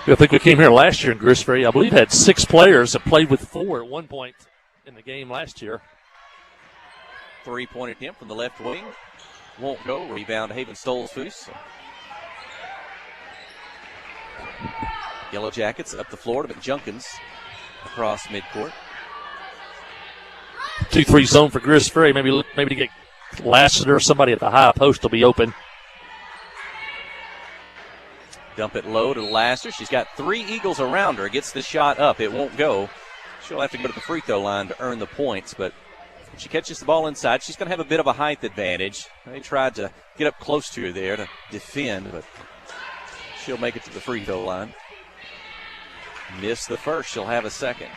I think we came here last year in Greers Ferry. I believe had 6 players that played with 4 at one point in the game last year. 3-point attempt from the left wing. Won't go. Rebound Haven Stolzfus. Yellow Jackets up the floor to McJunkins across midcourt. 2-3 zone for Greers Ferry. Maybe to get Lassiter or somebody at the high post will be open. Dump it low to Lassiter. She's got 3 Eagles around her. Gets the shot up. It won't go. She'll have to go to the free throw line to earn the points, but if she catches the ball inside, she's going to have a bit of a height advantage. They tried to get up close to her there to defend, but she'll make it to the free throw line. Missed the first. She'll have a second.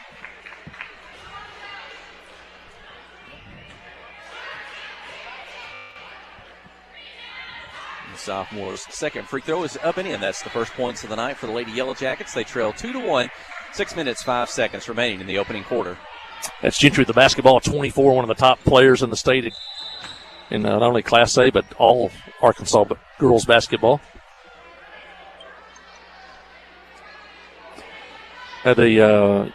The sophomore's second free throw is up and in. That's the first points of the night for the Lady Yellow Jackets. They trail 2-1. 6 minutes, 5 seconds remaining in the opening quarter. That's Gentry with the basketball, 24, one of the top players in the state in not only Class A, but all Arkansas girls basketball. Had a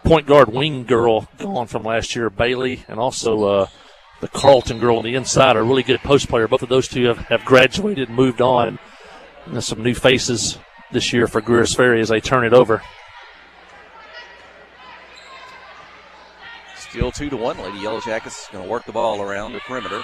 point guard wing girl gone from last year, Bailey, and also the Carlton girl on the inside, a really good post player. Both of those two have graduated and moved on. And there's some new faces this year for Greers Ferry as they turn it over. Still 2-1. Lady Yellow Jackets going to work the ball around the perimeter.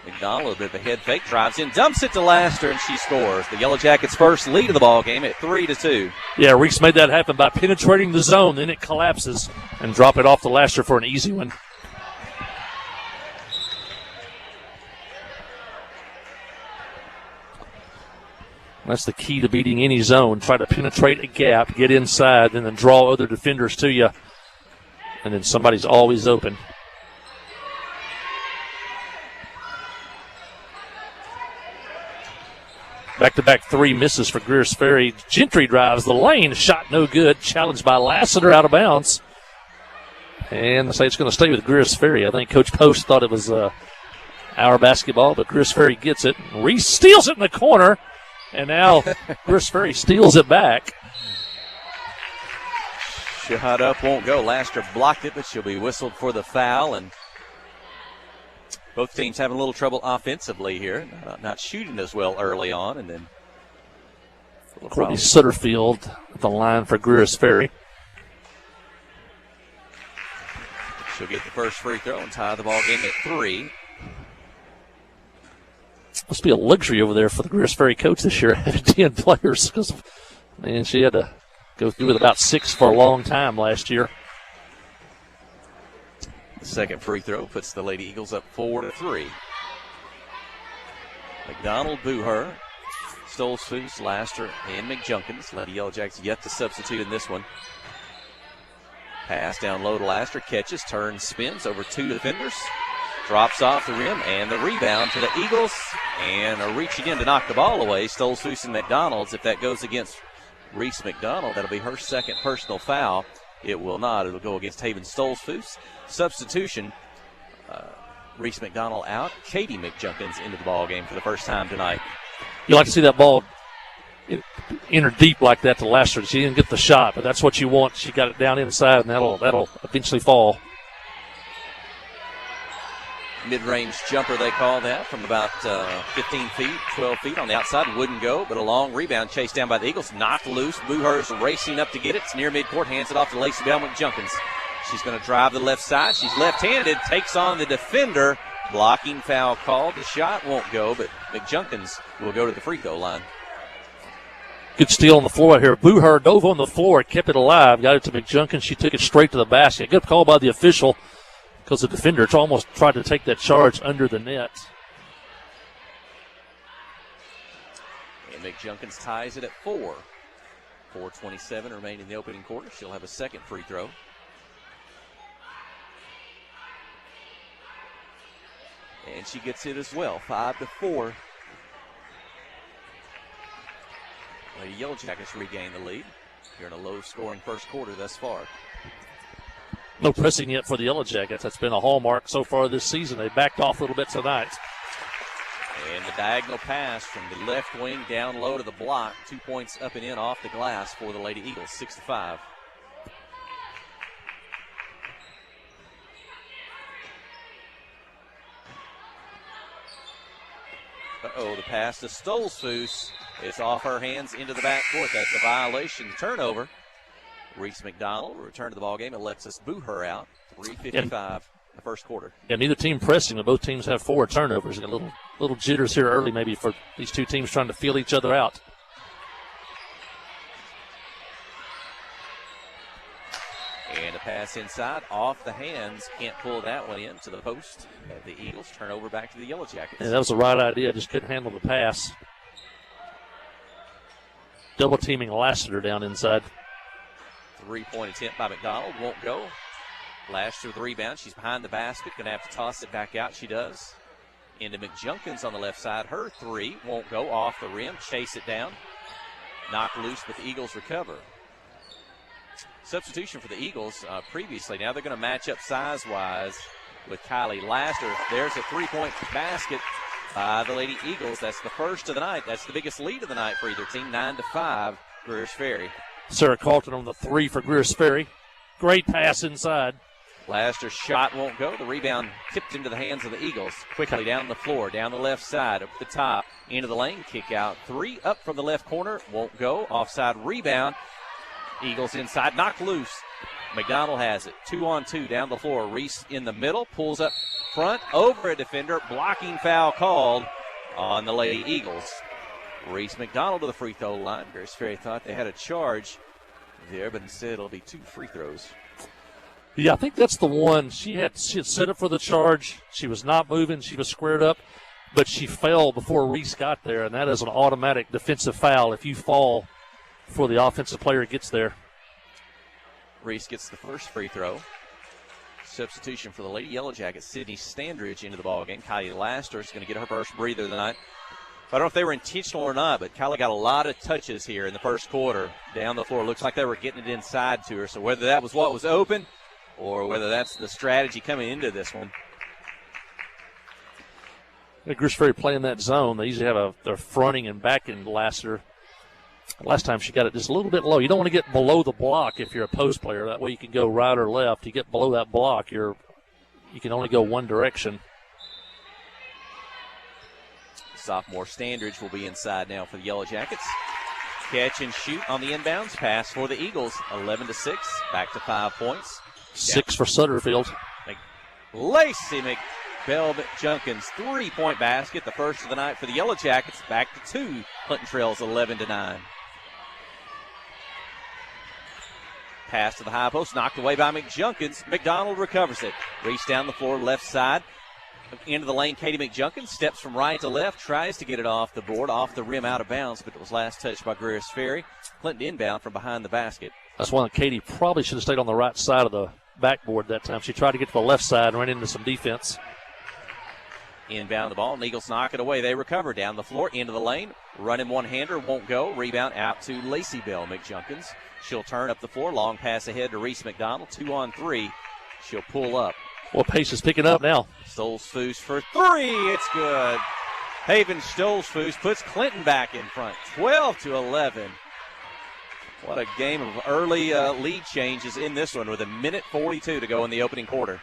McDonald with the head fake, drives in, dumps it to Laster, and she scores. The Yellow Jackets' first lead of the ball game at 3-2. Yeah, Reese made that happen by penetrating the zone. Then it collapses and drop it off to Laster for an easy one. That's the key to beating any zone. Try to penetrate a gap, get inside, and then draw other defenders to you. And then somebody's always open. Back-to-back 3 misses for Greers Ferry. Gentry drives the lane. Shot no good. Challenged by Lassiter out of bounds. And they say it's going to stay with Greers Ferry. I think Coach Post thought it was our basketball, but Greers Ferry gets it. Reese steals it in the corner. And now Greers Ferry steals it back. Shot up, won't go. Laster blocked it, but she'll be whistled for the foul. And both teams having a little trouble offensively here. Not shooting as well early on. And then Courtney Sutterfield at the line for Greers Ferry. She'll get the first free throw and tie the ball game at 3. Must be a luxury over there for the Greers Ferry coach this year, having 10 players, because, man, she had to go through with about 6 for a long time last year. The second free throw puts the Lady Eagles up 4-3. McDonald, Booher, Stolzfus, Laster, and McJunkins. Lady Yellow Jackets yet to substitute in this one. Pass down low to Laster, catches, turns, spins over 2 defenders. Drops off the rim, and the rebound to the Eagles. And a reaching in to knock the ball away. Stolzfus and McDonald's. If that goes against Reese McDonald, that'll be her second personal foul. It will not. It'll go against Haven Stolzfus. Substitution. Reese McDonald out. Katie McJunkins into the ball game for the first time tonight. You like to see that ball enter deep like that to Laster. She didn't get the shot, but that's what you want. She got it down inside, and that'll eventually fall. Mid-range jumper, they call that, from about 15 feet, 12 feet on the outside. Wouldn't go, but a long rebound chased down by the Eagles. Knocked loose. Booher's racing up to get it. It's near midcourt. Hands it off to Lacey Bell McJunkins. She's going to drive the left side. She's left-handed. Takes on the defender. Blocking foul called. The shot won't go, but McJunkins will go to the free throw line. Good steal on the floor here. Booher dove on the floor, kept it alive, got it to McJunkins. She took it straight to the basket. Good call by the official, because the defender almost tried to take that charge under the net. And McJunkins ties it at 4. 4:27 remaining in the opening quarter. She'll have a second free throw. And she gets it as well. 5-4. Lady Yellow Jackets regain the lead here in a low-scoring first quarter thus far. No pressing yet for the Yellow Jackets. That's been a hallmark so far this season. They backed off a little bit tonight. And the diagonal pass from the left wing down low to the block. 2 points up and in off the glass for the Lady Eagles, 6-5. The pass to Stolzfus. It's off her hands into the backcourt. That's a violation. Turnover. Reese McDonald will return to the ballgame and lets us boo her out. 3:55 the first quarter. Yeah, neither team pressing, but both teams have 4 turnovers. Got little jitters here early maybe for these two teams trying to feel each other out. And a pass inside, off the hands. Can't pull that one in to the post. The Eagles turn over back to the Yellow Jackets. Yeah, that was the right idea. Just couldn't handle the pass. Double teaming Lassiter down inside. 3-point attempt by McDonald. Won't go. Lassiter with the rebound. She's behind the basket. Going to have to toss it back out. She does. Into McJunkins on the left side. Her three won't go off the rim. Chase it down. Knocked loose, but the Eagles recover. Substitution for the Eagles previously. Now they're going to match up size-wise with Kylie Lassiter. There's a 3-point basket by the Lady Eagles. That's the first of the night. That's the biggest lead of the night for either team, 9-5, Greers Ferry. Sarah Carlton on the 3 for Greers Ferry. Great pass inside. Lassiter's shot won't go. The rebound tipped into the hands of the Eagles. Quickly down the floor, down the left side, up the top, into the lane, kick out. 3 up from the left corner, won't go. Offside rebound. Eagles inside, knocked loose. McDonald has it. 2-on-2 down the floor. Reese in the middle, pulls up front, over a defender. Blocking foul called on the Lady Eagles. Reese McDonald to the free throw line. Greers Ferry thought they had a charge there, but instead it'll be 2 free throws. Yeah, I think that's the one. She had set up for the charge. She was not moving. She was squared up, but she fell before Reese got there, and that is an automatic defensive foul if you fall before the offensive player gets there. Reese gets the first free throw. Substitution for the Lady Yellow Jackets, Sydney Standridge into the ballgame. Kylie Lassiter is going to get her first breather of the night. I don't know if they were intentional or not, but Kylie got a lot of touches here in the first quarter down the floor. Looks like they were getting it inside to her. So whether that was what was open or whether that's the strategy coming into this one. Greers Ferry playing that zone. They usually have they're fronting and backing Lassiter. Last time she got it just a little bit low. You don't want to get below the block if you're a post player. That way you can go right or left. You get below that block, you can only go one direction. Sophomore Standridge will be inside now for the Yellow Jackets. Catch and shoot on the inbounds. Pass for the Eagles. 11-6. Back to 5 points. 6 for Sutterfield. Lacey McBell Junkins, 3-point basket. The first of the night for the Yellow Jackets. Back to 2. Clinton trails 11-9. Pass to the high post. Knocked away by McJunkins. McDonald recovers it. Reach down the floor, left side. Into the lane, Katie McJunkins steps from right to left, tries to get it off the board, off the rim, out of bounds, but it was last touched by Greers Ferry. Clinton inbound from behind the basket. That's one that Katie probably should have stayed on the right side of the backboard that time. She tried to get to the left side and ran into some defense. Inbound the ball, and Eagles knock it away. They recover down the floor, into the lane. Running one-hander, won't go. Rebound out to Lacey Bell McJunkins. She'll turn up the floor. Long pass ahead to Reese McDonald. 2-on-3. She'll pull up. Well, pace is picking up now. Stolzfus for 3. It's good. Haven Stolzfus puts Clinton back in front. 12-11. What a game of early lead changes in this one with 1:42 to go in the opening quarter.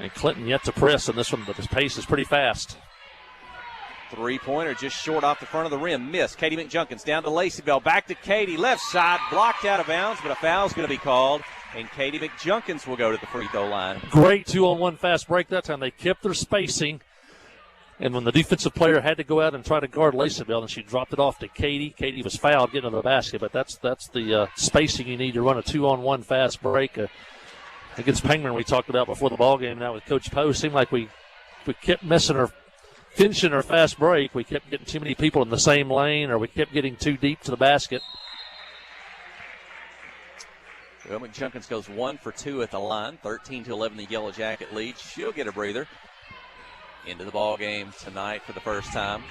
And Clinton yet to press in this one, but his pace is pretty fast. 3-pointer just short off the front of the rim. Missed. Katie McJunkins down to Lacey Bell. Back to Katie. Left side. Blocked out of bounds, but a foul's going to be called. And Katie McJunkins will go to the free throw line. Great 2-on-1 fast break that time. They kept their spacing. And when the defensive player had to go out and try to guard Lacey Bell, and she dropped it off to Katie. Katie was fouled getting to the basket, but that's the spacing you need to run a 2-on-1 fast break. Against Penguin we talked about before the ball game now with Coach Poe. It seemed like we kept finishing our fast break. We kept getting too many people in the same lane, or we kept getting too deep to the basket. Well, McJunkins goes 1 for 2 at the line. 13-11 the Yellow Jacket lead. She'll get a breather. Into the ball game tonight for the first time.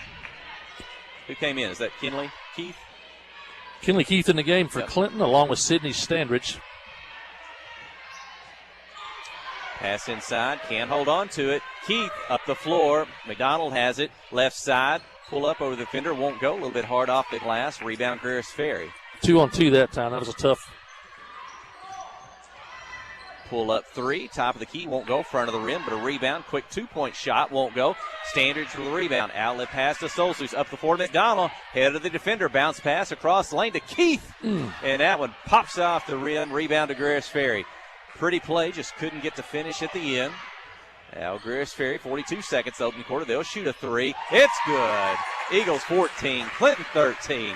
Who came in? Is that Kinley Keith? Kinley Keith in the game for Clinton, along with Sydney Standridge. Pass inside, can't hold on to it. Keith up the floor. McDonald has it, left side. Pull up over the defender, won't go. A little bit hard off the glass. Rebound, Greers Ferry. 2-on-2 that time. That was a tough. Pull up three, top of the key, won't go. Front of the rim, but a rebound. Quick 2-point shot, won't go. Standards for the rebound. Outlet pass to Solsus. Up the floor to McDonald. Head of the defender. Bounce pass across the lane to Keith. And that one pops off the rim. Rebound to Greers Ferry. Pretty play, just couldn't get to finish at the end. Now Greers Ferry, 42 seconds open quarter. They'll shoot a three. It's good. Eagles 14, Clinton 13.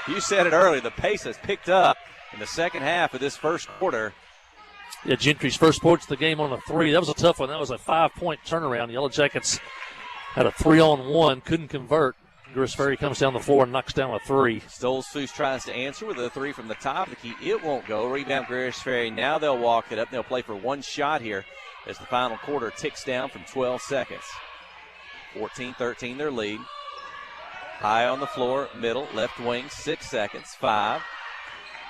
You said it earlier, the pace has picked up in the second half of this first quarter. Yeah, Gentry's first points of the game on a three. That was a tough one. That was a 5-point turnaround. The Yellow Jackets had a 3-on-1, couldn't convert. Greers Ferry comes down the floor and knocks down a three. Stolzfus tries to answer with a three from the top of the key. It won't go. Rebound Greers Ferry. Now they'll walk it up. They'll play for one shot here as the final quarter ticks down from 12 seconds. 14-13 their lead. High on the floor, middle, left wing, 6 seconds, 5.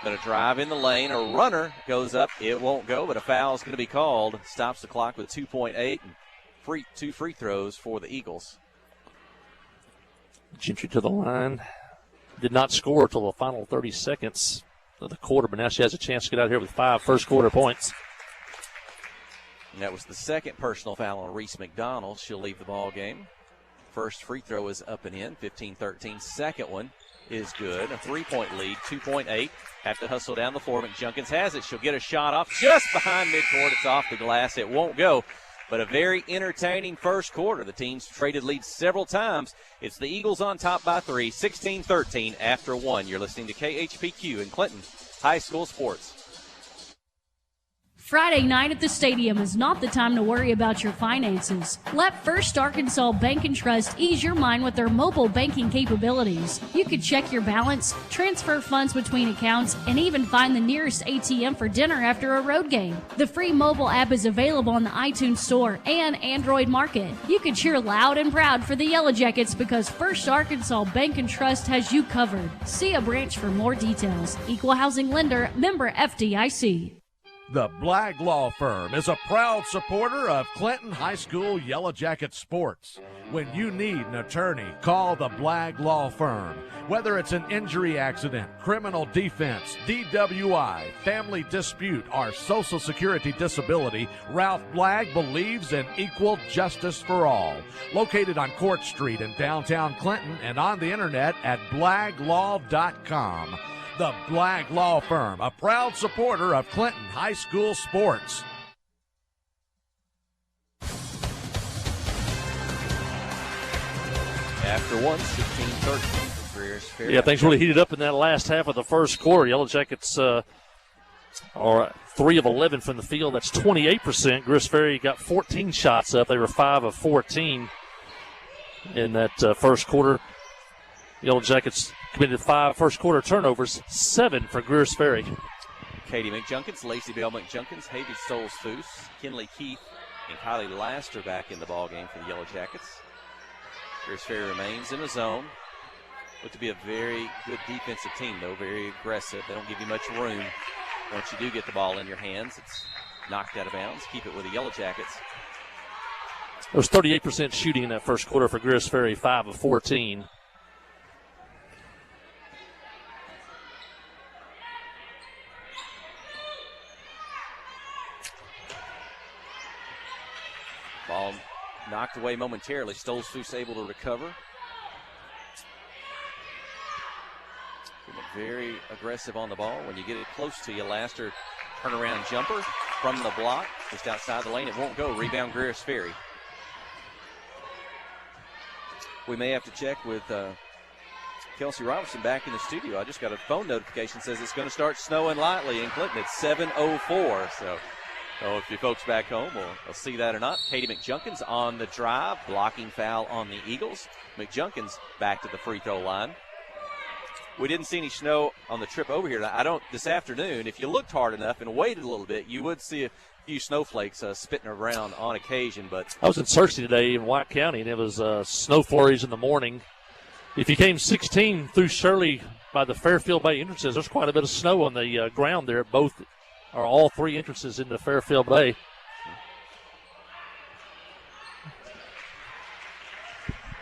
Going to drive in the lane. A runner goes up. It won't go, but a foul is going to be called. Stops the clock with 2.8 and two free throws for the Eagles. Gentry to the line. Did not score until the final 30 seconds of the quarter, but now she has a chance to get out here with 5 first quarter points. And that was the second personal foul on Reese McDonald. She'll leave the ball game. First free throw is up and in, 15-13. Second one is good. A 3-point lead, 2.8. Have to hustle down the floor. McJunkins has it. She'll get a shot off just behind midcourt. It's off the glass. It won't go. But a very entertaining first quarter. The teams traded leads several times. It's the Eagles on top by 3, 16-13 after 1. You're listening to KHPQ in Clinton High School Sports. Friday night at the stadium is not the time to worry about your finances. Let First Arkansas Bank and Trust ease your mind with their mobile banking capabilities. You can check your balance, transfer funds between accounts, and even find the nearest ATM for dinner after a road game. The free mobile app is available on the iTunes Store and Android Market. You can cheer loud and proud for the Yellow Jackets because First Arkansas Bank and Trust has you covered. See a branch for more details. Equal housing lender, member FDIC. The Blagg Law Firm is a proud supporter of Clinton High School Yellow Jacket sports. When you need an attorney, call the Blagg Law Firm. Whether it's an injury accident, criminal defense, DWI, family dispute, or Social Security disability, Ralph Blagg believes in equal justice for all. Located on Court Street in downtown Clinton and on the internet at blagglaw.com. The Blagg Law Firm, a proud supporter of Clinton High School sports. After 1, 16-13. Yeah, things really heated up in that last half of the first quarter. Yellow Jackets are 3 of 11 from the field. That's 28%. Greers Ferry got 14 shots up. They were 5 of 14 in that first quarter. Yellow Jackets committed 5 first quarter turnovers, 7 for Greers Ferry. Katie McJunkins, Lacey Bell McJunkins, Havy Stolzfus, Kinley Keith, and Kylie Laster back in the ball game for the Yellow Jackets. Greers Ferry remains in the zone. Look to be a very good defensive team, though, very aggressive. They don't give you much room. Once you do get the ball in your hands, it's knocked out of bounds. Keep it with the Yellow Jackets. There was 38% shooting in that first quarter for Greers Ferry, 5 of 14. Ball knocked away momentarily. Stolzfus able to recover. Very aggressive on the ball. When you get it close to you, Laster turnaround jumper from the block. Just outside the lane. It won't go. Rebound Greers Ferry. We may have to check with Kelsey Robertson back in the studio. I just got a phone notification says it's going to start snowing lightly in Clinton. It's 7:04. So if you folks back home will see that or not. Katie McJunkins on the drive. Blocking foul on the Eagles. McJunkins back to the free throw line. We didn't see any snow on the trip over here. This afternoon, if you looked hard enough and waited a little bit, you would see a few snowflakes spitting around on occasion. But I was in Searcy today in White County, and it was snow flurries in the morning. If you came 16 through Shirley by the Fairfield Bay entrances, there's quite a bit of snow on the ground there at all 3 entrances into Fairfield Bay.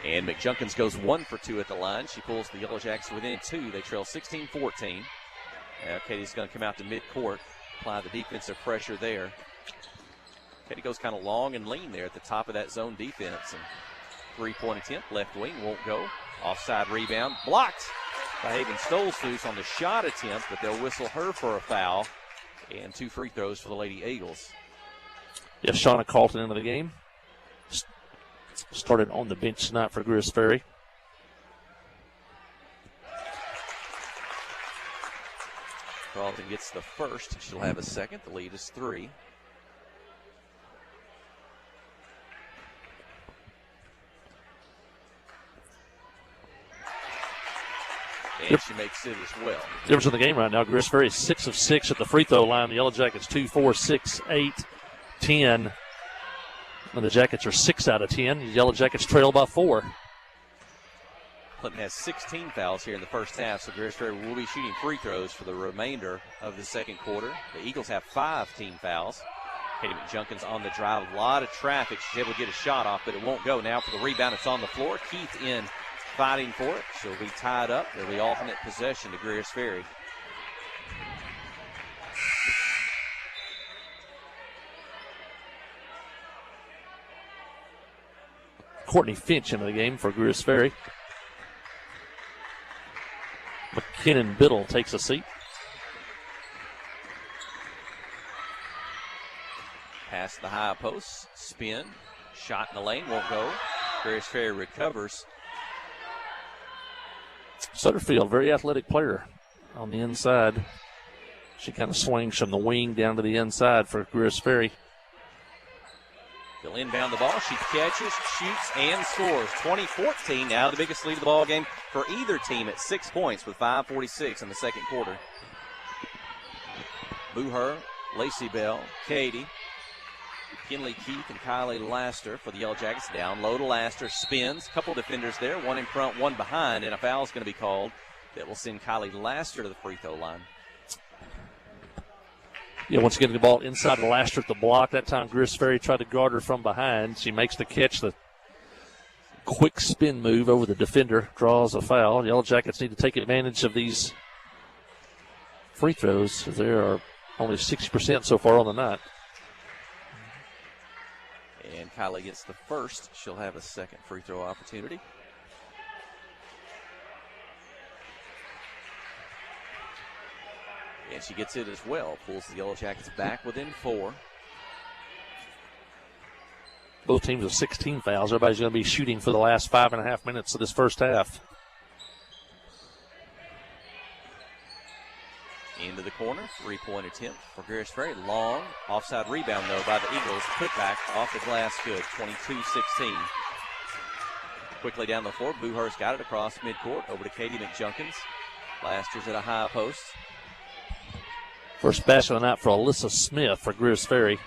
And McJunkins goes 1 for 2 at the line. She pulls the Yellow Jackets within 2. They trail 16-14. Now Katie's going to come out to midcourt, apply the defensive pressure there. Katie goes kind of long and lean there at the top of that zone defense. And 3-point attempt, left wing, won't go. Offside rebound, blocked by Hagen Stolzfus on the shot attempt, but they'll whistle her for a foul. And 2 free throws for the Lady Eagles. Yes, Shauna Carlton into the game. Started on the bench tonight for Greers Ferry. Carlton gets the first. She'll have a second. The lead is 3. And she makes it as well. Difference in the game right now. Greers Ferry is 6 of 6 at the free throw line. The Yellow Jackets 2, 4, 6, 8, 10. And the Jackets are 6 out of 10. The Yellow Jackets trail by 4. Clinton has 16 fouls here in the first half, so Greers Ferry will be shooting free throws for the remainder of the second quarter. The Eagles have 5 team fouls. Katie McJunkins on the drive. A lot of traffic. She's able to get a shot off, but it won't go. Now for the rebound, it's on the floor. Keith in fighting for it. She'll be tied up. It'll be alternate possession to Greers Ferry. Courtney Finch into the game for Greers Ferry. McKinnon Biddle takes a seat. Past the high post, spin, shot in the lane, won't go. Greers Ferry recovers. Sutterfield, very athletic player on the inside. She kind of swings from the wing down to the inside for Greers Ferry. They'll inbound the ball. She catches, shoots, and scores. 20-14, now the biggest lead of the ball game for either team at 6 points with 5:46 in the second quarter. Booher, Lacey Bell, Katie, Kinley Keith, and Kylie Laster for the Yellow Jackets. Down low to Laster, spins. Couple defenders there, one in front, one behind, and a foul is going to be called that will send Kylie Laster to the free throw line. Yeah, once again, the ball inside the Laster at the block. That time, Greers Ferry tried to guard her from behind. She makes the catch, the quick spin move over the defender, draws a foul. The Yellow Jackets need to take advantage of these free throws. There are only 60% so far on the night. And Kylie gets the first. She'll have a second free throw opportunity. And she gets it as well. Pulls the Yellow Jackets back within 4. Both teams with 16 fouls. Everybody's going to be shooting for the last 5.5 minutes of this first half. Into the corner. 3-point attempt for Greers Ferry. Long. Offside rebound, though, by the Eagles. Put back off the glass. Good. 22-16. Quickly down the floor. Booher's got it across midcourt. Over to Katie McJunkins. Laster's at a high post. First basket of the night for Alyssa Smith for Greers Ferry.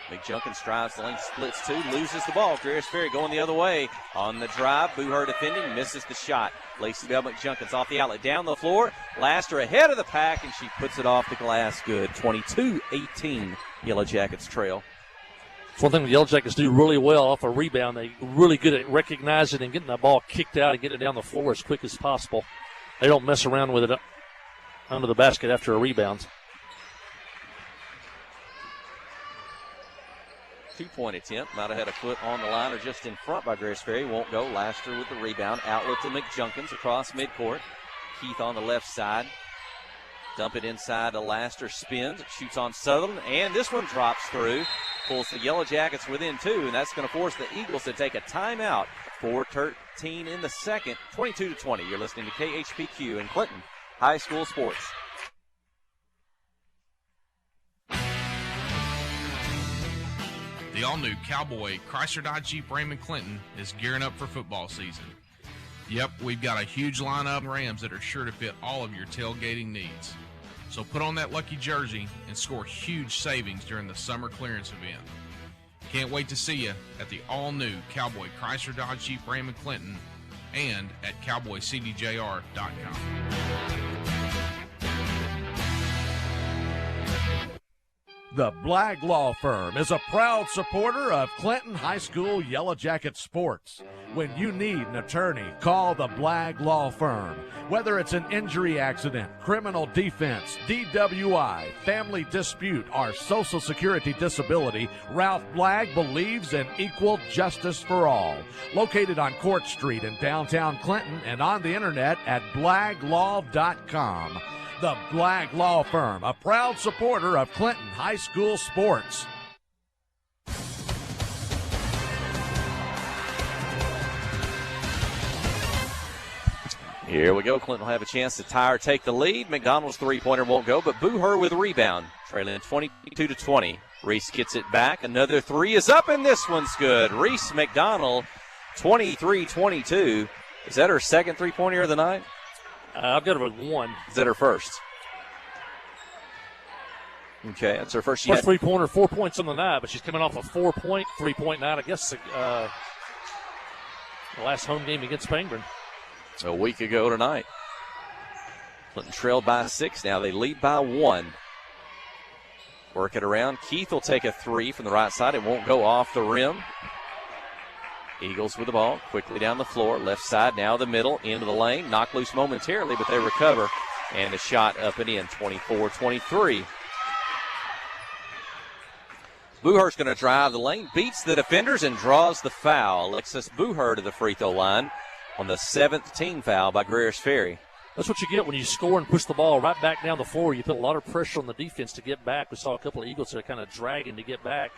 McJunkins drives the lane, splits 2, loses the ball. Greers Ferry going the other way. On the drive, Booher defending, misses the shot. Lacey Bell McJunkins off the outlet, down the floor. Laster ahead of the pack, and she puts it off the glass. Good. 22-18, Yellow Jackets trail. It's one thing the Yellow Jackets do really well off a rebound. They're really good at recognizing and getting the ball kicked out and getting it down the floor as quick as possible. They don't mess around with it under the basket after a rebound. 2-point attempt. Not had a foot on the line or just in front by Greers Ferry. Won't go. Laster with the rebound. Outlet to McJunkins across midcourt. Keith on the left side. Dump it inside to Laster. Spins. Shoots on Sutherland. And this one drops through. Pulls the Yellow Jackets within 2. And that's going to force the Eagles to take a timeout. 4:13 in the second. 22-20. You're listening to KHPQ in Clinton High School Sports. The all-new Cowboy Chrysler Dodge Jeep Ram in Clinton is gearing up for football season. Yep, we've got a huge lineup of Rams that are sure to fit all of your tailgating needs. So put on that lucky jersey and score huge savings during the summer clearance event. Can't wait to see you at the all-new Cowboy Chrysler Dodge Jeep Ram in Clinton and at cowboycdjr.com. The Blagg Law Firm is a proud supporter of Clinton High School Yellow Jacket sports. When you need an attorney, call the Blagg Law Firm. Whether it's an injury accident, criminal defense, DWI, family dispute, or Social Security disability, Ralph Blagg believes in equal justice for all. Located on Court Street in downtown Clinton and on the internet at blagglaw.com. The Blagg Law Firm, a proud supporter of Clinton High School sports. Here we go. Clinton will have a chance to tie or take the lead. McDonald's three-pointer won't go, but Booher with a rebound, trailing 22-20. Reese gets it back. Another three is up, and this one's good. Reese McDonald, 23-22. Is that her second three-pointer of the night? I've got her with one. Is that her first? Okay, that's her first. First three-pointer, 4 points on the night, but she's coming off a 4-point, 3-point night, I guess, the last home game against Pangburn. A week ago tonight. Clinton trailed by 6. Now they lead by 1. Work it around. Keith will take a three from the right side. It won't go off the rim. Eagles with the ball, quickly down the floor. Left side, now the middle, into the lane. Knocked loose momentarily, but they recover. And the shot up and in, 24-23. Booher's going to drive the lane, beats the defenders, and draws the foul. Alexis Booher to the free throw line on the 7th team foul by Greers Ferry. That's what you get when you score and push the ball right back down the floor. You put a lot of pressure on the defense to get back. We saw a couple of Eagles that are kind of dragging to get back.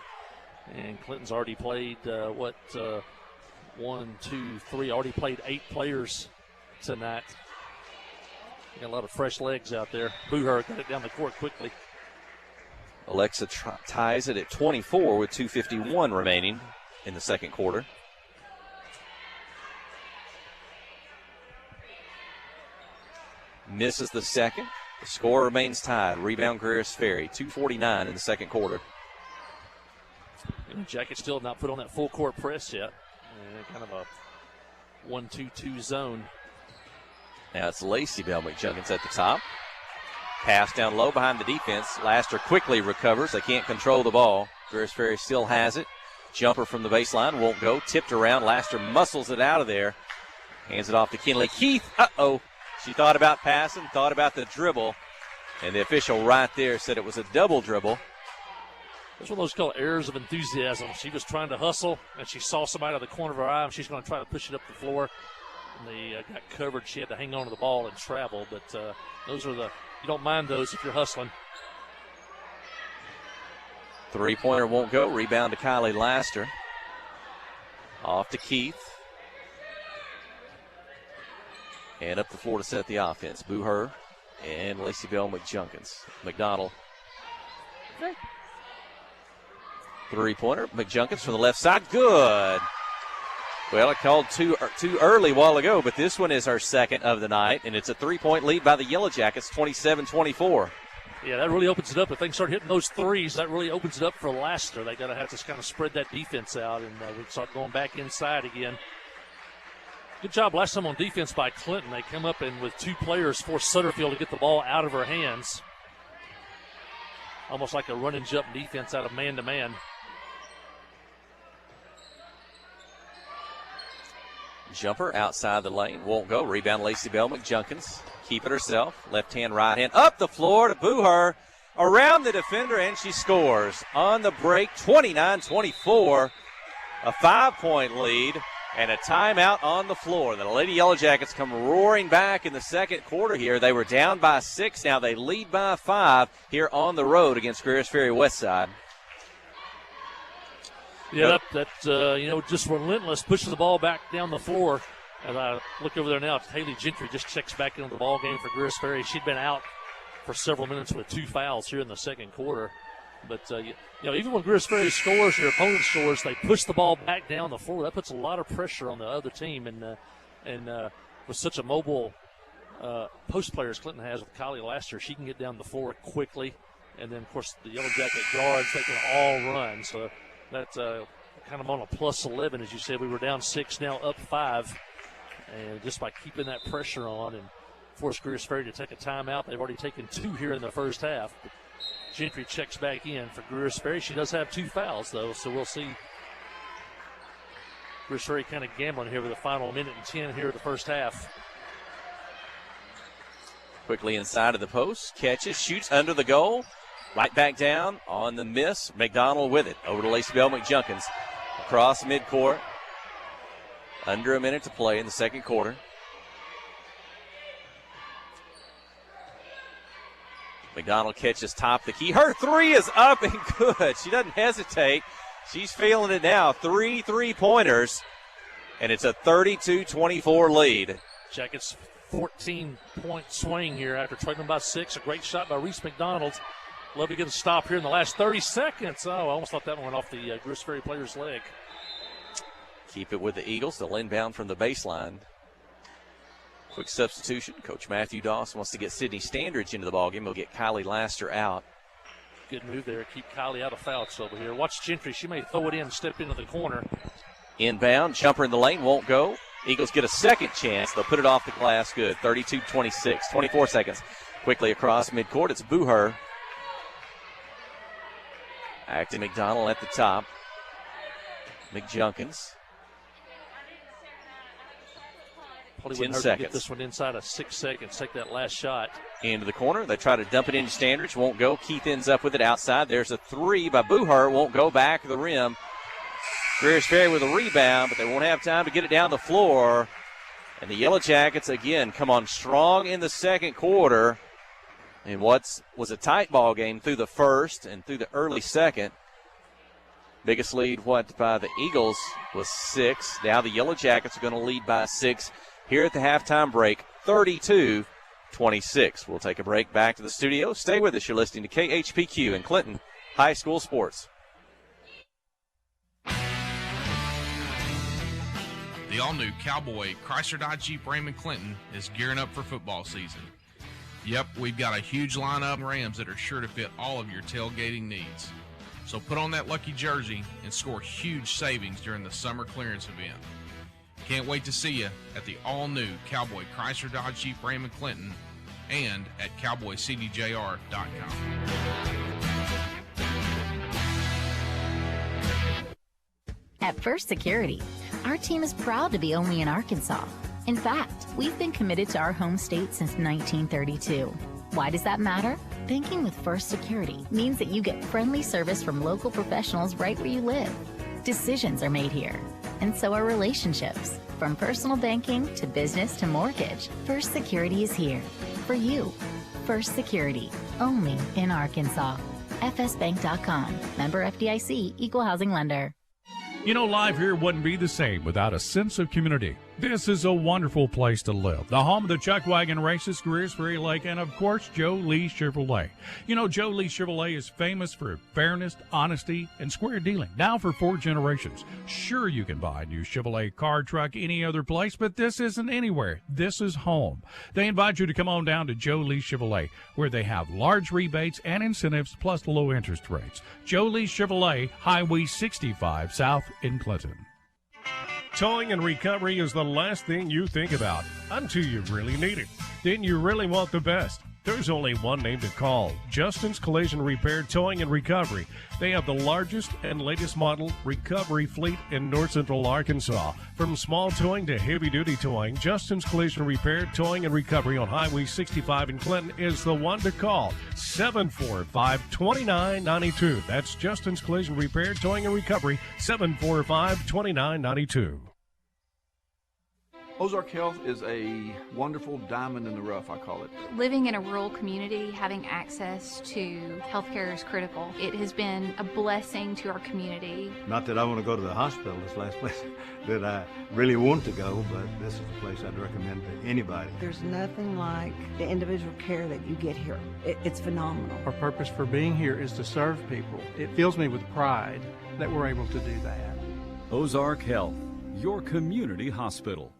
And Clinton's already played, 1, 2, 3, already played 8 players tonight. Got a lot of fresh legs out there. Booher got it down the court quickly. Alexa ties it at 24 with 2:51 remaining in the second quarter. Misses the second. The score remains tied. Rebound Greers Ferry. 2:49 in the second quarter. Jackets still not put on that full court press yet. Kind of a 1-2-2 zone. Now it's Lacey Bell McJunkins at the top. Pass down low behind the defense. Laster quickly recovers. They can't control the ball. Greers Ferry still has it. Jumper from the baseline won't go. Tipped around. Laster muscles it out of there. Hands it off to Kinley Keith. Uh-oh. She thought about passing, thought about the dribble. And the official right there said it was a double dribble. That's one of those called errors of enthusiasm. She was trying to hustle, and she saw somebody out of the corner of her eye, and she's going to try to push it up the floor. And they got covered. She had to hang on to the ball and travel. But those are you don't mind those if you're hustling. Three-pointer won't go. Rebound to Kylie Laster. Off to Keith. And up the floor to set the offense. Booher and Lacey Bell McJunkins. McDonald. Okay. Three-pointer. McJunkins from the left side. Good. Well, it called too early a while ago, but this one is our second of the night, and it's a 3-point lead by the Yellow Jackets, 27-24. Yeah, that really opens it up. If they start hitting those threes, that really opens it up for Laster. They got to have to kind of spread that defense out, and we start going back inside again. Good job last time on defense by Clinton. They come up and with 2 players force Sutterfield to get the ball out of her hands. Almost like a run and jump defense out of man-to-man. Jumper outside the lane. Won't go. Rebound Lacey Bell McJunkins. Keep it herself. Left hand, right hand. Up the floor to Booher. Around the defender, and she scores. On the break, 29-24. A 5-point lead and a timeout on the floor. The Lady Yellow Jackets come roaring back in the second quarter here. They were down by 6. Now they lead by 5 here on the road against Greers Ferry Westside. Yeah, just relentless, pushing the ball back down the floor. As I look over there now, Haley Gentry just checks back into the ball game for Greers Ferry. She'd been out for several minutes with 2 fouls here in the second quarter. But, even when Greers Ferry scores, your opponent scores, they push the ball back down the floor. That puts a lot of pressure on the other team. And with such a mobile post player as Clinton has with Kylie Laster, she can get down the floor quickly. And then, of course, the Yellow Jacket guards, they can all run. So that's kind of on a plus 11, as you said. We were down 6, now up 5. And just by keeping that pressure on and force Greers Ferry to take a timeout, they've already taken 2 here in the first half. Gentry checks back in for Greers Ferry. She does have 2 fouls, though, so we'll see Greers Ferry kind of gambling here with the final minute and 10 here of the first half. Quickly inside of the post, catches, shoots under the goal. Right back down on the miss. McDonald with it. Over to Lacey Bell McJunkins. Across midcourt. Under a minute to play in the second quarter. McDonald catches top of the key. Her 3 is up and good. She doesn't hesitate. She's feeling it now. 3 3-pointers. And it's a 32-24 lead. Jackets 14-point swing here after trailing by 6. A great shot by Reese McDonald. Love to get a stop here in the last 30 seconds. Oh, I almost thought that one went off the Greers Ferry player's leg. Keep it with the Eagles. They'll inbound from the baseline. Quick substitution. Coach Matthew Dawson wants to get Sydney Standridge into the ballgame. He'll get Kylie Laster out. Good move there. Keep Kylie out of foul trouble here. Watch Gentry. She may throw it in and step into the corner. Inbound. Jumper in the lane. Won't go. Eagles get a second chance. They'll put it off the glass. Good. 32-26. 24 seconds. Quickly across midcourt. It's Booher. Acton McDonald at the top. McJunkins. Probably 10 wouldn't hurt seconds. to get this one inside of 6 seconds. Take that last shot. Into the corner. They try to dump it into Standridge. Won't go. Keith ends up with it outside. There's a 3 by Booher. Won't go. Back of the rim. Greers Ferry with a rebound, but they won't have time to get it down the floor. And the Yellow Jackets, again, come on strong in the second quarter. In what was a tight ball game through the first and through the early second. Biggest lead, by the Eagles was 6. Now the Yellow Jackets are going to lead by 6 here at the halftime break, 32-26. We'll take a break back to the studio. Stay with us. You're listening to KHPQ and Clinton High School Sports. The all-new Cowboy Chrysler Dodge Jeep Raymond Clinton is gearing up for football season. Yep, we've got a huge lineup of Rams that are sure to fit all of your tailgating needs. So put on that lucky jersey and score huge savings during the summer clearance event. Can't wait to see you at the all-new Cowboy Chrysler Dodge Jeep Raymond Clinton and at cowboycdjr.com. At First Security, our team is proud to be only in Arkansas. In fact, we've been committed to our home state since 1932. Why does that matter? Banking with First Security means that you get friendly service from local professionals right where you live. Decisions are made here, and so are relationships. From personal banking to business to mortgage, First Security is here for you. First Security, only in Arkansas. FSBank.com. Member FDIC, Equal Housing Lender. You know, life here wouldn't be the same without a sense of community. This is a wonderful place to live. The home of the Chuck Wagon Races, Greers Ferry Lake, and of course, Joe Lee Chevrolet. You know, Joe Lee Chevrolet is famous for fairness, honesty, and square dealing. Now for 4 generations. Sure, you can buy a new Chevrolet car, truck, any other place, but this isn't anywhere. This is home. They invite you to come on down to Joe Lee Chevrolet, where they have large rebates and incentives plus low interest rates. Joe Lee Chevrolet, Highway 65 South in Clinton. Towing and recovery is the last thing you think about until you really need it. Then you really want the best. There's only one name to call, Justin's Collision Repair Towing and Recovery. They have the largest and latest model recovery fleet in North Central Arkansas. From small towing to heavy-duty towing, Justin's Collision Repair Towing and Recovery on Highway 65 in Clinton is the one to call, 745-2992. That's Justin's Collision Repair Towing and Recovery, 745-2992. Ozark Health is a wonderful diamond in the rough, I call it. Living in a rural community, having access to healthcare is critical. It has been a blessing to our community. Not that I want to go to the hospital, this last place that I really want to go, but this is the place I'd recommend to anybody. There's nothing like the individual care that you get here. It's phenomenal. Our purpose for being here is to serve people. It fills me with pride that we're able to do that. Ozark Health, your community hospital.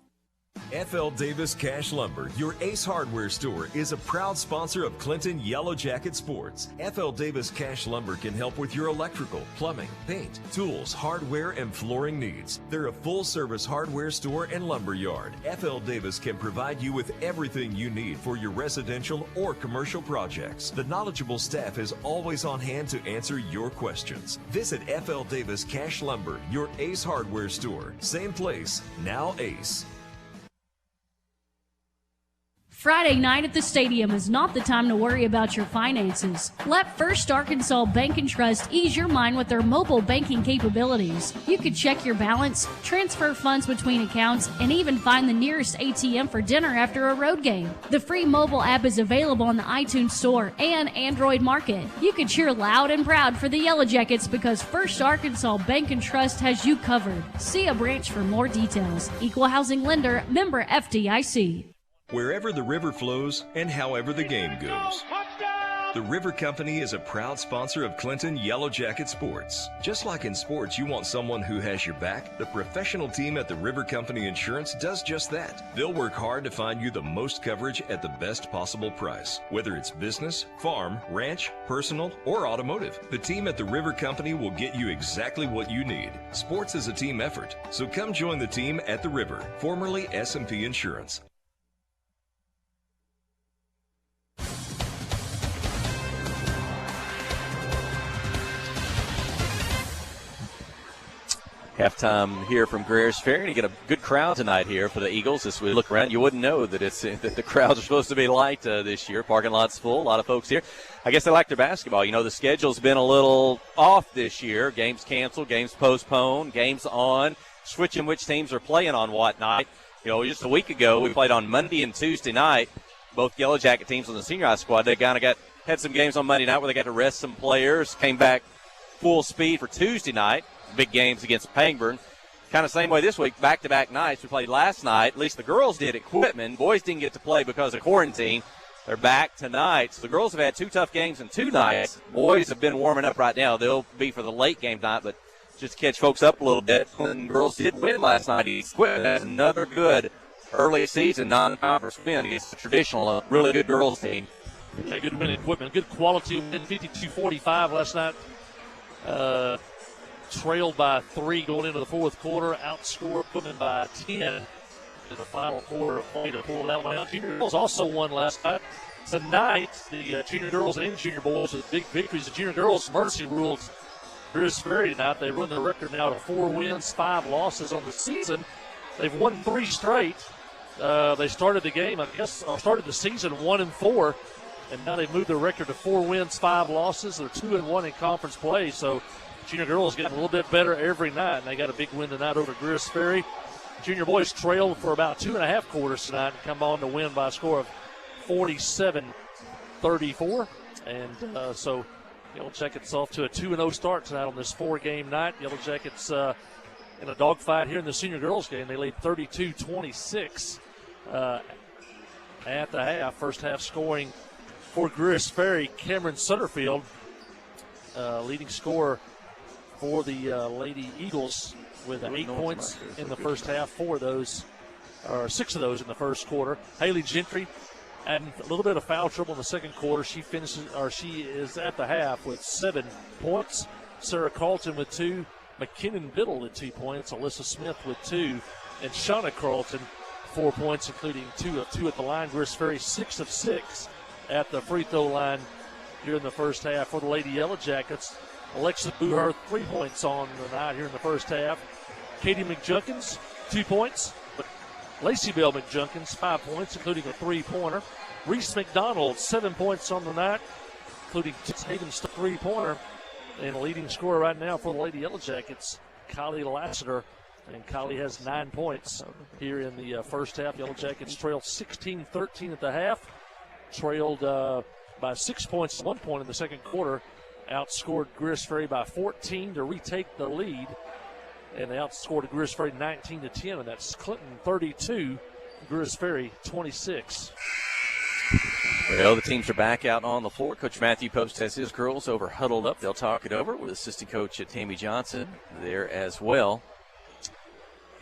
FL Davis Cash Lumber, your Ace Hardware store, is a proud sponsor of Clinton Yellow Jacket Sports. FL Davis Cash Lumber can help with your electrical, plumbing, paint, tools, hardware, and flooring needs. They're a full-service hardware store and lumber yard. FL Davis can provide you with everything you need for your residential or commercial projects. The knowledgeable staff is always on hand to answer your questions. Visit FL Davis Cash Lumber, your Ace Hardware store. Same place, now Ace. Friday night at the stadium is not the time to worry about your finances. Let First Arkansas Bank and Trust ease your mind with their mobile banking capabilities. You can check your balance, transfer funds between accounts, and even find the nearest ATM for dinner after a road game. The free mobile app is available on the iTunes Store and Android Market. You can cheer loud and proud for the Yellow Jackets because First Arkansas Bank and Trust has you covered. See a branch for more details. Equal Housing Lender, member FDIC. Wherever the river flows and however the game goes. The River Company is a proud sponsor of Clinton Yellow Jacket Sports. Just like in sports, you want someone who has your back. The professional team at the River Company Insurance does just that. They'll work hard to find you the most coverage at the best possible price. Whether it's business, farm, ranch, personal, or automotive, the team at the River Company will get you exactly what you need. Sports is a team effort, so come join the team at the River, formerly S&P Insurance. Halftime here from Greers Ferry. You get a good crowd tonight here for the Eagles. As we look around, you wouldn't know that that the crowds are supposed to be light this year. Parking lot's full. A lot of folks here. I guess they like their basketball. You know, the schedule's been a little off this year. Games canceled, games postponed, games on, switching which teams are playing on what night. You know, just a week ago, we played on Monday and Tuesday night. Both Yellow Jacket teams on the senior high squad, they kind of had some games on Monday night where they got to rest some players, came back full speed for Tuesday night. Big games against Pangburn. Kind of same way this week, back-to-back nights. We played last night. At least the girls did at Quitman. Boys didn't get to play because of quarantine. They're back tonight. So the girls have had 2 tough games in 2 nights. Boys have been warming up right now. They'll be for the late game tonight, but just to catch folks up a little bit. The girls did win last night against Quitman. That's another good early season non-conference win against the traditional, really good girls team. Yeah, good win at Quitman. Good quality win, 52-45 last night. Trailed by 3 going into the fourth quarter, outscored Quitman by 10 in the final quarter of play to pull that one out. Junior girls also won last night. Tonight, the junior girls and junior boys with big victories. The junior girls mercy ruled Greers Ferry tonight. They run their record now to 4 wins, 5 losses on the season. They've won 3 straight. They started the game, started the season 1-4, and now they've moved their record to 4 wins, 5 losses. They're 2-1 in conference play, so junior girls getting a little bit better every night, and they got a big win tonight over Greers Ferry. Junior boys trailed for about 2.5 quarters tonight and come on to win by a score of 47-34. And so Yellow Jackets off to a 2-0 start tonight on this 4-game night. Yellow Jackets in a dogfight here in the senior girls game. They lead 32-26 at the half. First half scoring for Greers Ferry, Cameron Sutterfield, leading scorer for the Lady Eagles with 8 points in the first half. 4 of those, or 6 of those in the first quarter. Haley Gentry adding a little bit of foul trouble in the second quarter. She is at the half with 7 points. Sarah Carlton with 2. McKinnon Biddle with 2 points. Alyssa Smith with 2. And Shauna Carlton 4 points, including 2 of 2 at the line. Greers Ferry 6 of 6 at the free throw line here in the first half for the Lady Yellow Jackets. Alexa Booher, 3 points on the night here in the first half. Katie McJunkins, 2 points. But Lacey Bell McJunkins, 5 points, including a 3-pointer. Reese McDonald, 7 points on the night, including Hayden's 3-pointer. And leading scorer right now for the Lady Yellow Jackets, Kylie Lassiter. And Kylie has 9 points here in the first half. Yellow Jackets trailed 16-13 at the half. Trailed by 6 points at 1 point in the second quarter. Outscored Greers Ferry by 14 to retake the lead. And they outscored Greers Ferry 19-10. And that's Clinton 32, Greers Ferry 26. Well, the teams are back out on the floor. Coach Matthew Post has his girls over huddled up. They'll talk it over with assistant coach Tammy Johnson there as well.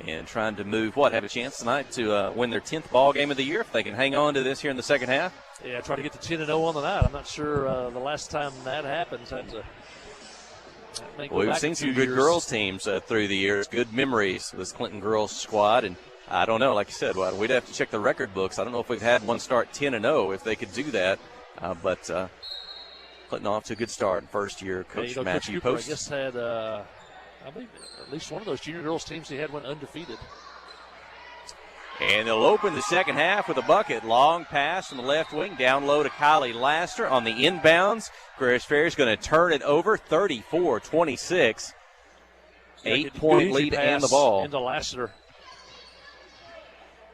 And trying to have a chance tonight to win their 10th ball game of the year if they can hang on to this here in the second half. Yeah, try to get to 10-0 on the night. I'm not sure the last time that happens. We've seen some good girls teams through the years, good memories with this Clinton girls squad. And I don't know, like you said, we'd have to check the record books. I don't know if we've had one start 10-0 if they could do that. But Clinton off to a good start. First year, Coach Matthew Post. I guess had, I believe, at least one of those junior girls teams he had went undefeated. And they'll open the second half with a bucket. Long pass from the left wing, down low to Kylie Laster on the inbounds. Grace Ferry's going to turn it over, 34-26. 8-point lead and the ball. Into Lassiter.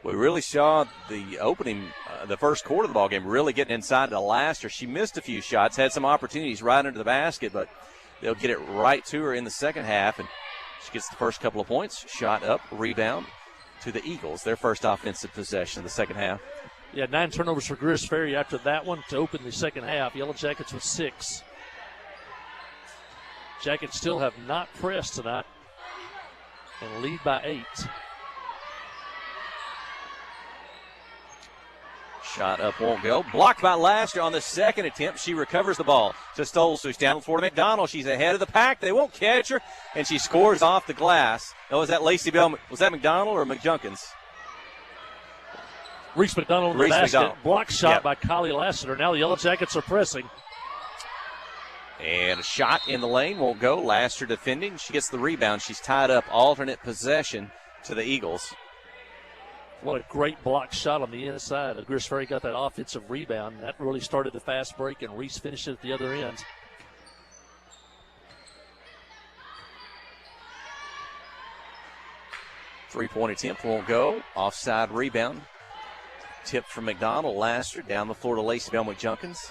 We really saw the opening, the first quarter of the ball game, really getting inside to Laster. She missed a few shots, had some opportunities right under the basket, but they'll get it right to her in the second half, and she gets the first couple of points. Shot up, rebound to the Eagles, their first offensive possession of the second half. Yeah, 9 turnovers for Greers Ferry after that one to open the second half. Yellow Jackets with 6. Jackets still have not pressed tonight and lead by 8. Shot up won't go. Blocked by Laster on the second attempt. She recovers the ball to Stoles, who's down the floor to McDonald. She's ahead of the pack. They won't catch her, and she scores off the glass. Oh, was that Lacey Bell? Was that McDonald or McJunkins? Reese McDonald in the basket. Block shot by Kylie Lassiter. Now the Yellow Jackets are pressing. And a shot in the lane won't go. Laster defending. She gets the rebound. She's tied up. Alternate possession to the Eagles. What a great block shot on the inside. Greers Ferry got that offensive rebound. That really started the fast break, and Reese finished it at the other end. Three-point attempt won't go. Offside rebound. Tip from McDonald. Laster down the floor to Lacey Bell McJunkins.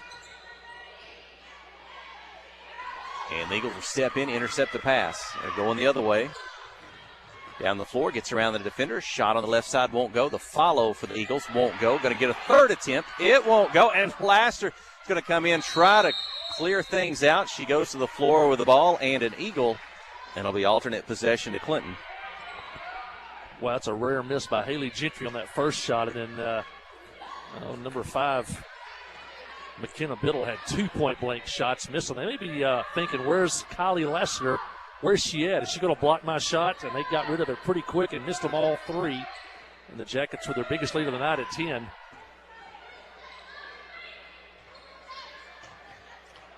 And the Eagles will step in, intercept the pass. They're going the other way. Down the floor, gets around the defender. Shot on the left side won't go. The follow for the Eagles won't go. Going to get a third attempt. It won't go. And Laster is going to come in, try to clear things out. She goes to the floor with the ball and an Eagle. And it'll be alternate possession to Clinton. Well, that's a rare miss by Haley Gentry on that first shot. And then number 5, McKenna Biddle, had 2 point-blank shots missing. They may be thinking, where's Kylie Lassiter? Where's she at? Is she going to block my shot? And they got rid of it pretty quick and missed them all 3. And the Jackets with their biggest lead of the night at 10.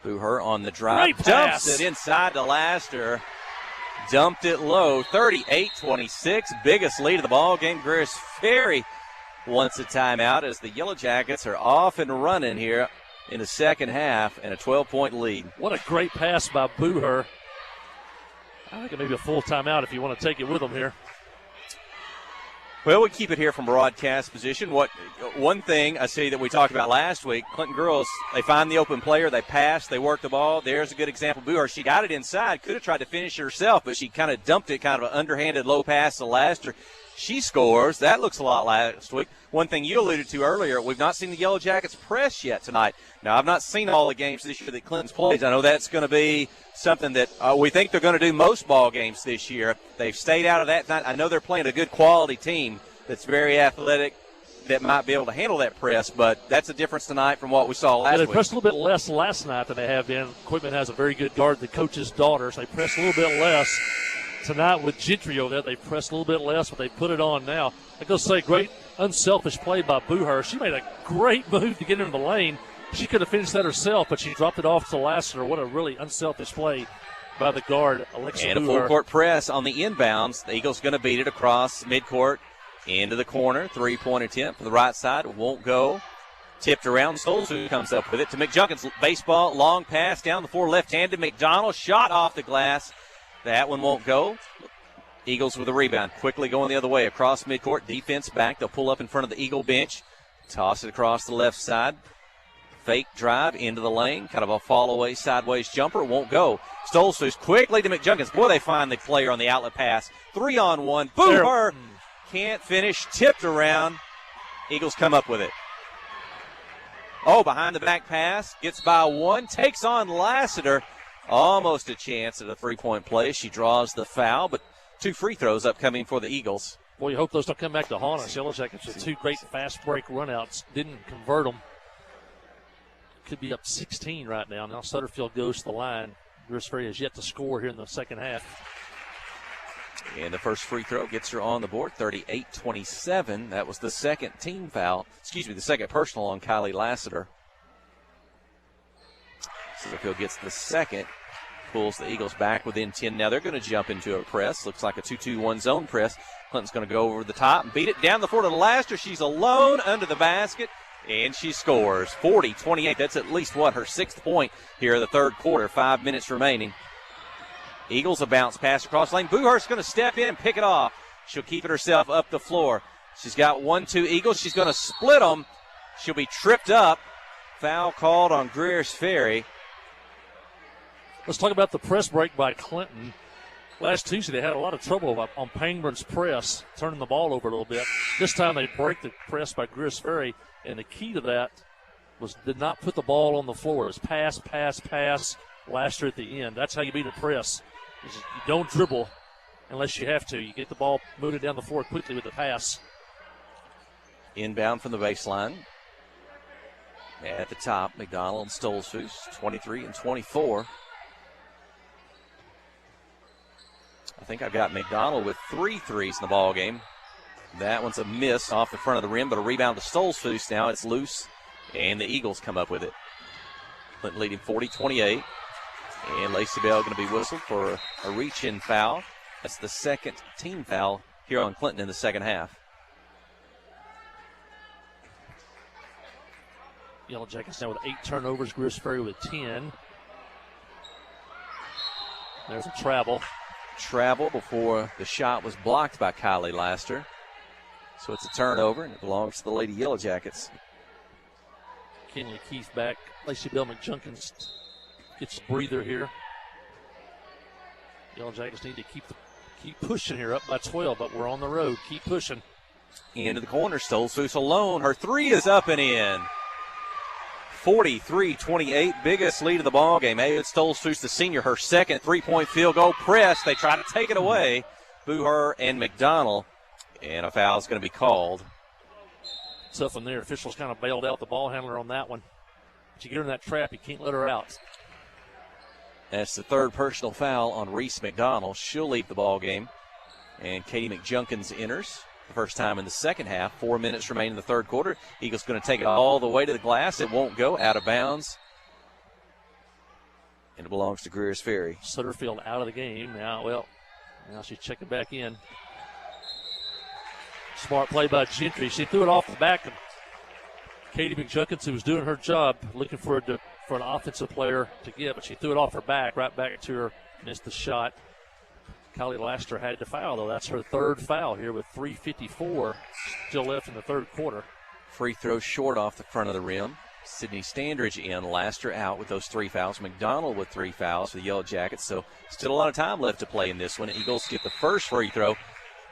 Booher on the drive. Dumps it inside to Laster. Dumped it low. 38-26. Biggest lead of the ball game. Greers Ferry wants a timeout as the Yellow Jackets are off and running here in the second half and a 12-point lead. What a great pass by Booher. I think it may be a full timeout if you want to take it with them here. Well, we keep it here from broadcast position. One thing I see that we talked about last week, Clinton girls, they find the open player, they pass, they work the ball. There's a good example. Booher, she got it inside, could have tried to finish it herself, but she kind of dumped it, kind of an underhanded low pass to Laster. She scores. That looks a lot last week. One thing you alluded to earlier, we've not seen the Yellow Jackets press yet tonight. Now, I've not seen all the games this year that Clinton's plays. I know that's going to be something that we think they're going to do most ball games this year. They've stayed out of that tonight. I know they're playing a good quality team that's very athletic that might be able to handle that press, but that's a difference tonight from what we saw last week. They pressed a little bit less last night than they have been. Quitman has a very good guard, the coach's daughter, so they pressed a little bit less. Tonight with Gentry over there, they pressed a little bit less, but they put it on now. I go say, great unselfish play by Booher. She made a great move to get into the lane. She could have finished that herself, but she dropped it off to Lassiter. What a really unselfish play by the guard, Alexa And Booher. A full-court press on the inbounds. The Eagles going to beat it across midcourt into the corner. Three-point attempt from the right side. Won't go. Tipped around. Stolzu comes up with it to McJunkins. Baseball, long pass down the floor, left-handed. McDonald shot off the glass. That one won't go. Eagles with a rebound. Quickly going the other way across midcourt. Defense back. They'll pull up in front of the Eagle bench. Toss it across the left side. Fake drive into the lane. Kind of a fall-away sideways jumper. Won't go. Stolzu quickly to McJunkins. Boy, they find the player on the outlet pass. 3-on-1. Booher can't finish. Tipped around. Eagles come up with it. Oh, behind the back pass. Gets by one. Takes on Lassiter. Almost a chance at a three-point play. She draws the foul, but 2 free throws upcoming for the Eagles. Boy, you hope those don't come back to haunt us. Yellow Jackets with 2 great fast break runouts. Didn't convert them. Could be up 16 right now. Now Sutterfield goes to the line. Greers Ferry has yet to score here in the second half. And the first free throw gets her on the board, 38-27. That was the second team foul. The second personal on Kylie Lassiter. Sutterfield gets the second. Pulls the Eagles back within 10. Now they're going to jump into a press. Looks like a 2-2-1 zone press. Clinton's going to go over the top and beat it down the floor to Laster. She's alone under the basket, and she scores 40-28. That's at least, her 6th point here in the third quarter. 5 minutes remaining. Eagles a bounce pass across lane. Boohurst's going to step in and pick it off. She'll keep it herself up the floor. She's got 1-2 Eagles. She's going to split them. She'll be tripped up. Foul called on Greers Ferry. Let's talk about the press break by Clinton. Last Tuesday, they had a lot of trouble on Pangburn's press, turning the ball over a little bit. This time, they break the press by Greers Ferry, and the key to that was did not put the ball on the floor. It was pass, pass, pass, Laster at the end. That's how you beat a press. You don't dribble unless you have to. You get the ball moving down the floor quickly with the pass. Inbound from the baseline. At the top, McDonald and Stolzfus, 23 and 24. I think I've got McDonald with 3 threes in the ball game. That one's a miss off the front of the rim, but a rebound to Stolzfus. Now it's loose, and the Eagles come up with it. Clinton leading 40-28. And Lacey Bell going to be whistled for a reach-in foul. That's the second team foul here on Clinton in the second half. Yellow Jackets now with 8 turnovers. Greers Ferry with 10. There's a travel. Travel before the shot was blocked by Kylie Laster. So it's a turnover, and it belongs to the Lady Yellow Jackets. Kenley Keith back. Lacey Bell McJunkins gets a breather here. Yellow Jackets need to keep pushing here, up by 12, but we're on the road. Keep pushing. Into the corner, Stolzfus alone. Her 3 is up and in. 43-28, biggest lead of the ball game. Aiden Stolzfus, the senior, her second 3-point field goal. Press, they try to take it away. Booher and McDonald, and a foul is going to be called. Tough one there. Officials kind of bailed out the ball handler on that one. But you get her in that trap, you can't let her out. That's the third personal foul on Reese McDonald. She'll leave the ball game. And Katie McJunkins enters. The first time in the second half. 4 minutes remain in the third quarter. Eagles going to take it all the way to the glass. It won't go. Out of bounds. And it belongs to Greers Ferry. Sutterfield out of the game. Now she's checking back in. Smart play by Gentry. She threw it off the back of Katie McJunkins, who was doing her job, looking for an offensive player to get, but she threw it off her back, right back to her. Missed the shot. Kylie Laster had to foul, though. That's her third foul here with 3:54 still left in the third quarter. Free throw short off the front of the rim. Sydney Standridge in, Laster out with those 3 fouls. McDonald with 3 fouls for the Yellow Jackets, so still a lot of time left to play in this one. Eagles get the first free throw.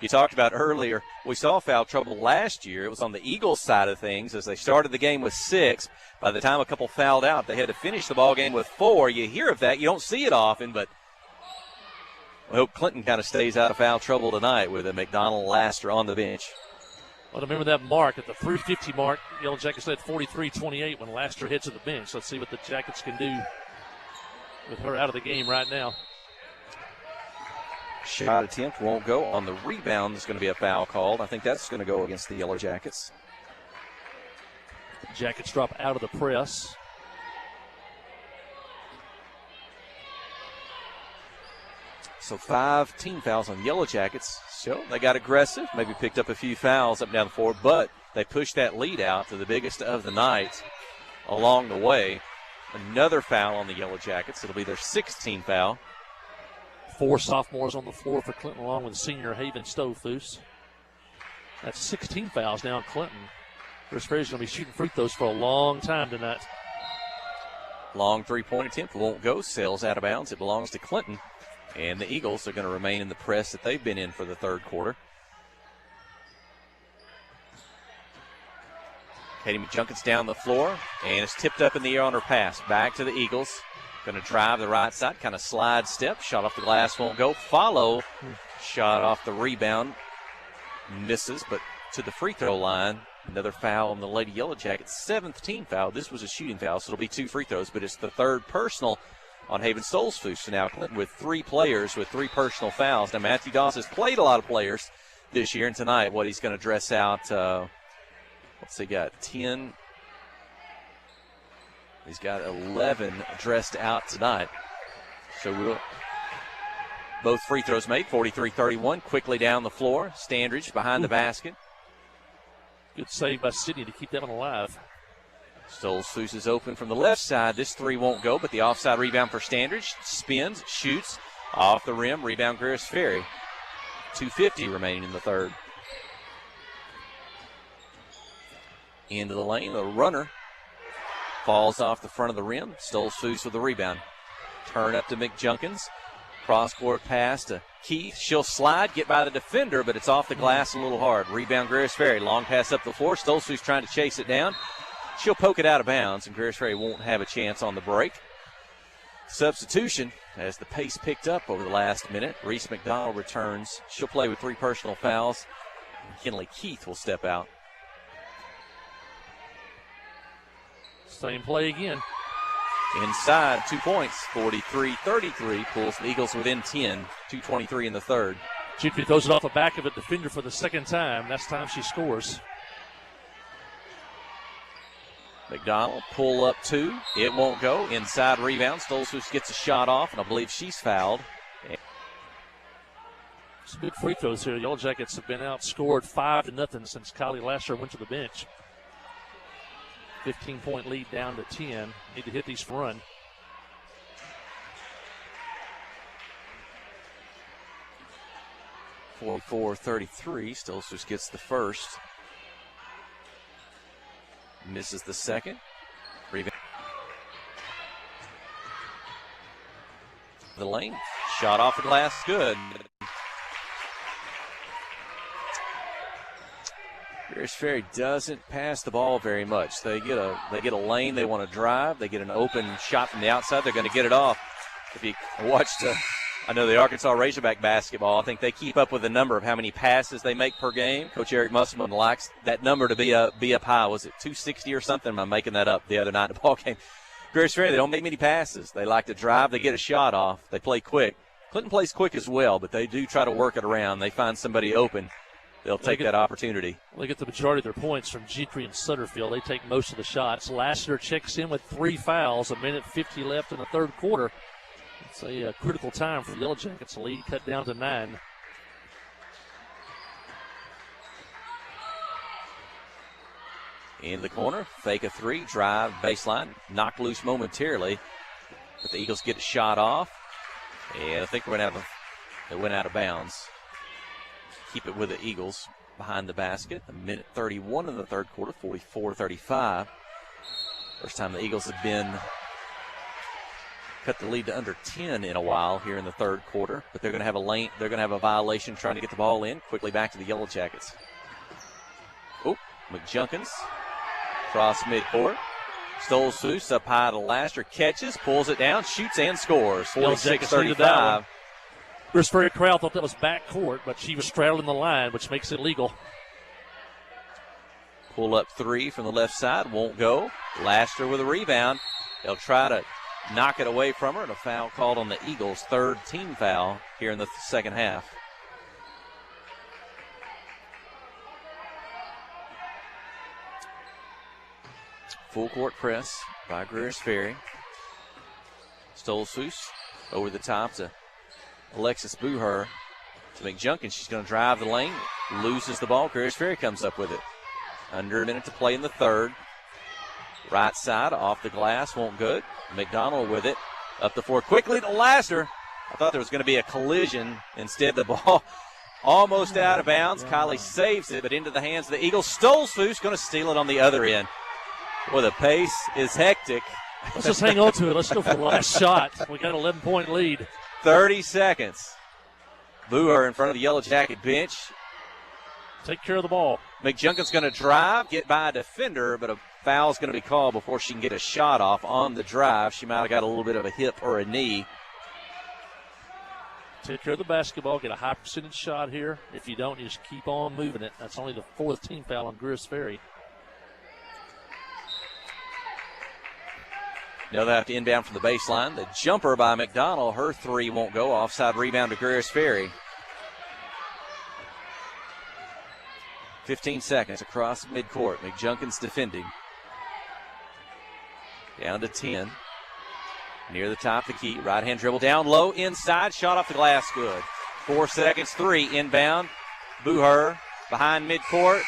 You talked about earlier, we saw foul trouble last year. It was on the Eagles side of things as they started the game with 6. By the time a couple fouled out, they had to finish the ball game with 4. You hear of that. You don't see it often, but I hope Clinton kind of stays out of foul trouble tonight with a McDonald Laster on the bench. Well, remember that mark at the 3:50 mark. Yellow Jackets led 43-28 when Laster hits at the bench. Let's see what the Jackets can do with her out of the game right now. Shot attempt won't go. On the rebound, there's going to be a foul called. I think that's going to go against the Yellow Jackets. Jackets drop out of the press. So 5 team fouls on Yellow Jackets. So they got aggressive, maybe picked up a few fouls up and down the floor, but they pushed that lead out to the biggest of the night along the way. Another foul on the Yellow Jackets. It'll be their 16th foul. 4 sophomores on the floor for Clinton, along with senior Haven Stolzfus. That's 16 fouls now in Clinton. Greers Ferry's going to be shooting free throws for a long time tonight. Long 3-point attempt won't go. Sails out of bounds. It belongs to Clinton. And the Eagles are going to remain in the press that they've been in for the third quarter. Katie McJunkins down the floor, and it's tipped up in the air on her pass. Back to the Eagles. Going to drive the right side, kind of slide step. Shot off the glass, won't go. Follow Shot off the rebound. Misses, but to the free throw line. Another foul on the Lady Yellow Jackets. 7th team foul. This was a shooting foul, so it'll be 2 free throws, but it's the 3rd personal on Haven Stolzfus. So now Clinton with 3 players with 3 personal fouls. Now Matthew Doss has played a lot of players this year, and tonight what he's going to dress out, what's he got, 10. He's got 11 dressed out tonight. So both free throws made, 43-31, quickly down the floor. Standridge behind the basket. Good save by Sydney to keep that one alive. Stolzfus is open from the left side. This 3 won't go, but the offside rebound for Standridge. Spins, shoots, off the rim, rebound Greers Ferry. 2:50 remaining in the 3rd. Into the lane, the runner falls off the front of the rim. Stolzfus with the rebound. Turn up to McJunkins. Cross-court pass to Keith. She'll slide, get by the defender, but it's off the glass a little hard. Rebound Greers Ferry. Long pass up the floor. Stolzfus trying to chase it down. She'll poke it out of bounds, and Greers Ferry won't have a chance on the break. Substitution as the pace picked up over the last minute. Reese McDonald returns. She'll play with 3 personal fouls. Kinley Keith will step out. Same play again. Inside, 2 points, 43-33, pulls the Eagles within 10, 2:23 in the 3rd. Gentry throws it off the back of a defender for the 2nd time. That's time she scores. McDonald, pull up 2. It won't go. Inside rebound. Stolzfus gets a shot off, and I believe she's fouled. Some good free throws here. The Yellow Jackets have been outscored 5-0 since Kylie Lasher went to the bench. 15-point lead down to 10. Need to hit these for run. .44-33. Stolzfus gets the first. Misses the second. Rebound. The lane. Shot off the glass. Good. Greers Ferry doesn't pass the ball very much. They get a lane they want to drive. They get an open shot from the outside. They're going to get it off. If you watched, I know the Arkansas Razorback basketball, I think they keep up with the number of how many passes they make per game. Coach Eric Musselman likes that number to be up high. Was it 260 or something? I'm making that up the other night in the ball game. Greers Ferry, they don't make many passes. They like to drive. They get a shot off. They play quick. Clinton plays quick as well, but they do try to work it around. They find somebody open. They'll take that opportunity. They get the majority of their points from Gentry and Sutterfield. They take most of the shots. Lassiter checks in with 3 fouls. 1:50 left in the 3rd quarter. It's a critical time for the Yellow Jackets. The lead cut down to 9. In the corner, fake a 3, drive, baseline, knocked loose momentarily. But the Eagles get a shot off. And I think it went out of bounds. Keep it with the Eagles behind the basket. 1:31 in the 3rd quarter, 44-35. First time the Eagles have been cut the lead to under 10 in a while here in the 3rd quarter. But they're going to have a lane. They're going to have a violation trying to get the ball in. Quickly back to the Yellow Jackets. Oh, McJunkins cross midcourt. Stolzfus up high to Laster, catches, pulls it down, shoots and scores. 46-35. Greers Ferry crowd thought that was backcourt, but she was straddling the line, which makes it legal. Pull up 3 from the left side, won't go. Laster with a rebound. They'll try to knock it away from her, and a foul called on the Eagles. 3rd team foul here in the 2nd half. Full court press by Greers Ferry. Stolzfus over the top to Alexis Booher to McJunkins. She's going to drive the lane, loses the ball. Greers Ferry comes up with it. Under a minute to play in the 3rd. Right side, off the glass, won't good. McDonald with it. Up the floor quickly to Laster. I thought there was going to be a collision. Instead, the ball almost out of bounds. Kylie saves it, but into the hands of the Eagles. Stolzfus going to steal it on the other end. Boy, the pace is hectic. Let's just hang on to it. Let's go for the last shot. We got an 11-point lead. 30 seconds. Booher in front of the Yellow Jacket bench. Take care of the ball. McJunkins going to drive, get by a defender, but a foul's going to be called before she can get a shot off on the drive. She might have got a little bit of a hip or a knee. Take care of the basketball, get a high percentage shot here. If you don't, you just keep on moving it. That's only the 4th team foul on Greers Ferry. Now they have to inbound from the baseline. The jumper by McDonald. Her three won't go. Offside rebound to Greers Ferry. 15 seconds across midcourt. McJunkins defending. Down to 10. Near the top of the key. Right-hand dribble down low. Inside. Shot off the glass. Good. 4 seconds. 3. Inbound. Booher behind midcourt.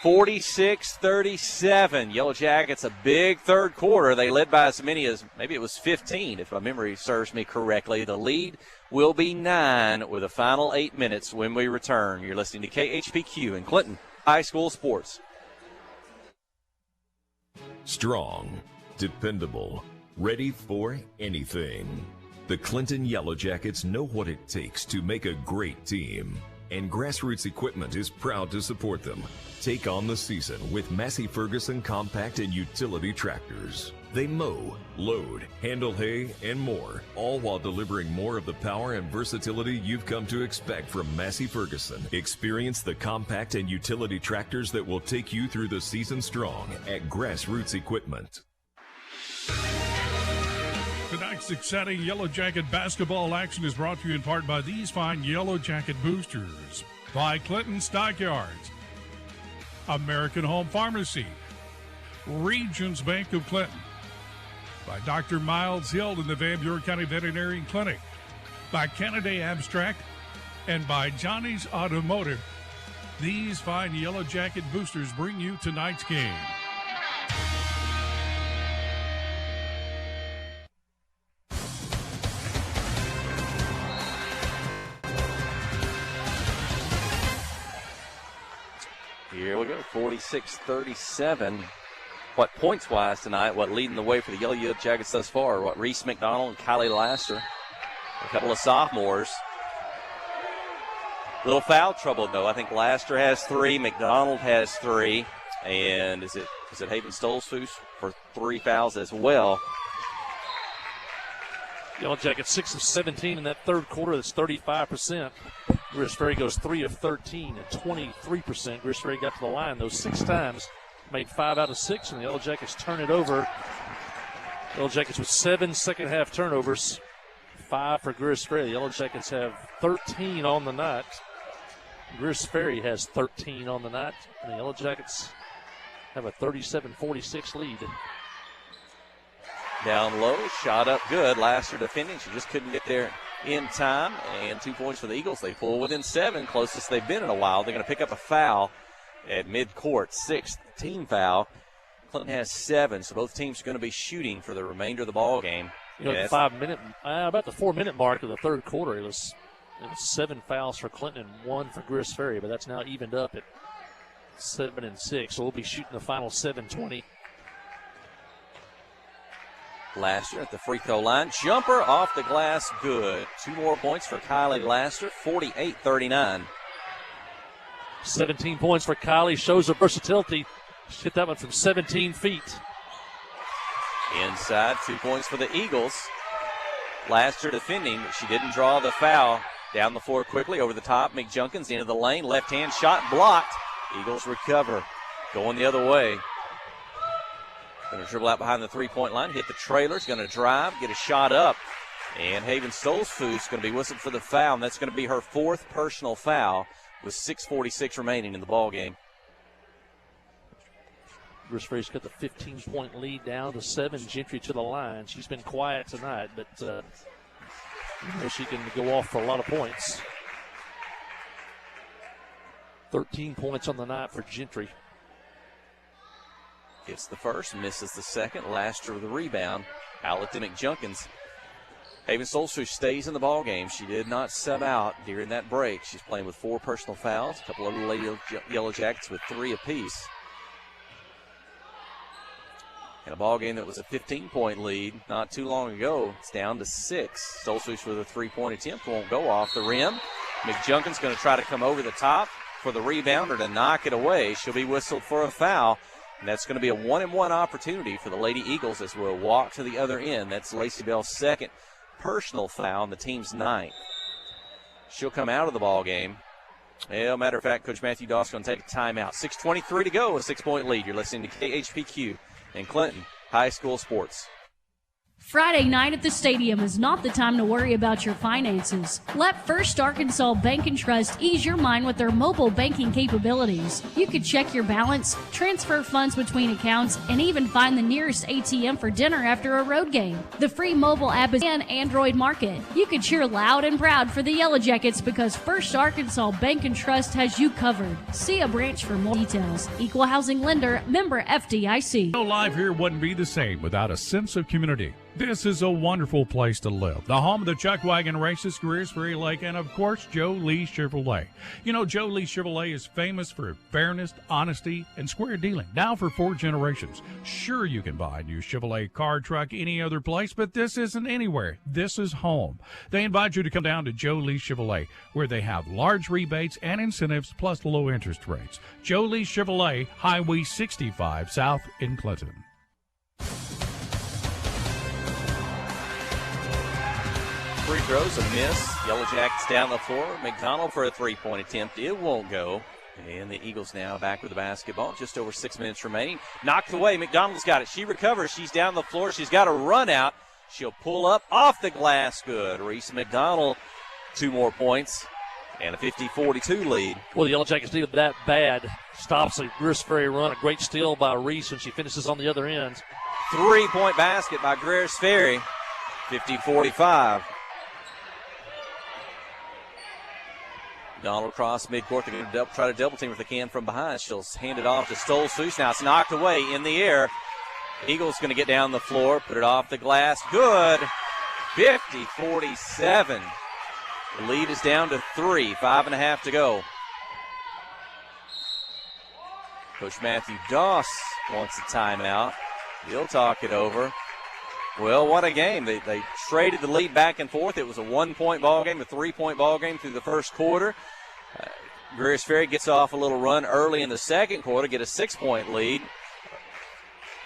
46-37. Yellow Jackets a big third quarter. They led by as many as maybe it was 15 if my memory serves me correctly. The lead will be 9 with the final 8 minutes when we return. You're listening to KHPQ in Clinton High School Sports. Strong, dependable, ready for anything. The Clinton Yellow Jackets know what it takes to make a great team, and Grassroots Equipment is proud to support them. Take on the season with Massey Ferguson compact and utility tractors. They mow, load, handle hay, and more, all while delivering more of the power and versatility you've come to expect from Massey Ferguson. Experience the compact and utility tractors that will take you through the season strong at Grassroots Equipment. Tonight's exciting Yellow Jacket basketball action is brought to you in part by these fine Yellow Jacket boosters. By Clinton Stockyards, American Home Pharmacy, Regions Bank of Clinton, by Dr. Miles Hill in the Van Buren County Veterinary Clinic, by Canada Abstract, and by Johnny's Automotive. These fine Yellow Jacket boosters bring you tonight's game. Here we go, 46-37. What points-wise tonight, what leading the way for the Yellow Jackets thus far, what Reese McDonald and Kylie Laster, a couple of sophomores. Little foul trouble, though. I think Laster has 3, McDonald has 3, and is it Haven Stolzfus for 3 fouls as well. Yellow Jackets 6 of 17 in that third quarter. That's 35%. Greers Ferry goes 3 of 13 at 23%. Greers Ferry got to the line those 6 times, made 5 out of 6, and the Yellow Jackets turn it over. Yellow Jackets with 7 second-half turnovers, 5 for Greers Ferry. The Yellow Jackets have 13 on the night. Greers Ferry has 13 on the night, and the Yellow Jackets have a 37-46 lead. Down low, shot up good. Laster defending. She just couldn't get there in time. And 2 points for the Eagles. They pull within 7, closest they've been in a while. They're going to pick up a foul at midcourt, 6th team foul. Clinton has 7, so both teams are going to be shooting for the remainder of the ball game. You know, at about the 4-minute mark of the third quarter, it was 7 fouls for Clinton and 1 for Greers Ferry, but that's now evened up at 7 and 6. So we'll be shooting the final 7:20. Laster at the free throw line. Jumper off the glass, good. 2 more points for Kylie Laster, 48-39. 17 points for Kylie, shows her versatility. She hit that one from 17 feet. Inside, 2 points for the Eagles. Laster defending, but she didn't draw the foul. Down the floor quickly, over the top, McJunkins into the lane. Left-hand shot blocked. Eagles recover. Going the other way. Going to dribble out behind the three-point line, hit the trailers, going to drive, get a shot up. And Haven Stolzfus going to be whistled for the foul, and that's going to be her 4th personal foul with 6:46 remaining in the ball game. Greers Ferry's got the 15-point lead down to 7. Gentry to the line. She's been quiet tonight, but she can go off for a lot of points. 13 points on the night for Gentry. Gets the first, misses the second. Laster with the rebound. Outlet to McJunkins. Haven Stolzfus stays in the ball game. She did not sub out during that break. She's playing with 4 personal fouls. A couple of Lady Yellow Jackets with 3 apiece. In a ball game that was a 15-point lead not too long ago, it's down to 6. Stolzfus with a 3-point attempt won't go off the rim. McJunkins going to try to come over the top for the rebounder to knock it away. She'll be whistled for a foul. And that's going to be a 1-and-1 opportunity for the Lady Eagles as we'll walk to the other end. That's Lacey Bell's 2nd personal foul and the team's 9th. She'll come out of the ball game. Well, matter of fact, Coach Matthew Doss going to take a timeout. 6:23 to go, a 6-point lead. You're listening to KHPQ and Clinton High School Sports. Friday night at the stadium is not the time to worry about your finances. Let First Arkansas Bank and Trust ease your mind with their mobile banking capabilities. You can check your balance, transfer funds between accounts, and even find the nearest ATM for dinner after a road game. The free mobile app is in Android market. You can cheer loud and proud for the Yellow Jackets because First Arkansas Bank and Trust has you covered. See a branch for more details. Equal housing lender, member FDIC. No life here wouldn't be the same without a sense of community. This is a wonderful place to live. The home of the Chuck Wagon Races, Greers Ferry Lake, and of course, Joe Lee Chevrolet. You know, Joe Lee Chevrolet is famous for fairness, honesty, and square dealing. Now for 4 generations. Sure, you can buy a new Chevrolet car, truck, any other place, but this isn't anywhere. This is home. They invite you to come down to Joe Lee Chevrolet, where they have large rebates and incentives plus low interest rates. Joe Lee Chevrolet, Highway 65 South in Clinton. Free throws, a miss. Yellow Jackets down the floor. McDonald for a 3-point attempt. It won't go. And the Eagles now back with the basketball. Just over 6 minutes remaining. Knocked away. McDonald's got it. She recovers. She's down the floor. She's got a run out. She'll pull up off the glass. Good. Reese McDonald, 2 more points. And a 50-42 lead. Well, the Yellow Jackets did that bad. Stops a Greers Ferry run. A great steal by Reese when she finishes on the other end. 3-point basket by Greers Ferry. 50-45. Donald across midcourt. They're going to try to double team if they can from behind. She'll hand it off to Stolz-Seuss. Now it's knocked away in the air. Eagles going to get down the floor, put it off the glass. Good. 50-47. The lead is down to 3. 5.5 to go. Coach Matthew Doss wants a timeout. He'll talk it over. Well, what a game. They traded the lead back and forth. It was a 1-point ball game, a 3-point ball game through the first quarter. Greers Ferry gets off a little run early in the second quarter, get a 6-point lead.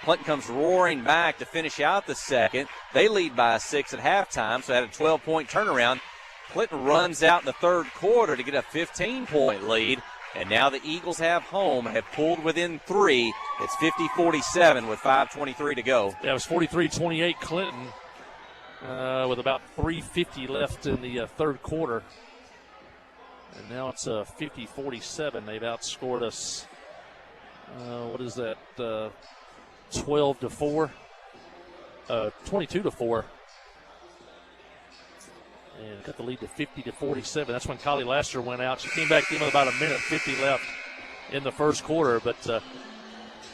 Clinton comes roaring back to finish out the second. They lead by 6 at halftime, so had a 12-point turnaround. Clinton runs out in the third quarter to get a 15-point lead. And now the Eagles have pulled within 3. It's 50-47 with 5:23 to go. Yeah, it was 43-28 Clinton with about 3:50 left in the third quarter. And now it's 50-47. They've outscored us, what is that, 12-4? 22-4. And got the lead to 50-47. That's when Kylie Laster went out. She came back in with about 1:50 left in the first quarter. But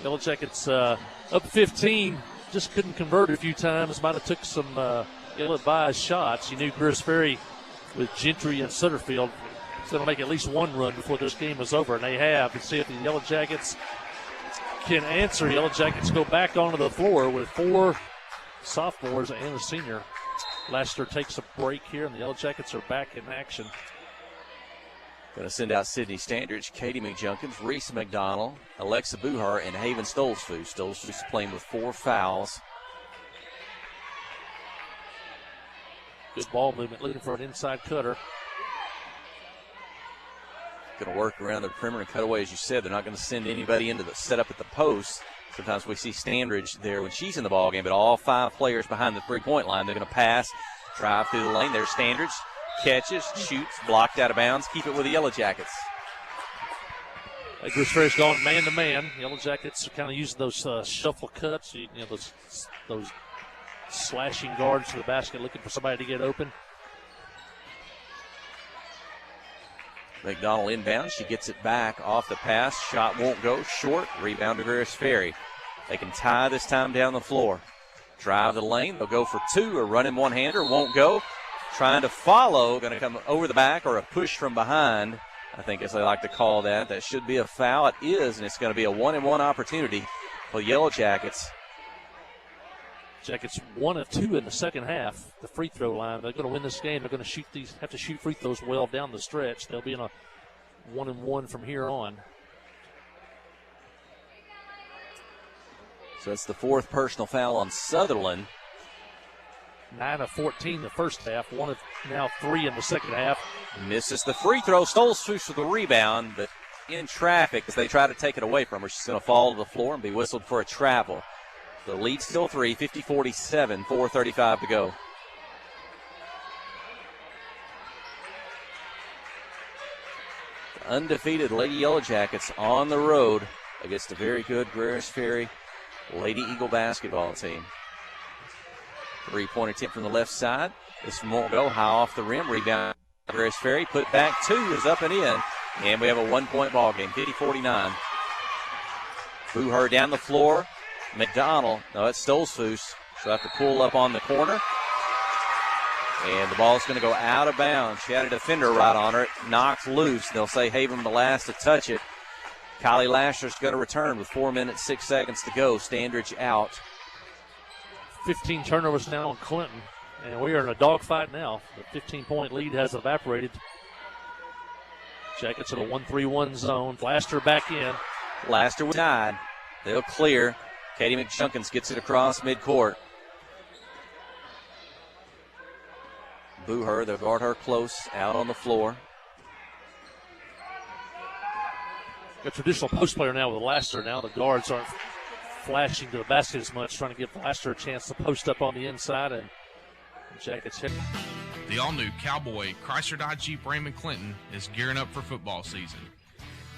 Yellow Jackets up 15. Just couldn't convert it a few times. Might have took some ill-advised shots. You knew Greers Ferry with Gentry and Sutterfield was going to make at least one run before this game was over, and they have. And see if the Yellow Jackets can answer. Yellow Jackets go back onto the floor with 4 sophomores and a senior. Laster takes a break here, and the Yellow Jackets are back in action. Going to send out Sydney Standridge, Katie McJunkins, Reese McDonald, Alexa Buhar, and Haven Stolz-Seuss. Stolz-Seuss playing with 4 fouls. Good ball movement, looking for an inside cutter. Going to work around the perimeter and cut away, as you said. They're not going to send anybody into the setup at the post. Sometimes we see Standridge there when she's in the ballgame, but all 5 players behind the 3-point line. They're going to pass, drive through the lane. There's Standridge, catches, shoots, blocked out of bounds. Keep it with the Yellow Jackets. Greers Ferry's going man-to-man. Yellow Jackets are kind of using those shuffle cuts, those slashing guards to the basket, looking for somebody to get open. McDonald inbound. She gets it back off the pass. Shot won't go. Short. Rebound to Greers Ferry. They can tie this time down the floor. Drive the lane. They'll go for 2. A running one-hander. Won't go. Trying to follow. Going to come over the back or a push from behind. I think as they like to call that. That should be a foul. It is, and it's going to be a 1-and-1 opportunity for the Yellow Jackets. Jackets 1 of 2 in the second half. The free throw line. They're going to win this game. They're going to have to shoot free throws well down the stretch. They'll be in a 1-and-1 from here on. So that's the 4th personal foul on Sutherland. 9 of 14 the first half, 1 of now 3 in the second half. Misses the free throw. Stolzfus with the rebound, but in traffic as they try to take it away from her. She's going to fall to the floor and be whistled for a travel. The lead still 3, 50-47, 4:35 to go. The undefeated Lady Yellow Jackets on the road against a very good Greers Ferry Lady Eagle basketball team. Three-pointer tip from the left side. This one won't go. High off the rim. Rebound. Greers Ferry put back 2 is up and in. And we have a 1-point ball game, 50-49. Booher down the floor. McDonald. No, that's Stolzfus. She'll have to pull up on the corner. And the ball's going to go out of bounds. She had a defender right on her. It knocked loose. They'll say Haven the last to touch it. Kylie Lasher's going to return with 4 minutes, 6 seconds to go. Standridge out. 15 turnovers now on Clinton. And we are in a dogfight now. The 15-point lead has evaporated. Jackets in a 1-3-1 zone. Laster back in. Laster was tied. They'll clear. Katie McJunkins gets it across midcourt. Booher, they'll guard her close, out on the floor. A traditional post player now with Laster. Now the guards aren't flashing to the basket as much, trying to give Laster a chance to post up on the inside, and Jackets hit. The all-new Cowboy Chrysler Dodge Jeep Raymond Clinton is gearing up for football season.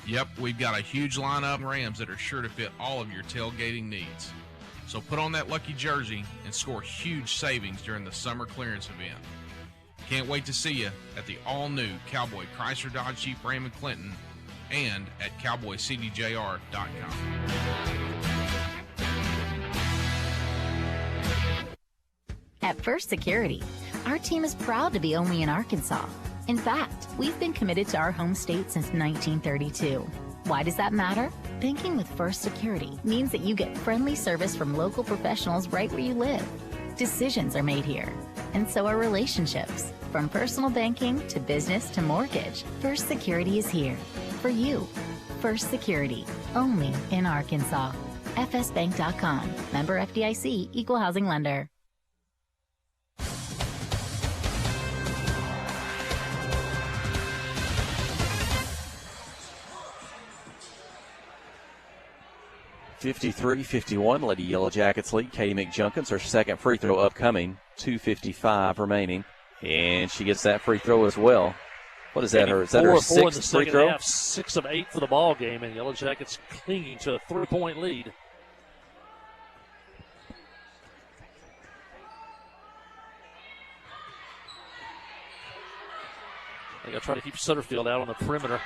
Yep, we've got a huge lineup of Rams that are sure to fit all of your tailgating needs. So put on that lucky jersey and score huge savings during the summer clearance event. Can't wait to see you at the all-new Cowboy Chrysler Dodge Jeep Raymond Clinton and at cowboycdjr.com. At First Security, our team is proud to be only in Arkansas. In fact, we've been committed to our home state since 1932. Why does that matter? Banking with First Security means that you get friendly service from local professionals right where you live. Decisions are made here, and so are relationships. From personal banking to business to mortgage, First Security is here for you. First Security, only in Arkansas. FSBank.com. Member FDIC, Equal Housing Lender. (53-51), Lady Yellow Jackets lead. Katie McJunkins, her second free throw upcoming. 2:55 remaining, and she gets that free throw as well. What is that? Is that her sixth free throw? Half, 6 of 8 for the ball game, and Yellow Jackets clinging to a 3-point lead. They got to try to keep Sutterfield out on the perimeter.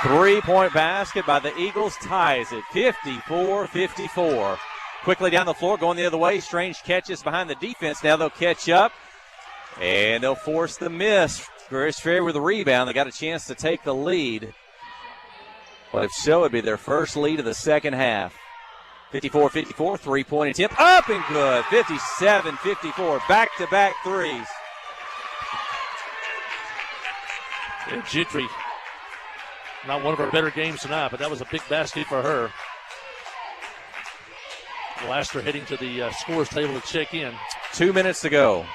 3-point basket by the Eagles ties it, 54-54. Quickly down the floor, going the other way. Strange catches behind the defense. Now they'll catch up, and they'll force the miss. Greers Ferry with the rebound. They got a chance to take the lead. But if so, it'd be their first lead of the second half. 54-54, three-point attempt. Up and good. 57-54, back-to-back threes. And Gentry, not one of her better games tonight, but that was a big basket for her. Laster heading to the scores table to check in. 2 minutes to go.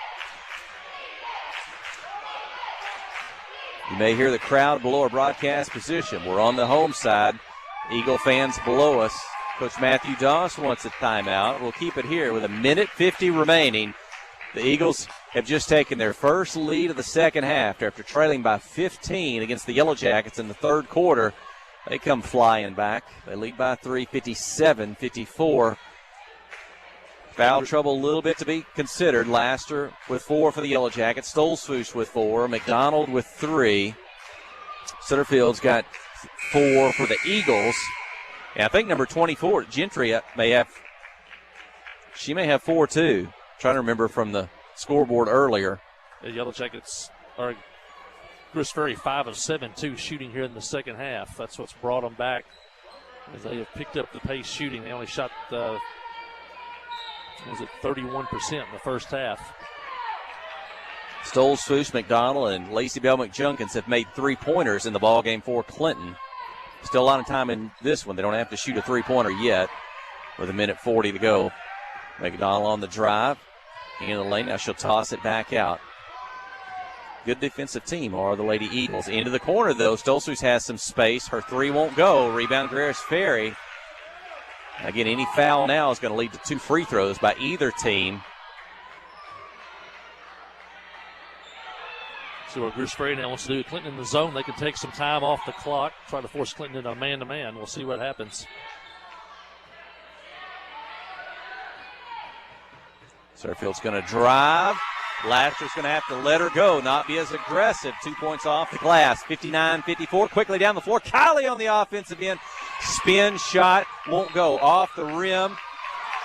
You may hear the crowd below our broadcast position. We're on the home side. Eagle fans below us. Coach Matthew Doss wants a timeout. We'll keep it here with 1:50 remaining. The Eagles have just taken their first lead of the second half after trailing by 15 against the Yellow Jackets in the third quarter. They come flying back. They lead by 3, 57-54. Foul trouble a little bit to be considered. Laster with 4 for the Yellow Jackets. Stolzfus with 4. McDonald with 3. Sutterfield's got 4 for the Eagles. And I think number 24, Gentry, may have 4 too. Trying to remember from the scoreboard earlier. The Yellow Jackets are Greers Ferry 5 of 7 too shooting here in the second half. That's what's brought them back as they have picked up the pace shooting. They only shot 31% in the first half. Stolzfus, McDonald, and Lacey Bell McJunkins have made 3-pointers in the ballgame for Clinton. Still a lot of time in this one. They don't have to shoot a 3-pointer yet with 1:40 to go. McDonald on the drive. In the lane. Now she'll toss it back out. Good defensive team are the Lady Eagles. Into the corner, though. Stolzfus has some space. Her three won't go. Rebound, Greers Ferry. Again, any foul now is going to lead to 2 free throws by either team. See what Greers Ferry now wants to do. Clinton in the zone. They can take some time off the clock, try to force Clinton into a man-to-man. We'll see what happens. Sutterfield's going to drive. Laster's going to have to let her go, not be as aggressive. 2 points off the glass. 59-54. Quickly down the floor. Kylie on the offensive end. Spin shot. Won't go. Off the rim.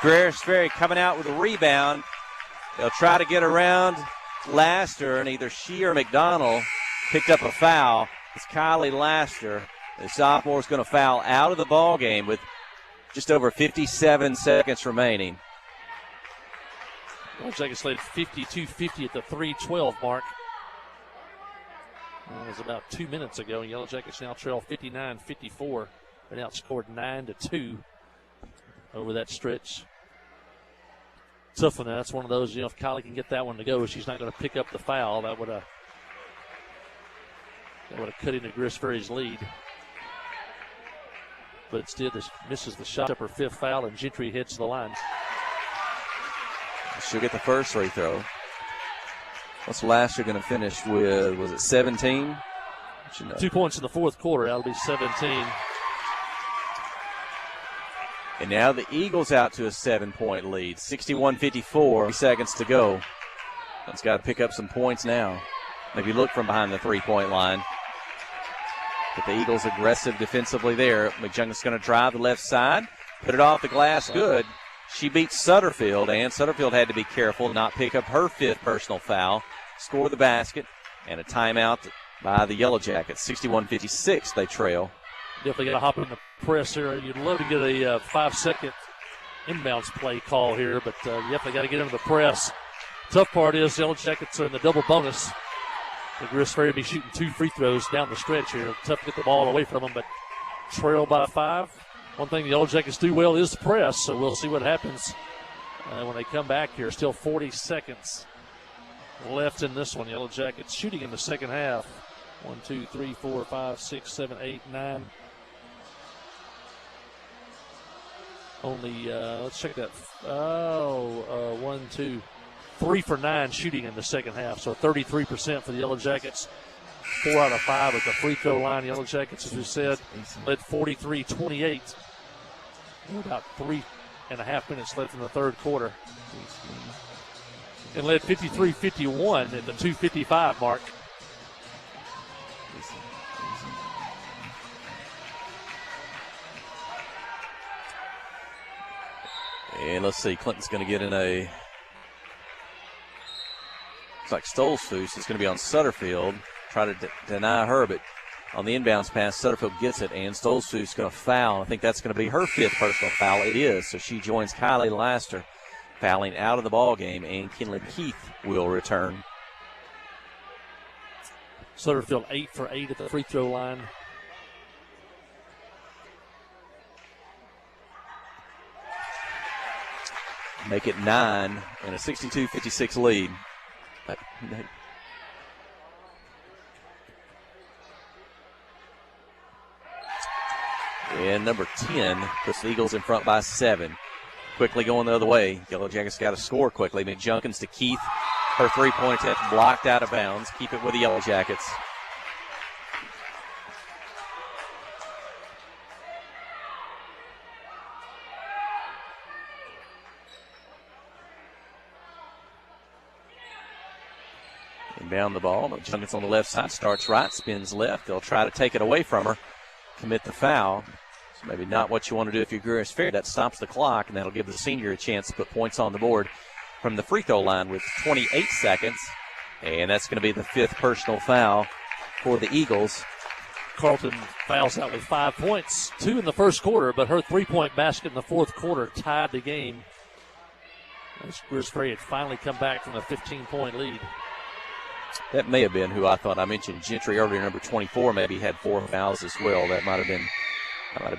Greers Ferry coming out with a rebound. They'll try to get around Laster, and either she or McDonald picked up a foul. It's Kylie Laster. The sophomore is going to foul out of the ball game with just over 57 seconds remaining. Yellow Jackets led 52-50 at the 3:12 mark. That was about 2 minutes ago. Yellow Jackets now trail 59-54. They outscored 9-2 over that stretch. Tough one. That's one of those, if Kylie can get that one to go, she's not going to pick up the foul. That would have cut into Greers Ferry's lead. But instead, misses the shot up her 5th foul, and Gentry hits the line. She'll get the first free throw. What's Laster going to finish with? Was it 17? 2 points in the 4th quarter. That'll be 17. And now the Eagles out to a 7-point lead. 61-54. 3 seconds to go. It's got to pick up some points now. Maybe look from behind the 3-point line. But the Eagles aggressive defensively there. McJunkins going to drive the left side. Put it off the glass. Good. She beats Sutterfield, and Sutterfield had to be careful not pick up her 5th personal foul, score the basket, and a timeout by the Yellow Jackets. 61-56, they trail. Definitely got to hop in the press here. You'd love to get a 5-second inbounds play call here, but you definitely got to get into the press. Tough part is the Yellow Jackets are in the double bonus. The Greers Ferry will be shooting 2 free throws down the stretch here. Tough to get the ball away from them, but trail by 5. One thing the Yellow Jackets do well is the press, so we'll see what happens when they come back here. Still 40 seconds left in this one. Yellow Jackets shooting in the second half. 1, 2, 3, 4, 5, 6, 7, 8, 9. Only, let's check that. 1, 2, 3 for 9 shooting in the second half. So 33% for the Yellow Jackets. 4 out of 5 at the free throw line. Yellow Jackets, as we said, led 43-28. About 3.5 minutes left in the 3rd quarter. And led 53-51 at the 2:55 mark. And let's see, Clinton's going to get in a, looks like Stolzfus is going to be on Sutterfield. Try to deny her, but on the inbounds pass, Sutterfield gets it, and Stolzfus is going to foul. I think that's going to be her 5th personal foul. It is, so she joins Kylie Laster fouling out of the ball game, and Kinley Keith will return. Sutterfield 8 for 8 at the free throw line. Make it 9 and a 62-56 lead. And number 10 puts the Eagles in front by 7. Quickly going the other way. Yellow Jackets got to score quickly. McJunkins to Keith. Her 3-point attempt blocked out of bounds. Keep it with the Yellow Jackets. Inbound the ball. McJunkins on the left side. Starts right. Spins left. They'll try to take it away from her. Commit the foul. So maybe not what you want to do if you're Greers Ferry. That stops the clock, and that'll give the senior a chance to put points on the board from the free throw line with 28 seconds. And that's going to be the 5th personal foul for the Eagles. Carlton fouls out with 5 points, 2 in the 1st quarter, but her 3-point basket in the 4th quarter tied the game. As Greers Ferry had finally come back from a 15-point lead. That may have been who I thought I mentioned. Gentry earlier, number 24, maybe had 4 fouls as well. That might have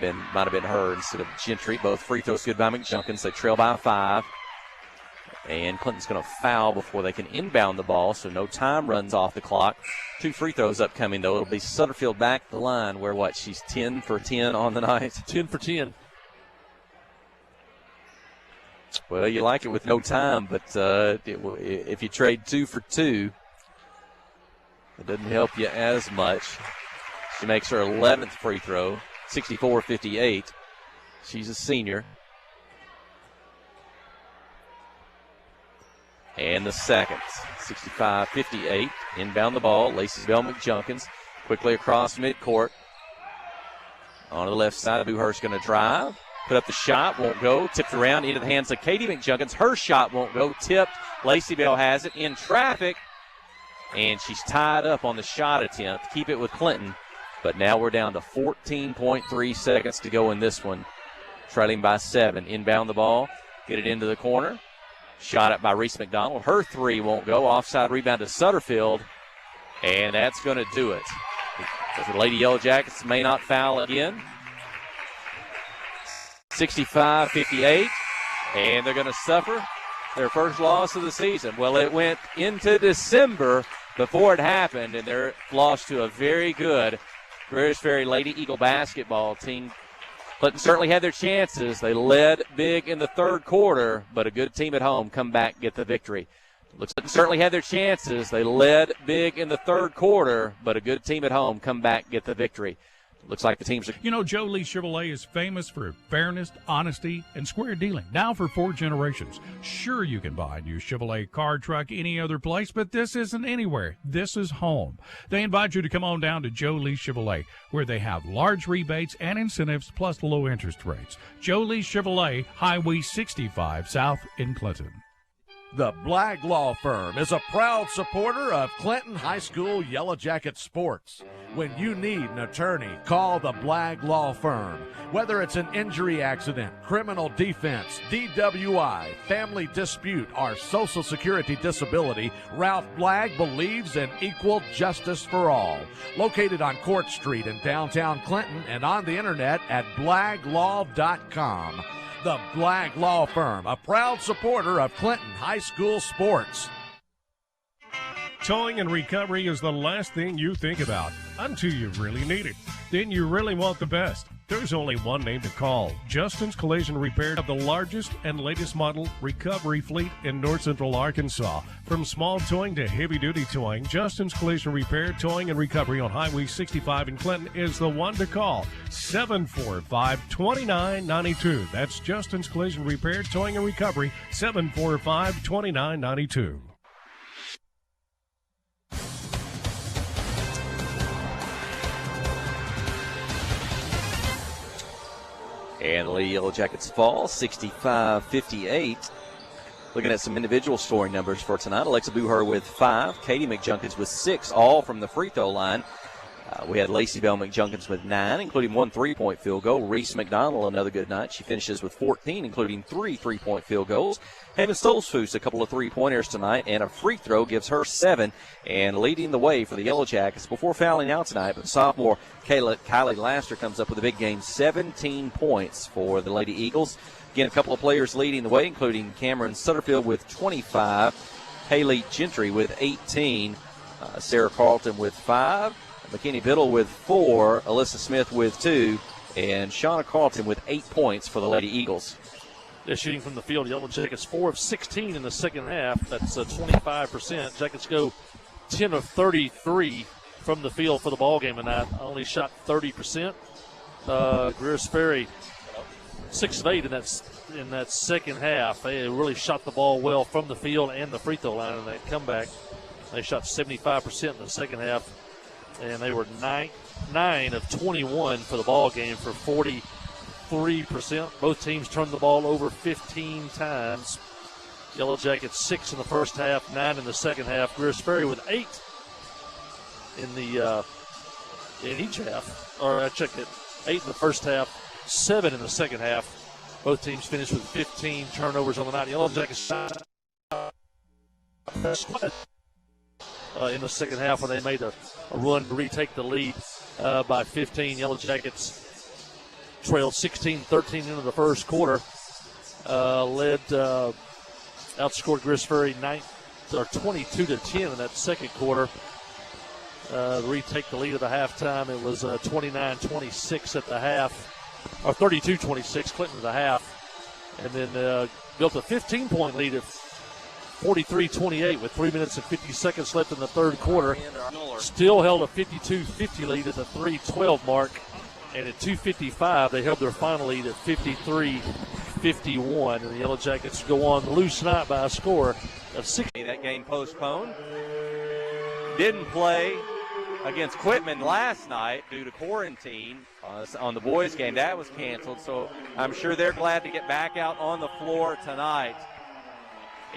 been her instead of Gentry. Both free throws good by McJunkins. They trail by 5. And Clinton's going to foul before they can inbound the ball, so no time runs off the clock. 2 free throws upcoming, though. It'll be Sutterfield back the line where, she's 10 for 10 on the night? 10 for 10. Well, you like it with no time, but if you trade 2 for 2, it doesn't help you as much. She makes her 11th free throw, 64-58. She's a senior. And the second, 65-58. Inbound the ball. Lacey Bell McJunkins quickly across midcourt. On the left side, Boohurst's going to drive. Put up the shot, won't go. Tipped around into the hands of Katie McJunkins. Her shot won't go. Tipped. Lacey Bell has it in traffic. And she's tied up on the shot attempt. Keep it with Clinton. But now we're down to 14.3 seconds to go in this one. Trailing by 7. Inbound the ball. Get it into the corner. Shot up by Reese McDonald. Her 3 won't go. Offside rebound to Sutterfield. And that's going to do it. The Lady Yellow Jackets may not foul again. 65-58. And they're going to suffer their first loss of the season. Well, it went into December before it happened, and they're lost to a very good Greers Ferry Lady Eagle basketball team. Clinton certainly had their chances. They led big in the third quarter, but a good team at home come back, get the victory. Looks like certainly had their chances. They led big in the third quarter, but a good team at home come back, get the victory. Looks like the teams are... You know, Joe Lee Chevrolet is famous for fairness, honesty, and square dealing. Now for 4 generations. Sure, you can buy a new Chevrolet car, truck, any other place, but this isn't anywhere. This is home. They invite you to come on down to Joe Lee Chevrolet, where they have large rebates and incentives plus low interest rates. Joe Lee Chevrolet, Highway 65 South in Clinton. The Blagg Law Firm is a proud supporter of Clinton High School Yellow Jacket sports. When you need an attorney, call the Blagg Law Firm. Whether it's an injury accident, criminal defense, DWI, family dispute, or Social Security disability, Ralph Blagg believes in equal justice for all. Located on Court Street in downtown Clinton and on the internet at blagglaw.com. The Blagg Law Firm, a proud supporter of Clinton High School sports. Towing and recovery is the last thing you think about until you really need it. Then you really want the best. There's only one name to call. Justin's Collision Repair have the largest and latest model recovery fleet in North Central Arkansas. From small towing to heavy-duty towing, Justin's Collision Repair, Towing and Recovery on Highway 65 in Clinton is the one to call. 745-2992. That's Justin's Collision Repair, Towing and Recovery, 745-2992. And the Lady Yellow Jackets fall 65-58. Looking at some individual scoring numbers for tonight. Alexa Booher with 5. Katie McJunkins with 6, all from the free throw line. We had Lacey Bell McJunkins with 9, including 1 3-point field goal. Reese McDonald, another good night. She finishes with 14, including 3 3-point field goals. Haven Stolzfus, a couple of 3-pointers tonight, and a free throw gives her 7, and leading the way for the Yellow Jackets before fouling out tonight. But sophomore Kylie Laster comes up with a big game, 17 points for the Lady Eagles. Again, a couple of players leading the way, including Cameron Sutterfield with 25, Haley Gentry with 18, Sarah Carlton with 5, McKinney Biddle with 4, Alyssa Smith with 2, and Shauna Carlton with 8 points for the Lady Eagles. They're shooting from the field. Yellow Jackets 4 of 16 in the second half. That's 25%. Jackets go 10 of 33 from the field for the ball game tonight. Only shot 30%. Greers Ferry 6 of 8 in that second half. They really shot the ball well from the field and the free throw line in that comeback. They shot 75% in the second half, and they were 9 of 21 for the ball game for 43%. Both teams turned the ball over 15 times. Yellow Jackets 6 in the first half, 9 in the second half. Greers Ferry with 8 in each half. Or I checked it, 8 in the first half, 7 in the second half. Both teams finished with 15 turnovers on the night. Yellow Jackets shot in the second half when they made a run to retake the lead by 15. Yellow Jackets trailed 16-13 into the first quarter. Led outscored Greers Ferry 22-10 in that second quarter. Retake the lead at the halftime. It was 29-26 at the half, or 32-26, Clinton at the half. And then built a 15-point lead at 43-28 with 3 minutes and 50 seconds left in the third quarter. Still held a 52-50 lead at the 3:12 mark. And at 2:55, they held their final lead at 53-51. And the Yellow Jackets go on to lose tonight by a score of 60. That game postponed. Didn't play against Quitman last night due to quarantine on the boys' game. That was canceled, so I'm sure they're glad to get back out on the floor tonight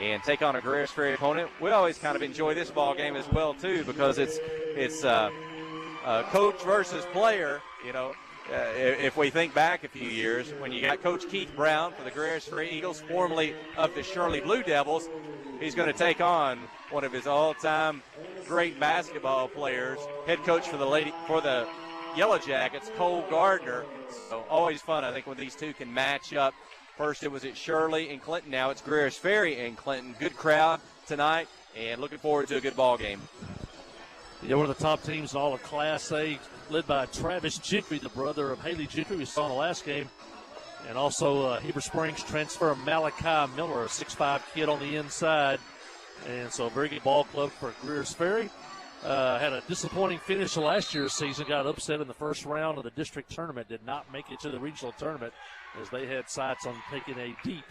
and take on a Greers Ferry opponent. We always kind of enjoy this ball game as well, too, because it's coach versus player. You know, if we think back a few years, when you got Coach Keith Brown for the Greers Ferry Eagles, formerly of the Shirley Blue Devils, he's going to take on one of his all-time great basketball players, head coach for the Yellow Jackets, Cole Gardner. So always fun, I think, when these two can match up. First it was at Shirley and Clinton. Now it's Greers Ferry and Clinton. Good crowd tonight, and looking forward to a good ball game. Yeah, one of the top teams in all of Class A, led by Travis Gentry, the brother of Haley Gentry we saw in the last game. And also Heber Springs transfer Malachi Miller, a 6'5" kid on the inside. And so a very good ball club for Greers Ferry. Had a disappointing finish to last year's season, got upset in the first round of the district tournament, did not make it to the regional tournament as they had sights on taking a deep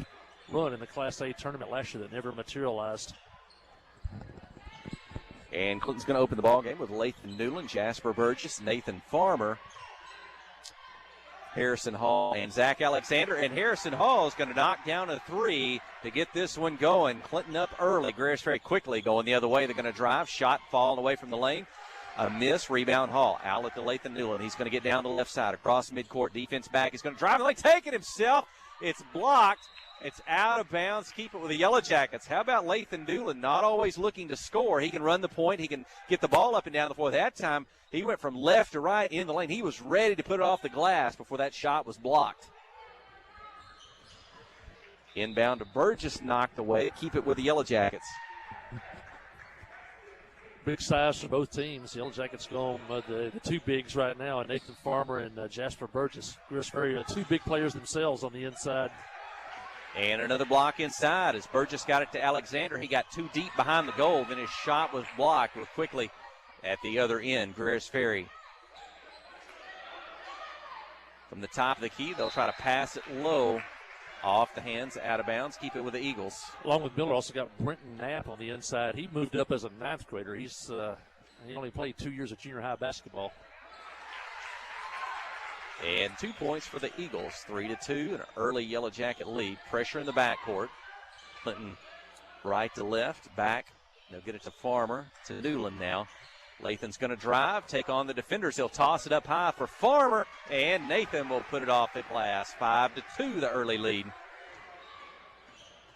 run in the Class A tournament last year that never materialized. And Clinton's going to open the ball game with Lathan Newland, Jasper Burgess, Nathan Farmer, Harrison Hall, and Zach Alexander. And Harrison Hall is going to knock down a three to get this one going. Clinton up early. Greers Ferry quickly going the other way. They're going to drive. Shot falling away from the lane. A miss. Rebound Hall. Outlet to Lathan Newland. He's going to get down the left side across midcourt. Defense back. He's going to drive the lane. Take it himself. It's blocked. It's out of bounds. Keep it with the Yellow Jackets. How about Lathan Newland? Not always looking to score. He can run the point. He can get the ball up and down the floor. That time, he went from left to right in the lane. He was ready to put it off the glass before that shot was blocked. Inbound to Burgess, knocked away. Keep it with the Yellow Jackets. Big size for both teams. The Yellow Jackets go on the two bigs right now, Nathan Farmer and Jasper Burgess. Greers Ferry are two big players themselves on the inside. And another block inside as Burgess got it to Alexander. He got too deep behind the goal. Then his shot was blocked quickly at the other end. Greers Ferry. From the top of the key, they'll try to pass it low. Off the hands, out of bounds. Keep it with the Eagles. Along with Miller, also got Brenton Knapp on the inside. He moved up as a ninth grader. He only played 2 years of junior high basketball. And 2 points for the Eagles, 3-2, an early Yellow Jacket lead. Pressure in the backcourt. Clinton right to left, back. They'll get it to Farmer, to Newland now. Lathan's going to drive, take on the defenders. He'll toss it up high for Farmer, and Nathan will put it off the glass. 5-2, the early lead.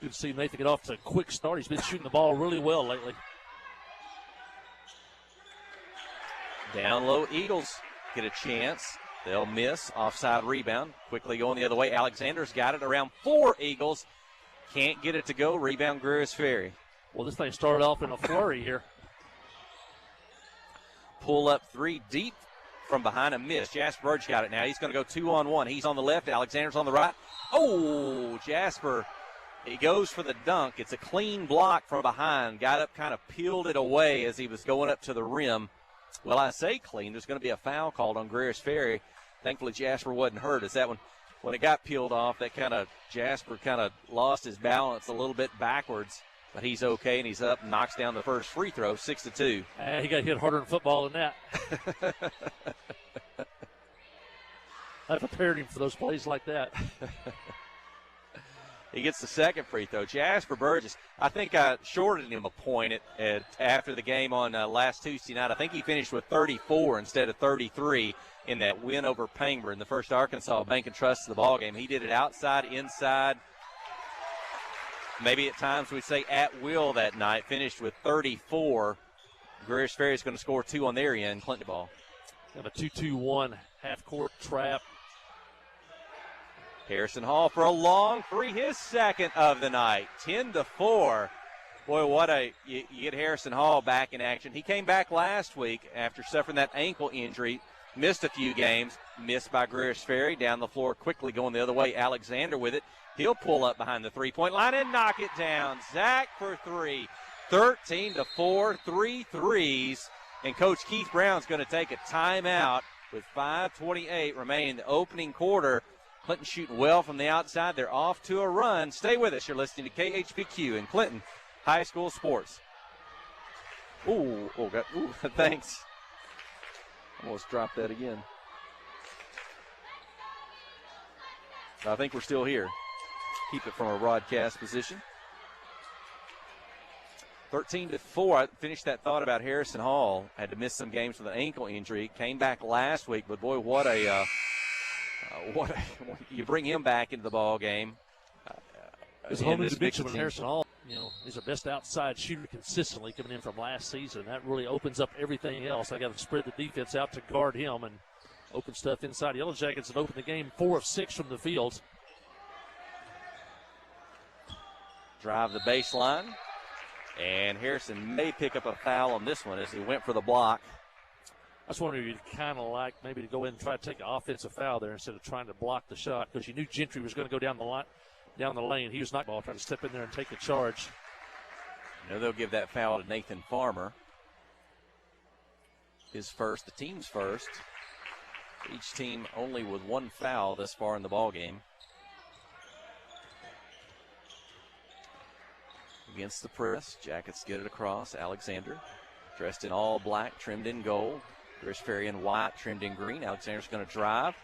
Good to see Nathan get off to a quick start. He's been shooting the ball really well lately. Down low, Eagles get a chance. They'll miss. Offside rebound. Quickly going the other way. Alexander's got it around 4 Eagles. Can't get it to go. Rebound Greers Ferry. Well, this thing started off in a flurry here. Pull up 3 deep from behind a miss. Jasper Burge got it now. He's going to go 2-on-1. He's on the left. Alexander's on the right. Oh, Jasper. He goes for the dunk. It's a clean block from behind. Got up, kind of peeled it away as he was going up to the rim. Well, I say clean. There's going to be a foul called on Greers Ferry. Thankfully, Jasper wasn't hurt. As that one, when it got peeled off, that Jasper kind of lost his balance a little bit backwards. But he's okay, and he's up and knocks down the first free throw, 6-2. He got hit harder in football than that. I prepared him for those plays like that. He gets the second free throw. Jasper Burgess, I think I shorted him a point after the game on last Tuesday night. I think he finished with 34 instead of 33 in that win over Pangburn in the first Arkansas Bank and Trust of the ballgame. He did it outside, inside. Maybe at times we'd say at will that night. Finished with 34. Greers Ferry is going to score 2 on their end. Clinton ball. Got a 2-2-1 half-court trap. Harrison Hall for a long three, his second of the night, 10-4. Boy, you get Harrison Hall back in action. He came back last week after suffering that ankle injury, missed a few games, missed by Greers Ferry, down the floor quickly going the other way. Alexander with it. He'll pull up behind the three-point line and knock it down. Zach for three. 13-4, 3 threes. And Coach Keith Brown's going to take a timeout with 5:28 remaining in the opening quarter. Clinton shooting well from the outside. They're off to a run. Stay with us. You're listening to KHPQ in Clinton High School Sports. Thanks. Almost dropped that again. I think we're still here. Keep it from a broadcast position. 13-4. I finished that thought about Harrison Hall. Had to miss some games with an ankle injury. Came back last week, but boy, what you bring him back into the ball game. There's a whole new dimension with Harrison Hall. You know, he's our best outside shooter consistently coming in from last season. That really opens up everything else. I got to spread the defense out to guard him and open stuff inside. Yellow Jackets have opened the game 4 of 6 from the field. Drive the baseline. And Harrison may pick up a foul on this one as he went for the block. I was wondering if you'd kind of like maybe to go in and try to take an offensive foul there instead of trying to block the shot, because you knew Gentry was going to go down the lane. He was not trying to step in there and take a charge. You know, they'll give that foul to Nathan Farmer. His first, the team's first. Each team only with one foul this far in the ball game. Against the press, Jackets get it across. Alexander, dressed in all black, trimmed in gold. Greers Ferry in white, trimmed in green. Alexander's going to drive.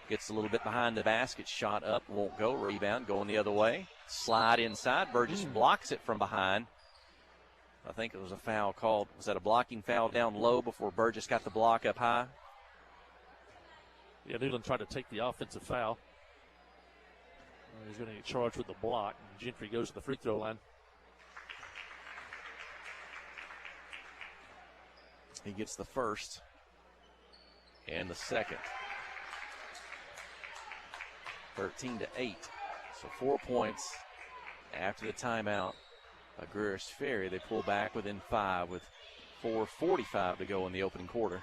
Gets a little bit behind the basket, shot up, won't go. Rebound going the other way. Slide inside. Burgess blocks it from behind. I think it was a foul called. Was that a blocking foul down low before Burgess got the block up high? Yeah, Newland tried to take the offensive foul. He's going to get charged with the block. And Gentry goes to the free throw line. He gets the first and the second. 13-8. So 4 points after the timeout by Greers Ferry. They pull back within 5 with 4:45 to go in the opening quarter.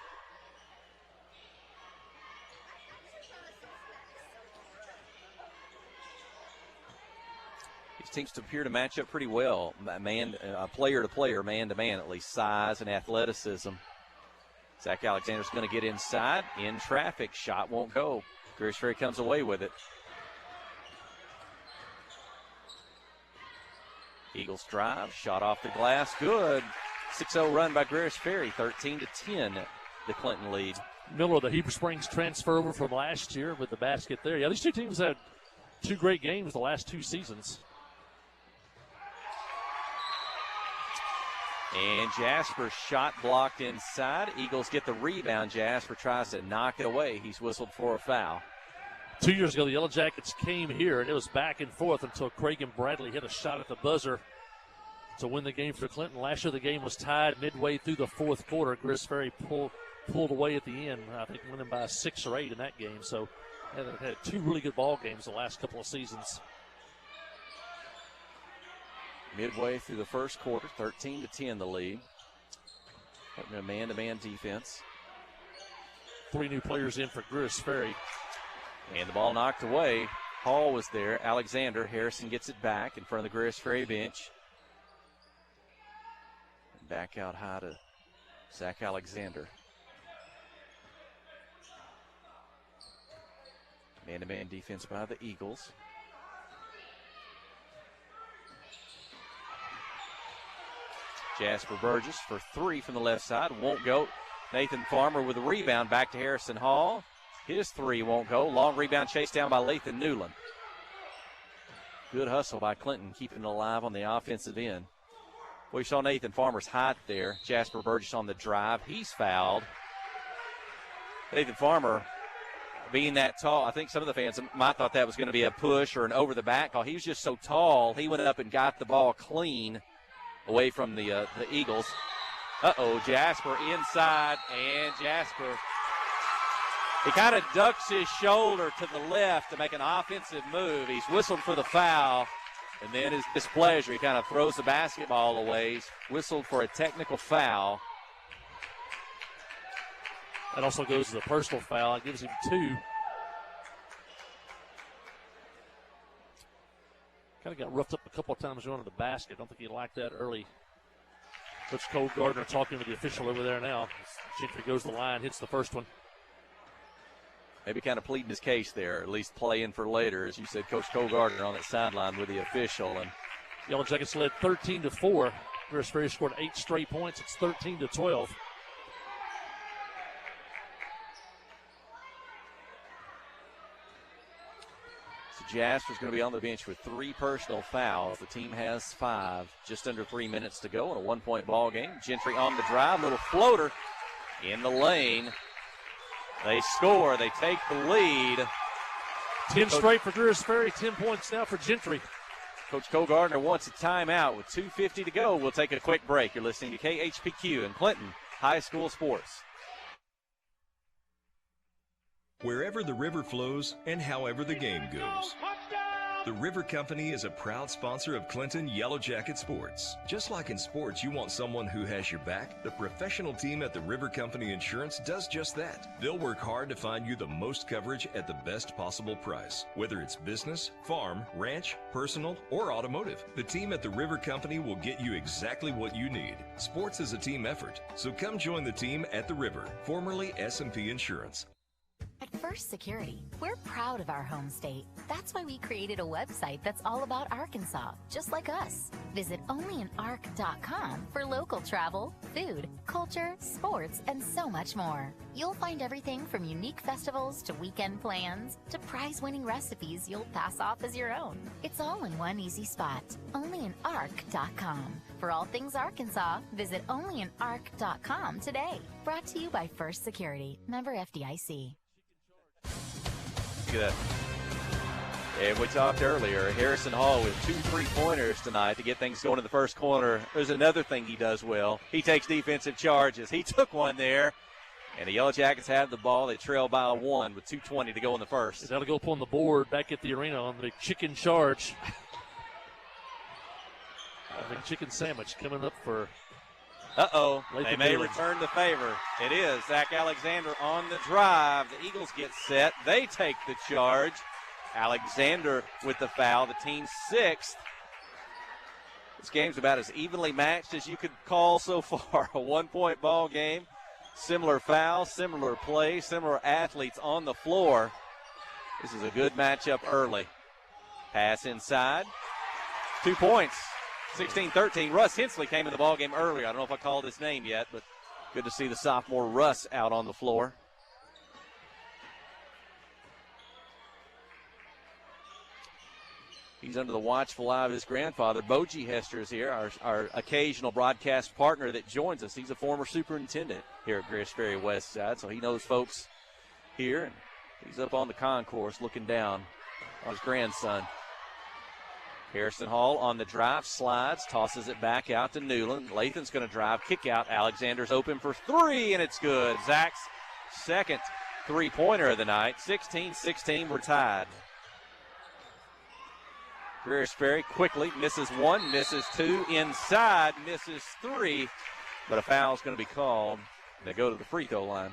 These teams appear to match up pretty well, player to player, man to man, at least size and athleticism. Zach Alexander's going to get inside, in traffic, shot won't go. Greers Ferry comes away with it. Eagles drive, shot off the glass, good. 6-0 run by Greers Ferry, 13-10, the Clinton lead. Miller, the Heber Springs transfer over from last year with the basket there. Yeah, these two teams had 2 great games the last 2 seasons. And Jasper's shot blocked inside. Eagles get the rebound. Jasper tries to knock it away. He's whistled for a foul. 2 years ago, the Yellow Jackets came here, and it was back and forth until Craig and Bradley hit a shot at the buzzer to win the game for Clinton. Last year, the game was tied midway through the fourth quarter. Greers Ferry pulled away at the end, I think winning by 6 or 8 in that game. So they've had 2 really good ball games the last couple of seasons. Midway through the first quarter, 13-10 the lead. Putting a man-to-man defense. 3 new players in for Greers Ferry. And the ball knocked away. Hall was there. Alexander. Harrison gets it back in front of the Greers Ferry bench. And back out high to Zach Alexander. Man-to-man defense by the Eagles. Jasper Burgess for 3 from the left side. Won't go. Nathan Farmer with a rebound back to Harrison Hall. His 3 won't go. Long rebound chased down by Lathan Newland. Good hustle by Clinton, keeping it alive on the offensive end. We saw Nathan Farmer's height there. Jasper Burgess on the drive. He's fouled. Nathan Farmer being that tall, I think some of the fans might thought that was going to be a push or an over-the-back call. He was just so tall, he went up and got the ball clean away from the Eagles. Jasper inside, and Jasper He kind of ducks his shoulder to the left to make an offensive move. He's whistled for the foul, and then his displeasure, he kind of throws the basketball away. He's whistled for a technical foul. That also goes as a personal foul. It gives him 2. Kind of got roughed up a couple of times going to the basket. I don't think he liked that early. Coach Cole Gardner talking to the official over there now. Gentry goes to the line, hits the first one. Maybe kind of pleading his case there, at least playing for later. As you said, Coach Cole Gardner on that sideline with the official. And Yellow Jackets led 13-4. Greers Ferry scored 8 straight points. It's 13-12. So Jasper's going to be on the bench with 3 personal fouls. The team has 5. Just under 3 minutes to go in a 1-point ball game. Gentry on the drive, little floater in the lane. They score. They take the lead. 10 straight for Greers Ferry. 10 points now for Gentry. Coach Cole Gardner wants a timeout with 2:50 to go. We'll take a quick break. You're listening to KHPQ and Clinton High School Sports. Wherever the river flows and however the game goes. The River Company is a proud sponsor of Clinton Yellow Jacket Sports. Just like in sports, you want someone who has your back. The professional team at the River Company Insurance does just that. They'll work hard to find you the most coverage at the best possible price. Whether it's business, farm, ranch, personal, or automotive, the team at the River Company will get you exactly what you need. Sports is a team effort, so come join the team at the River, formerly S&P Insurance. At First Security, we're proud of our home state. That's why we created a website that's all about Arkansas, just like us. Visit onlyanark.com for local travel, food, culture, sports, and so much more. You'll find everything from unique festivals to weekend plans to prize-winning recipes you'll pass off as your own. It's all in one easy spot, onlyanark.com. For all things Arkansas, visit onlyanark.com today. Brought to you by First Security, member FDIC. Look at that. And we talked earlier, Harrison Hall with 2 3-pointers tonight to get things going in the first quarter. There's another thing he does well. He takes defensive charges. He took one there, and the Yellow Jackets have the ball. They trail by 1 with 2:20 to go in the first. That'll go up on the board back at the arena on the chicken charge. The chicken sandwich coming up for... They may return the favor. It is Zach Alexander on the drive. The Eagles get set. They take the charge. Alexander with the foul, the team's 6th. This game's about as evenly matched as you could call so far. A 1-point ball game. Similar foul, similar play, similar athletes on the floor. This is a good matchup early. Pass inside. 2 points. 16-13. Russ Hensley came in the ballgame earlier. I don't know if I called his name yet, but good to see the sophomore Russ out on the floor. He's under the watchful eye of his grandfather. Boji Hester is here, our occasional broadcast partner that joins us. He's a former superintendent here at Greers Ferry West Side, so he knows folks here. And he's up on the concourse looking down on his grandson. Harrison Hall on the drive, slides, tosses it back out to Newland. Lathan's going to drive, kick out. Alexander's open for 3, and it's good. Zach's second 3-pointer of the night. 16-16, we're tied. Greers Ferry quickly misses 1, misses 2, inside, misses 3, but a foul's going to be called. They go to the free throw line.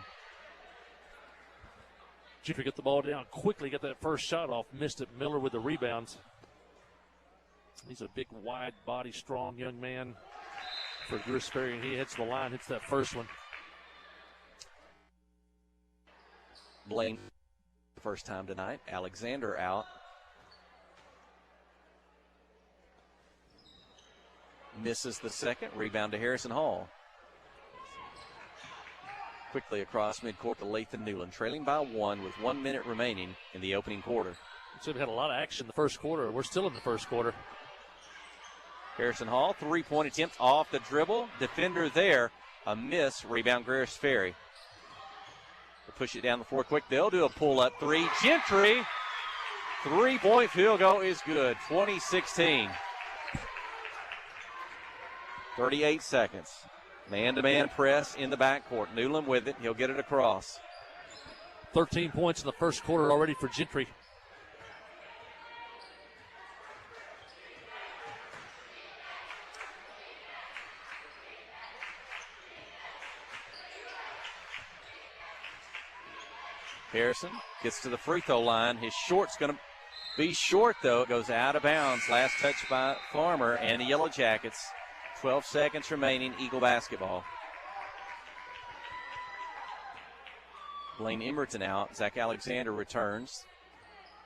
Jeffrey get the ball down quickly, got that first shot off, missed it. Miller with the rebounds. He's a big, wide body, strong young man for Greers Ferry, and he hits the line, hits that first one. Blaine, first time tonight. Alexander out. Misses the second. Rebound to Harrison Hall. Quickly across midcourt to Lathan Newland, trailing by 1 with 1 minute remaining in the opening quarter. So we had a lot of action in the first quarter. We're still in the first quarter. Harrison Hall, 3-point attempt off the dribble. Defender there, a miss. Rebound Greers Ferry. They'll push it down the floor quick. They'll do a pull-up 3. Gentry, 3-point field goal is good. 20-16. 38 seconds. Man-to-man press in the backcourt. Newland with it. He'll get it across. 13 points in the first quarter already for Gentry. Harrison gets to the free throw line. His short's going to be short, though. It goes out of bounds. Last touch by Farmer and the Yellow Jackets. 12 seconds remaining, Eagle basketball. Blaine Emerton out. Zach Alexander returns.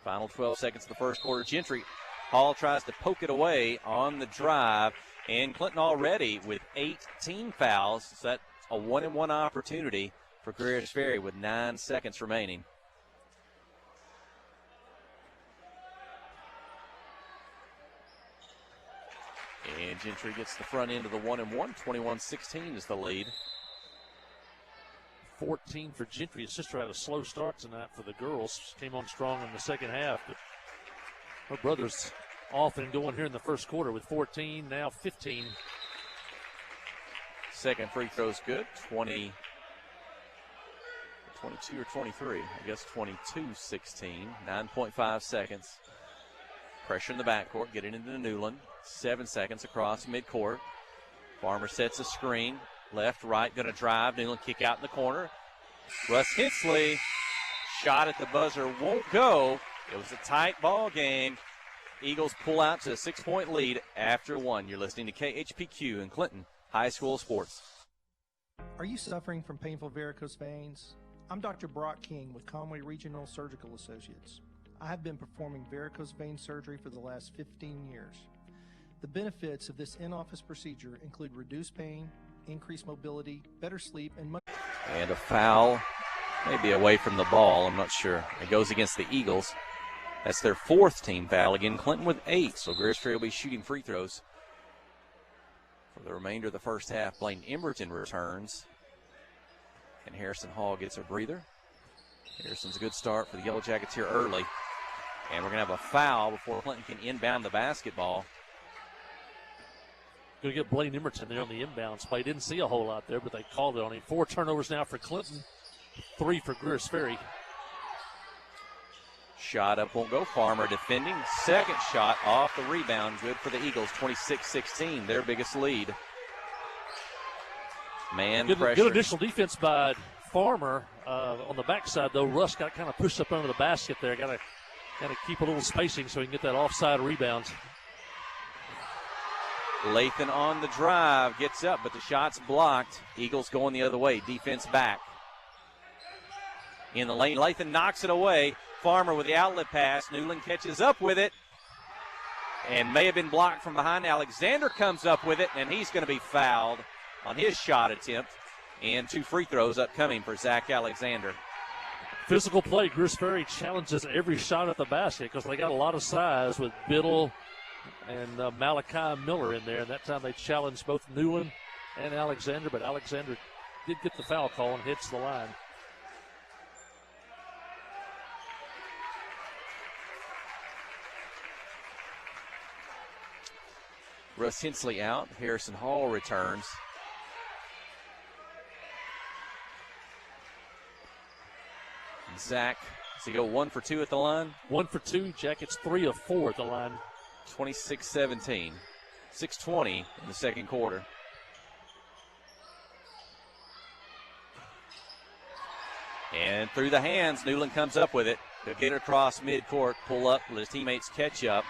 Final 12 seconds of the first quarter. Gentry. Hall tries to poke it away on the drive. And Clinton already with 18 fouls. So that's a 1-and-1 opportunity for Greers Ferry with 9 seconds remaining. And Gentry gets the front end of the 1-and-1. 21-16 is the lead. 14 for Gentry. His sister had a slow start tonight for the girls. Came on strong in the second half. But her brother's off and going here in the first quarter with 14, now 15. Second free throw's good. 22 or 23. I guess 22-16. 9.5 seconds. Pressure in the backcourt. Get it into Newland. 7 seconds across midcourt. Farmer sets a screen. Left, right, going to drive. Newland kick out in the corner. Russ Hensley. Shot at the buzzer won't go. It was a tight ball game. Eagles pull out to a 6-point lead after one. You're listening to KHPQ in Clinton High School Sports. Are you suffering from painful varicose veins? I'm Dr. Brock King with Conway Regional Surgical Associates. I have been performing varicose vein surgery for the last 15 years. The benefits of this in-office procedure include reduced pain, increased mobility, better sleep, and much. And a foul, maybe away from the ball. I'm not sure. It goes against the Eagles. That's their fourth team foul. Again, Clinton with 8. So Greers Ferry will be shooting free throws for the remainder of the first half. Blaine Emerton returns. And Harrison Hall gets a breather. Harrison's a good start for the Yellow Jackets here early. And we're going to have a foul before Clinton can inbound the basketball. Going to get Blaine Emerton there on the inbounds play. Didn't see a whole lot there, but they called it on him. 4 turnovers now for Clinton, 3 for Greers Ferry. Shot up won't go. Farmer defending. Second shot off the rebound. Good for the Eagles. 26-16, their biggest lead. Man pressure. Good additional defense by Farmer on the backside, though. Russ got kind of pushed up under the basket there. Got to keep a little spacing so he can get that offside rebound. Lathan on the drive. Gets up, but the shot's blocked. Eagles going the other way. Defense back. In the lane, Lathan knocks it away. Farmer with the outlet pass. Newland catches up with it and may have been blocked from behind. Alexander comes up with it, and he's going to be fouled on his shot attempt. And 2 free throws upcoming for Zach Alexander. Physical play. Greers Ferry challenges every shot at the basket because they got a lot of size with Biddle and Malachi Miller in there. And that time they challenged both Newland and Alexander, but Alexander did get the foul call and hits the line. Russ Hensley out. Harrison Hall returns. Zach, does he go 1 for 2 at the line? 1 for 2. Jackets 3 of 4 at the line. 26-17. 6:20 in the second quarter. And through the hands, Newland comes up with it. He'll get it across midcourt, pull up, let his teammates catch up.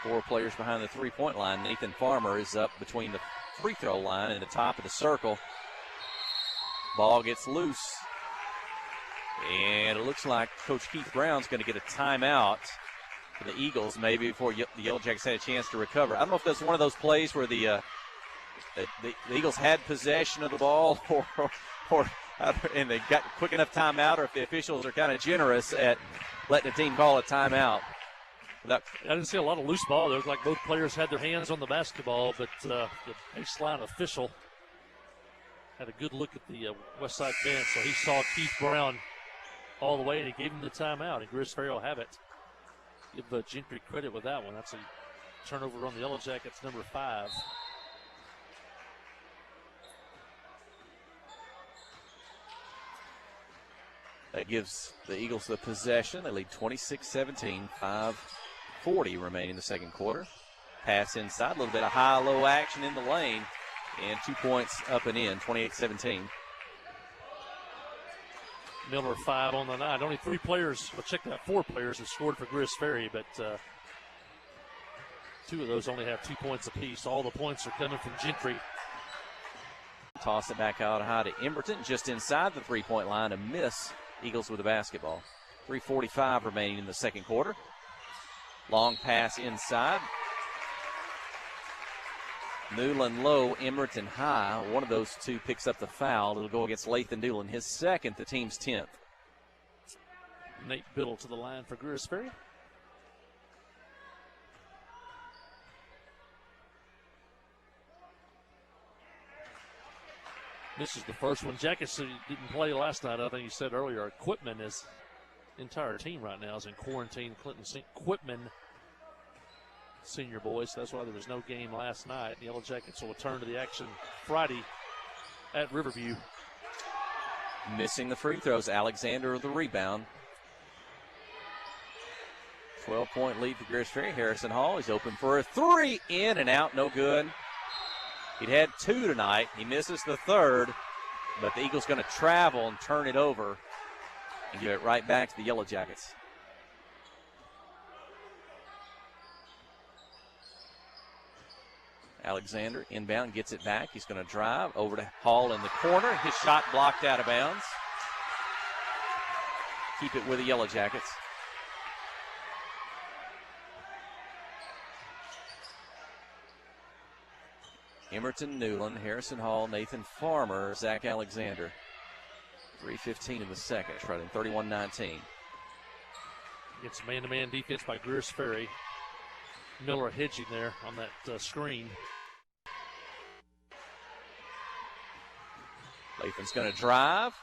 Four players behind the three-point line. Nathan Farmer is up between the free throw line and the top of the circle. Ball gets loose. And it looks like Coach Keith Brown's going to get a timeout for the Eagles, maybe before the Yellow Jackets had a chance to recover. I don't know if that's one of those plays where the Eagles had possession of the ball and they got quick enough timeout, or if the officials are kind of generous at letting the team call a timeout. I didn't see a lot of loose ball. There was like both players had their hands on the basketball, but the baseline official had a good look at the west side bench, so he saw Keith Brown all the way, and he gave him the timeout, and Greers Ferry will have it. give Gentry credit with that one. That's a turnover on the Yellow Jackets, number 5. That gives the Eagles the possession. They lead 26-17, 5:40 remaining in the second quarter. Pass inside, a little bit of high-low action in the lane, and 2 points up and in, 28-17. Miller 5 on the night. Only 3 players, well, check that, 4 players have scored for Gris Ferry, but 2 of those only have 2 points apiece. All the points are coming from Gentry. Toss it back out high to Emberton, just inside the three-point line, a miss. Eagles with the basketball. 3:45 remaining in the second quarter. Long pass inside. Newland low, Emberton high. One of those two picks up the foul. It'll go against Lathan Newland, his second, the team's 10th. Nate Biddle to the line for Gris Ferry. This is the first one. Jackets didn't play last night. I think you said earlier, Quitman, his entire team right now is in quarantine. Quitman, senior boys. That's why there was no game last night. The Yellow Jackets will return to the action Friday at Riverview. Missing the free throws. Alexander with the rebound. 12-point lead for Gris Ferry. Harrison Hall is open for a 3. In and out, no good. He'd had 2 tonight. He misses the third, but the Eagles going to travel and turn it over and give it right back to the Yellow Jackets. Alexander inbound, gets it back. He's going to drive over to Hall in the corner. His shot blocked out of bounds. Keep it with the Yellow Jackets. Emerton Newland, Harrison Hall, Nathan Farmer, Zach Alexander. 3:15 in the second, trailing 31-19. Gets man-to-man defense by Gris Ferry. Miller hedging there on that screen. Lathan's going to drive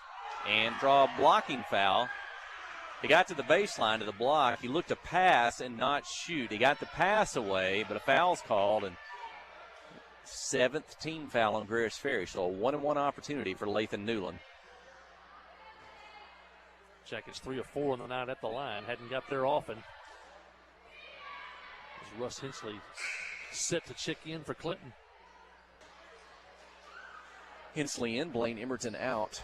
and draw a blocking foul. He got to the baseline of the block. He looked to pass and not shoot. He got the pass away, but a foul's called, and 7th team foul on Gris Ferry, so a 1-and-1 opportunity for Lathan Newland. Jackets 3 of 4 on the night at the line. Hadn't got there often. As Russ Hensley set to check in for Clinton. Hensley in, Blaine Emerton out.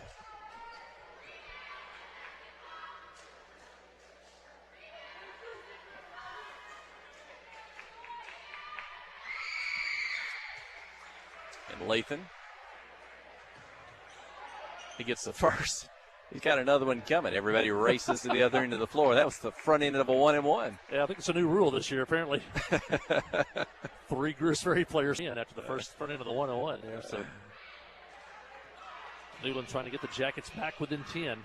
And Lathan, he gets the first. He's got another one coming. Everybody races to the other end of the floor. That was the front end of a 1-and-1. Yeah, I think it's a new rule this year, apparently. 3 Gris Ferry players in after the first front end of the 1-and-1 there. So Newland trying to get the Jackets back within 10.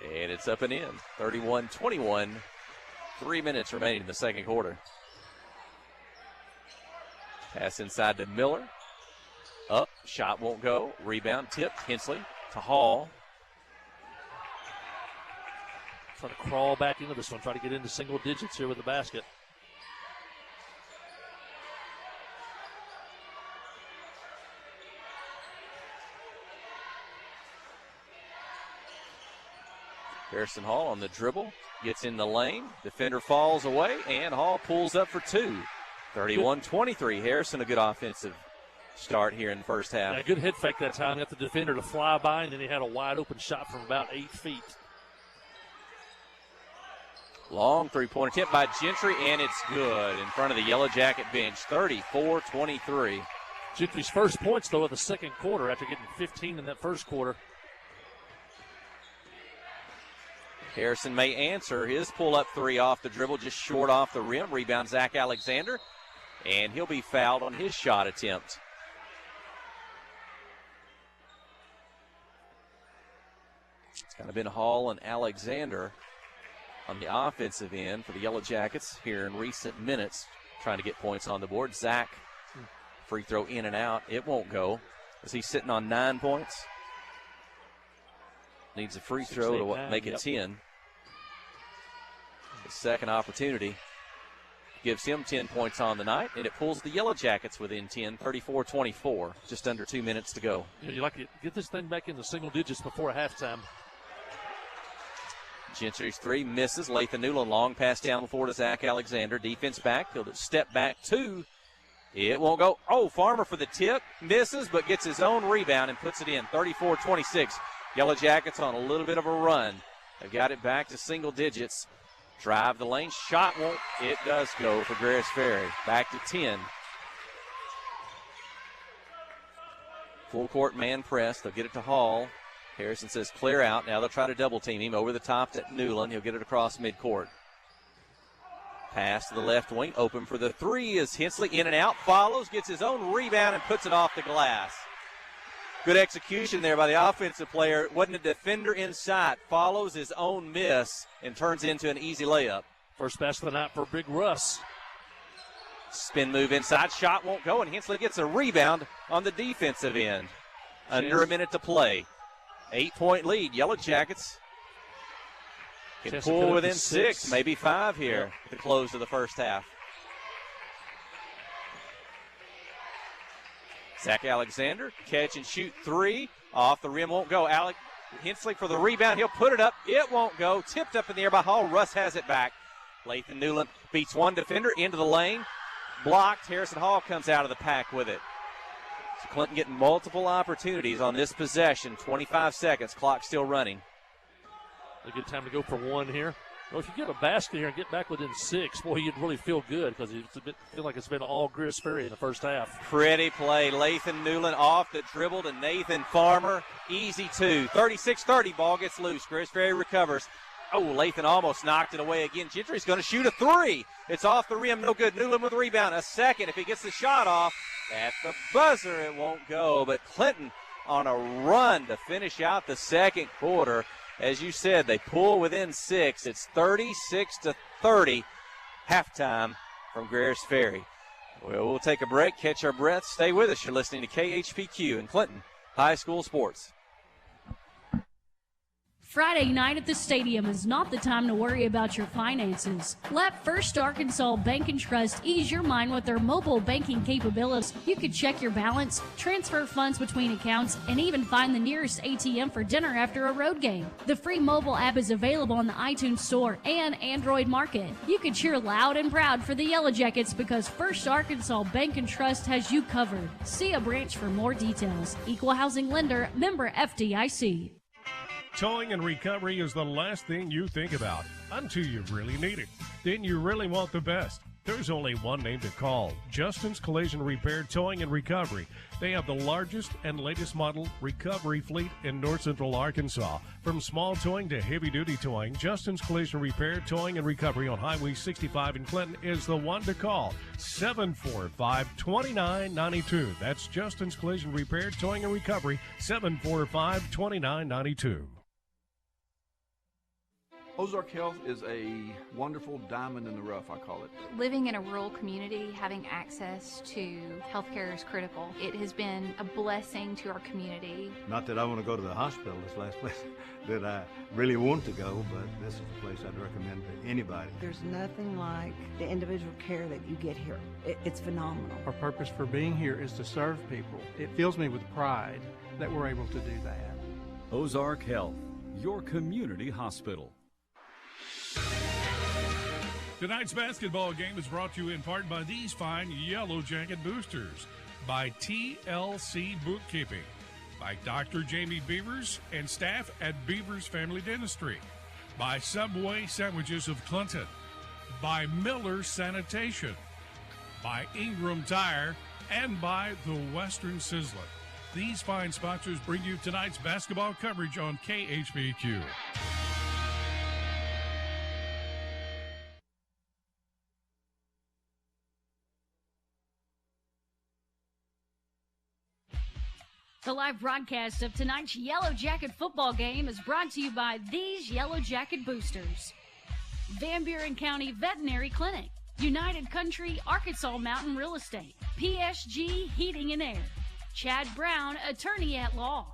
And it's up and in. 31-21. 3 minutes remaining in the second quarter. Pass inside to Miller. Up, shot won't go. Rebound, tipped. Hensley to Hall. Trying to crawl back into this one. Try to get into single digits here with the basket. Harrison Hall on the dribble. Gets in the lane. Defender falls away, and Hall pulls up for 2. 31-23. Harrison, a good offensive start here in the first half. Yeah, good head fake that time. Got the defender to fly by, and then he had a wide open shot from about 8 feet. Long three-pointer attempt by Gentry, and it's good in front of the Yellow Jacket bench. 34-23. Gentry's first points, though, of the second quarter after getting 15 in that first quarter. Harrison may answer his pull-up 3 off the dribble, just short off the rim. Rebound Zach Alexander, and he'll be fouled on his shot attempt. It's kind of been Hall and Alexander on the offensive end for the Yellow Jackets here in recent minutes, trying to get points on the board. Zach, free throw in and out. It won't go. Is he sitting on 9 points? Needs a free throw to make it 10. The second opportunity gives him 10 points on the night, and it pulls the Yellow Jackets within 10, 34-24, just under 2 minutes to go. You like to get this thing back in the single digits before halftime. Gentry's three misses. Lathan Newland long pass down the floor to Zach Alexander. Defense back. He'll step back two. It won't go. Oh, Farmer for the tip. Misses, but gets his own rebound and puts it in. 34-26. Yellow Jackets on a little bit of a run. They've got it back to single digits. Drive the lane. Shot won't. It does go for Greers Ferry. Back to 10. Full court man press. They'll get it to Hall. Harrison says clear out. Now they'll try to double team him over the top to Newland. He'll get it across midcourt. Pass to the left wing. Open for the three is Hensley. In and out. Follows. Gets his own rebound and puts it off the glass. Good execution there by the offensive player. Wasn't a defender in sight. Follows his own miss and turns it into an easy layup. First pass of the night for Big Russ. Spin move inside. Shot won't go, and Hensley gets a rebound on the defensive end. Under a minute to play. 8-point lead. Yellow Jackets can pull within 6, maybe 5 here at the close of the first half. Zach Alexander, catch and shoot three. Off the rim, won't go. Hensley for the rebound. He'll put it up. It won't go. Tipped up in the air by Hall. Russ has it back. Lathan Newland beats one defender into the lane. Blocked. Harrison Hall comes out of the pack with it. So Clinton getting multiple opportunities on this possession. 25 seconds. Clock still running. A good time to go for one here. Well, if you get a basket here and get back within 6, boy, you'd really feel good because it feel like it's been all Greers Ferry in the first half. Pretty play. Lathan Newland off the dribble to Nathan Farmer. Easy two. 36-30. Ball gets loose. Greers Ferry recovers. Oh, Lathan almost knocked it away again. Gentry's going to shoot a three. It's off the rim. No good. Newland with the rebound. A second. If he gets the shot off at the buzzer, it won't go. But Clinton on a run to finish out the second quarter. As you said, they pull within 6. It's 36-30. Halftime from Greers Ferry. Well, we'll take a break, catch our breath. Stay with us. You're listening to KHPQ in Clinton High School Sports. Friday night at the stadium is not the time to worry about your finances. Let First Arkansas Bank and Trust ease your mind with their mobile banking capabilities. You can check your balance, transfer funds between accounts, and even find the nearest ATM for dinner after a road game. The free mobile app is available on the iTunes Store and Android Market. You can cheer loud and proud for the Yellow Jackets because First Arkansas Bank and Trust has you covered. See a branch for more details. Equal housing lender, member FDIC. Towing and recovery is the last thing you think about until you really need it. Then you really want the best. There's only one name to call, Justin's Collision Repair Towing and Recovery. They have the largest and latest model recovery fleet in North Central Arkansas. From small towing to heavy-duty towing, Justin's Collision Repair Towing and Recovery on Highway 65 in Clinton is the one to call, 745-2992. That's Justin's Collision Repair Towing and Recovery, 745-2992. Ozark Health is a wonderful diamond in the rough, I call it. Living in a rural community, having access to healthcare is critical. It has been a blessing to our community. Not that I want to go to the hospital, this last place that I really want to go, but this is a place I'd recommend to anybody. There's nothing like the individual care that you get here. It's phenomenal. Our purpose for being here is to serve people. It fills me with pride that we're able to do that. Ozark Health, your community hospital. Tonight's basketball game is brought to you in part by these fine Yellow Jacket boosters, by TLC Bookkeeping, by Dr. Jamie Beavers and staff at Beavers Family Dentistry, by Subway Sandwiches of Clinton, by Miller Sanitation, by Ingram Tire, and by the Western Sizzler. These fine sponsors bring you tonight's basketball coverage on KHPQ. The live broadcast of tonight's Yellow Jacket football game is brought to you by these Yellow Jacket boosters: Van Buren County Veterinary Clinic, United Country Arkansas Mountain Real Estate, PSG Heating and Air, Chad Brown, Attorney at Law,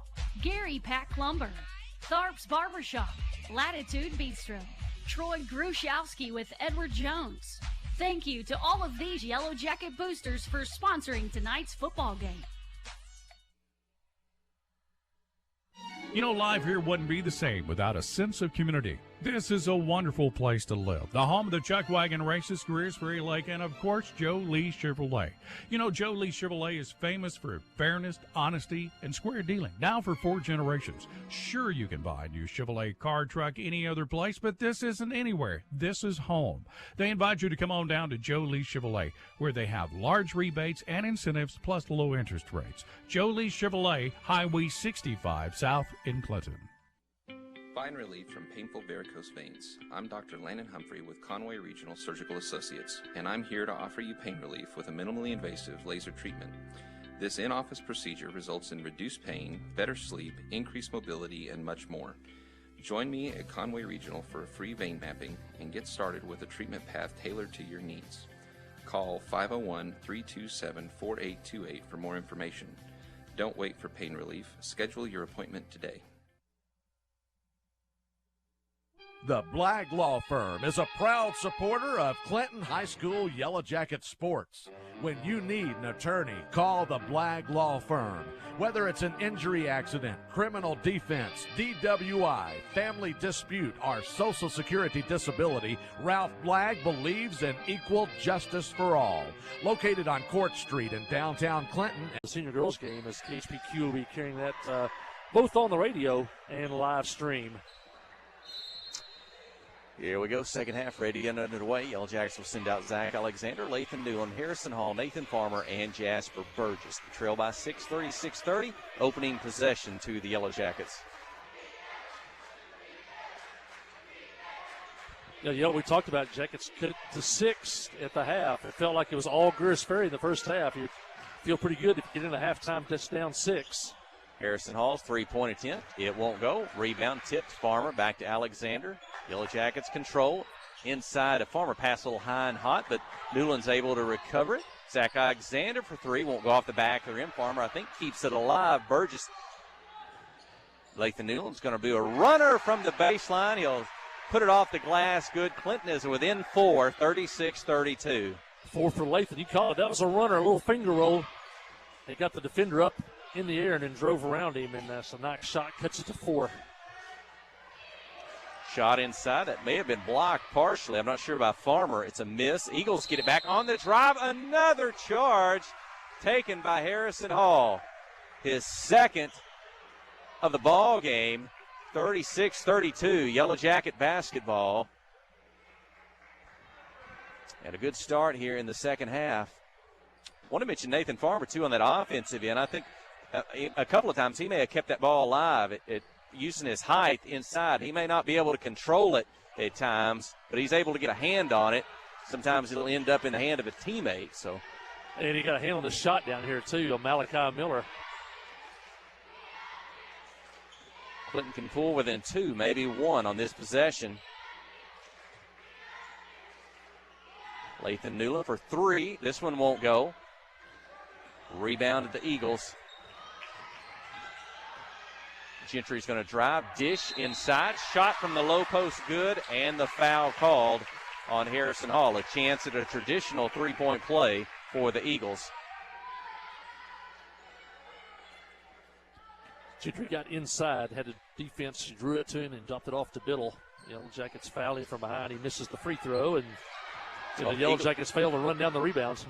Gary Pack Lumber, Tharp's Barbershop, Latitude Bistro, Troy Gruszowski with Edward Jones. Thank you to all of these Yellow Jacket boosters for sponsoring tonight's football game. You know, life here wouldn't be the same without a sense of community. This is a wonderful place to live. The home of the Chuck Wagon Races, Greers Ferry Lake, and of course, Joe Lee Chevrolet. You know, Joe Lee Chevrolet is famous for fairness, honesty, and square dealing. Now for 4 generations. Sure, you can buy a new Chevrolet car, truck, any other place, but this isn't anywhere. This is home. They invite you to come on down to Joe Lee Chevrolet, where they have large rebates and incentives plus low interest rates. Joe Lee Chevrolet, Highway 65 South in Clinton. Find relief from painful varicose veins. I'm Dr. Landon Humphrey with Conway Regional Surgical Associates, and I'm here to offer you pain relief with a minimally invasive laser treatment. This in-office procedure results in reduced pain, better sleep, increased mobility, and much more. Join me at Conway Regional for a free vein mapping and get started with a treatment path tailored to your needs. Call 501-327-4828 for more information. Don't wait for pain relief. Schedule your appointment today. The Blagg Law Firm is a proud supporter of Clinton High School Yellow Jacket sports. When you need an attorney, call the Blagg Law Firm. Whether it's an injury accident, criminal defense, DWI, family dispute, or Social Security disability, Ralph Blagg believes in equal justice for all. Located on Court Street in downtown Clinton. The senior girls game, as KHPQ will be carrying that both on the radio and live stream. Here we go, second half ready to get underway. Yellow Jackets will send out Zach Alexander, Lathan Newland, Harrison Hall, Nathan Farmer, and Jasper Burgess. The trail by 6:30, opening possession to the Yellow Jackets. Yeah, we talked about Jackets cut it to 6 at the half. It felt like it was all Greers Ferry in the first half. You feel pretty good if you get into halftime touchdown 6. Harrison Hall's three-point attempt. It won't go. Rebound tipped Farmer back to Alexander. Yellow Jackets control. Inside, a Farmer pass a little high and hot, but Newland's able to recover it. Zach Alexander for 3. Won't go off the back of the rim. Farmer, I think, keeps it alive. Burgess. Lathan Newland's going to be a runner from the baseline. He'll put it off the glass. Good. Clinton is within 4, 36-32. 4 for Lathan. You call it. That was a runner, a little finger roll. They got the defender up in the air and then drove around him, and so nice shot cuts it to 4. Shot inside. That may have been blocked partially. I'm not sure about Farmer. It's a miss. Eagles get it back on the drive. Another charge taken by Harrison Hall. His second of the ball game. 36-32. Yellow Jacket basketball. And a good start here in the second half. I want to mention Nathan Farmer, too, on that offensive end. I think a couple of times he may have kept that ball alive. Using his height inside. He may not be able to control it at times, but he's able to get a hand on it. Sometimes it'll end up in the hand of a teammate. So, and he got a hand on the shot down here, too, of Malachi Miller. Clinton can pull within 2, maybe 1 on this possession. Lathan Newland for 3. This one won't go. Rebound at the Eagles. Gentry's going to drive, dish inside, shot from the low post good, and the foul called on Harrison Hall. A chance at a traditional three-point play for the Eagles. Gentry got inside, had a defense, drew it to him and dropped it off to Biddle. Yellow Jackets foul him from behind. He misses the free throw, and the Yellow Jackets fail to run down the rebounds.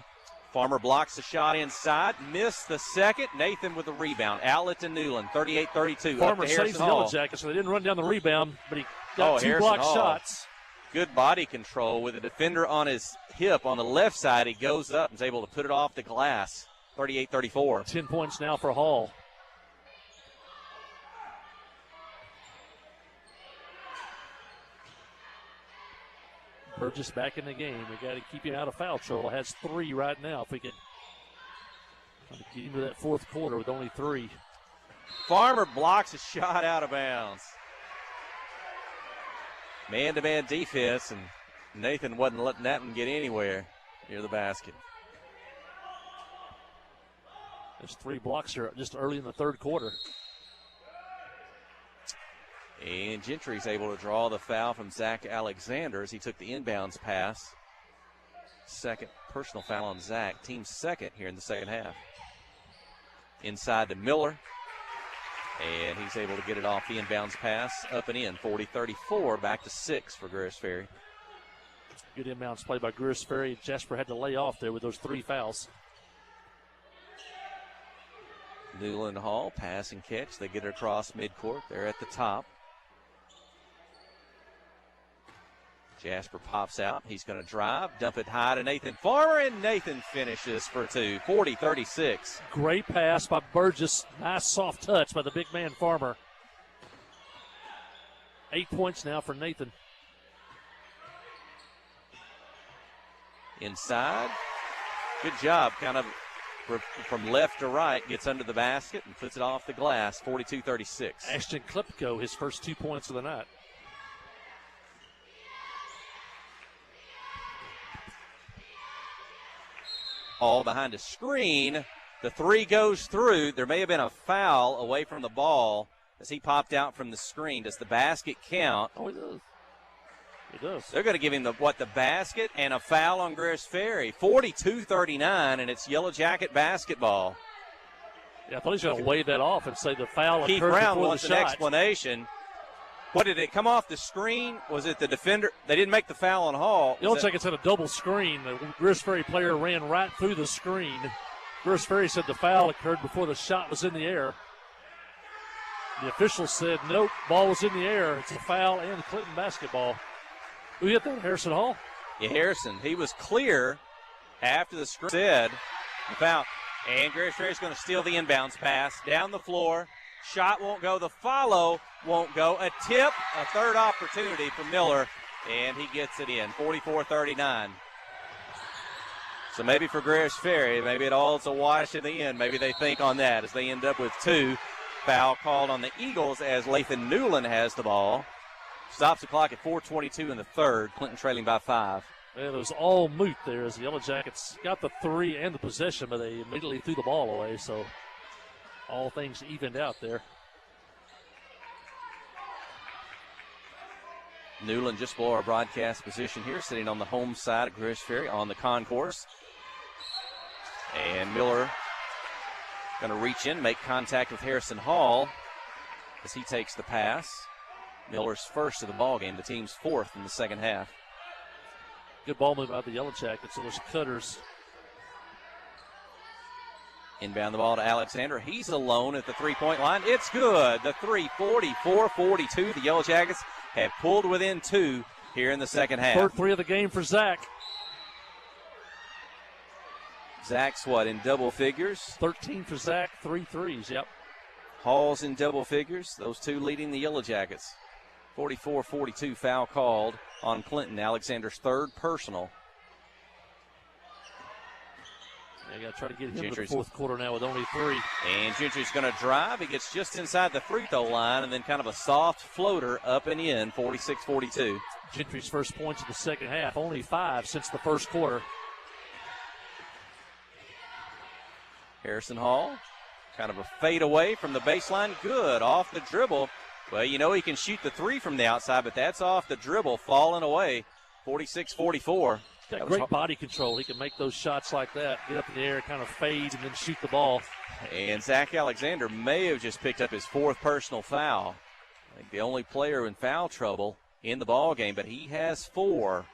Farmer blocks the shot inside, missed the second. Nathan with the rebound. Outlet to Newland, 38-32. Farmer saves the Yellow Jackets, so they didn't run down the rebound, but he got 2 blocked shots. Good body control with a defender on his hip on the left side. He goes up and is able to put it off the glass. 38-34. 10 points now for Hall. Burgess back in the game. We got to keep him out of foul trouble. Has 3 right now. If we can get into that fourth quarter with only 3. Farmer blocks a shot out of bounds. Man-to-man defense, and Nathan wasn't letting that one get anywhere near the basket. There's 3 blocks here just early in the third quarter. And Gentry's able to draw the foul from Zach Alexander as he took the inbounds pass. Second personal foul on Zach, team second here in the second half. Inside to Miller, and he's able to get it off the inbounds pass, up and in, 40-34, back to 6 for Greers Ferry. Good inbounds play by Greers Ferry. Jasper had to lay off there with those 3 fouls. Newland Hall, pass and catch. They get it across midcourt. They're at the top. Jasper pops out. He's going to drive, dump it high to Nathan Farmer, and Nathan finishes for 2, 40-36. Great pass by Burgess. Nice soft touch by the big man Farmer. 8 points now for Nathan. Inside. Good job. Kind of from left to right, gets under the basket and puts it off the glass, 42-36. Ashton Klipko, his first 2 points of the night. All behind a screen. The 3 goes through. There may have been a foul away from the ball as he popped out from the screen. Does the basket count? Oh, it does. It does. They're going to give him the basket and a foul on Greers Ferry. 42-39, and it's Yellow Jacket basketball. Yeah, I thought he was going to wave that off and say the foul Keith occurred Brown before wants the an shot. explanation. What, did it come off the screen? Was it the defender? They didn't make the foul on Hall. Yellow Jackets had a double screen. The Greers Ferry player ran right through the screen. Greers Ferry said the foul occurred before the shot was in the air. The official said, nope, ball was in the air. It's a foul and Clinton basketball. Who hit that, Harrison Hall? Yeah, Harrison. He was clear after the screen said the foul. And Greers Ferry's going to steal the inbounds pass down the floor. Shot won't go. The follow won't go. A tip, a third opportunity for Miller, and he gets it in, 44-39. So maybe for Greers Ferry, maybe it all's a wash in the end. Maybe they think on that as they end up with 2. Foul called on the Eagles as Lathan Newland has the ball. Stops the clock at 4:22 in the third. Clinton trailing by 5. Well, it was all moot there as the Yellow Jackets got the 3 and the possession, but they immediately threw the ball away, so all things evened out there. Newland just below our broadcast position here, sitting on the home side of Greers Ferry on the concourse. And Miller going to reach in, make contact with Harrison Hall as he takes the pass. Miller's first of the ball game, the team's 4th in the second half. Good ball move by the Yellow Jackets, so those cutters. Inbound the ball to Alexander. He's alone at the 3-point line. It's good. The 3, 44-42. The Yellow Jackets have pulled within 2 here in the second half. Third 3 of the game for Zach. Zach's in double figures? 13 for Zach, 3 threes, yep. Hall's in double figures. Those 2 leading the Yellow Jackets. 44-42 foul called on Clinton. Alexander's 3rd personal. They got to try to get him to the fourth quarter now with only 3. And Gentry's going to drive. He gets just inside the free throw line and then kind of a soft floater up and in, 46-42. Gentry's first points in the second half, only 5 since the first quarter. Harrison Hall, kind of a fade away from the baseline. Good, off the dribble. Well, you know he can shoot the 3 from the outside, but that's off the dribble, falling away, 46-44. Got great body control. He can make those shots like that, get up in the air, kind of fade, and then shoot the ball. And Zach Alexander may have just picked up his 4th personal foul. I think the only player in foul trouble in the ball game, but he has 4.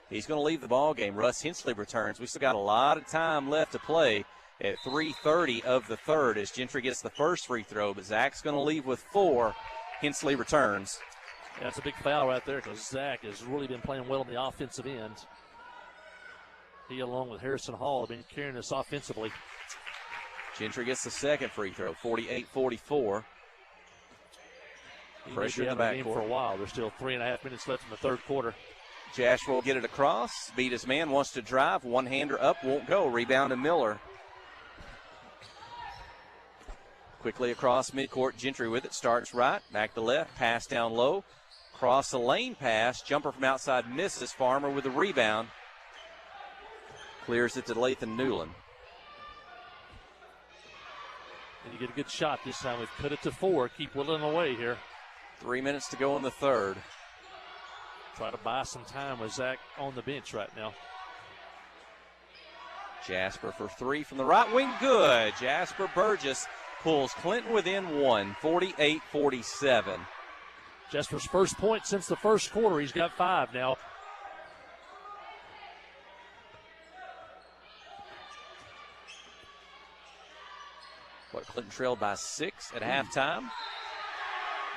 He's going to leave the ball game. Russ Hensley returns. We still got a lot of time left to play at 3:30 of the third as Gentry gets the first free throw, but Zach's going to leave with 4. Hensley returns. Yeah, that's a big foul right there because Zach has really been playing well on the offensive end. He, along with Harrison Hall, have been carrying us offensively. Gentry gets the second free throw, 48-44. Pressure in the backcourt for a while. There's still 3.5 minutes left in the third quarter. Jasper will get it across. Beat his man, wants to drive. One-hander up, won't go. Rebound to Miller. Quickly across midcourt, Gentry with it. Starts right, back to left, pass down low. Cross the lane pass. Jumper from outside misses. Farmer with the rebound. Clears it to Lathan Newland. And you get a good shot this time. We've cut it to 4. Keep whittling away here. 3 minutes to go in the third. Try to buy some time with Zach on the bench right now. Jasper for three from the right wing. Good. Jasper Burgess pulls Clinton within one, 48-47. Jasper's first point since the first quarter. He's got 5 now. But Clinton trailed by 6 at halftime.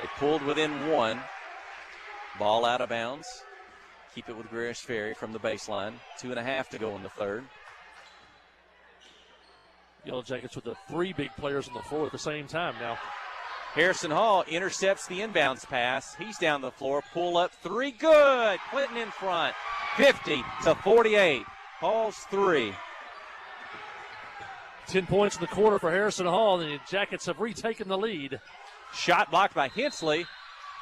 They pulled within 1. Ball out of bounds. Keep it with Greers Ferry from the baseline. 2.5 to go in the third. Yellow Jackets with the 3 big players on the floor at the same time now. Harrison Hall intercepts the inbounds pass. He's down the floor. Pull up 3. Good. Clinton in front. 50-48. Hall's 3. 10 points in the quarter for Harrison Hall. The Jackets have retaken the lead. Shot blocked by Hensley.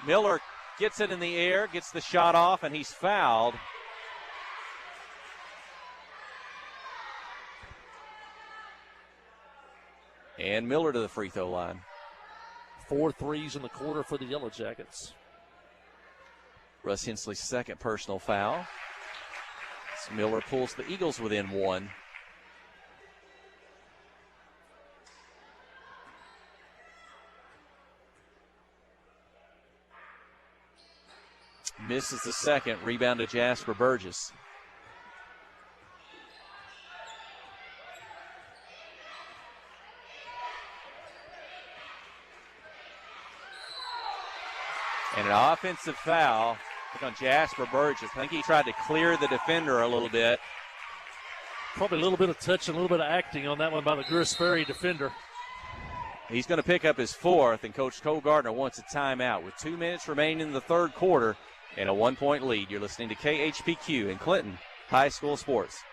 Miller gets it in the air, gets the shot off, and he's fouled. And Miller to the free throw line. 4 threes in the quarter for the Yellow Jackets. Russ Hensley's second personal foul. So Miller pulls the Eagles within 1. Misses the second. Rebound to Jasper Burgess. And an offensive foul on Jasper Burgess. I think he tried to clear the defender a little bit. Probably a little bit of touch and a little bit of acting on that one by the Greers Ferry defender. He's going to pick up his 4th, and Coach Cole Gardner wants a timeout with 2 minutes remaining in the third quarter and a 1-point lead. You're listening to KHPQ in Clinton High School Sports.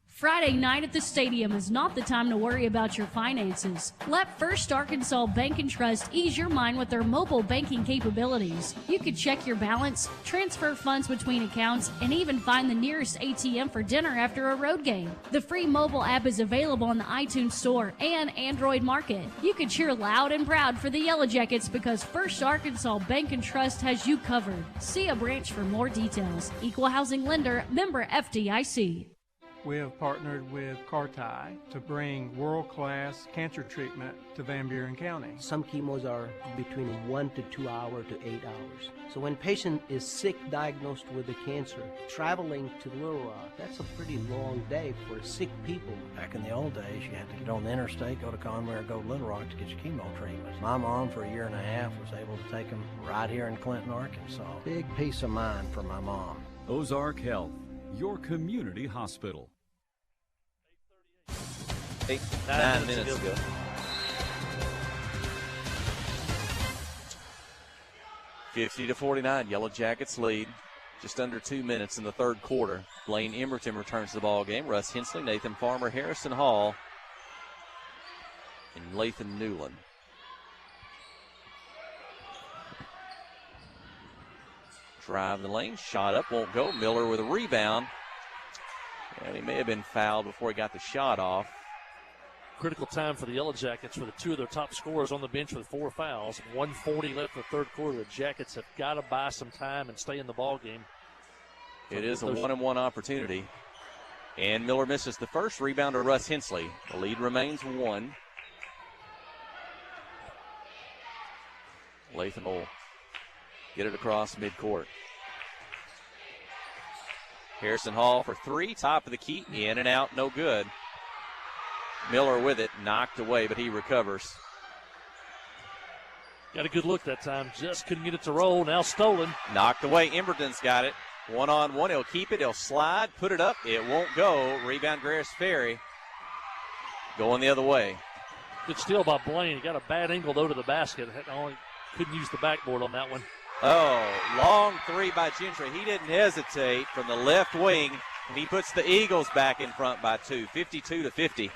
Friday night at the stadium is not the time to worry about your finances. Let First Arkansas Bank and Trust ease your mind with their mobile banking capabilities. You can check your balance, transfer funds between accounts, and even find the nearest ATM for dinner after a road game. The free mobile app is available on the iTunes Store and Android Market. You can cheer loud and proud for the Yellow Jackets because First Arkansas Bank and Trust has you covered. See a branch for more details. Equal Housing Lender, member FDIC. We have partnered with Carti to bring world-class cancer treatment to Van Buren County. Some chemos are between 1 to 2 hours to 8 hours. So when patient is sick, diagnosed with the cancer, traveling to Little Rock, that's a pretty long day for sick people. Back in the old days, you had to get on the interstate, go to Conway, or go to Little Rock to get your chemo treatment. My mom, for 1.5 years, was able to take them right here in Clinton, Arkansas. Big peace of mind for my mom. Ozark Health, your community hospital. 9 minutes ago. (50-49). Yellow Jackets lead. Just under 2 minutes in the third quarter. Blaine Emerton returns to the ball game. Russ Hensley, Nathan Farmer, Harrison Hall, and Lathan Newland. Drive the lane. Shot up. Won't go. Miller with a rebound. And he may have been fouled before he got the shot off. Critical time for the Yellow Jackets with 2 of their top scorers on the bench with 4 fouls. 1:40 left in the third quarter. The Jackets have got to buy some time and stay in the ball game. It is a 1-on-1 opportunity. And Miller misses the first. Rebound to Russ Hensley. The lead remains 1. Lathan will get it across midcourt. Harrison Hall for 3. Top of the key. In and out. No good. Miller with it, knocked away, but he recovers. Got a good look that time. Just couldn't get it to roll. Now stolen. Knocked away. Emberton's got it. 1-on-1. He'll keep it. He'll slide. Put it up. It won't go. Rebound, Greers Ferry. Going the other way. Good steal by Blaine. He got a bad angle, though, to the basket. Only couldn't use the backboard on that one. Oh, long 3 by Gentry. He didn't hesitate from the left wing. And he puts the Eagles back in front by 2. 52-50.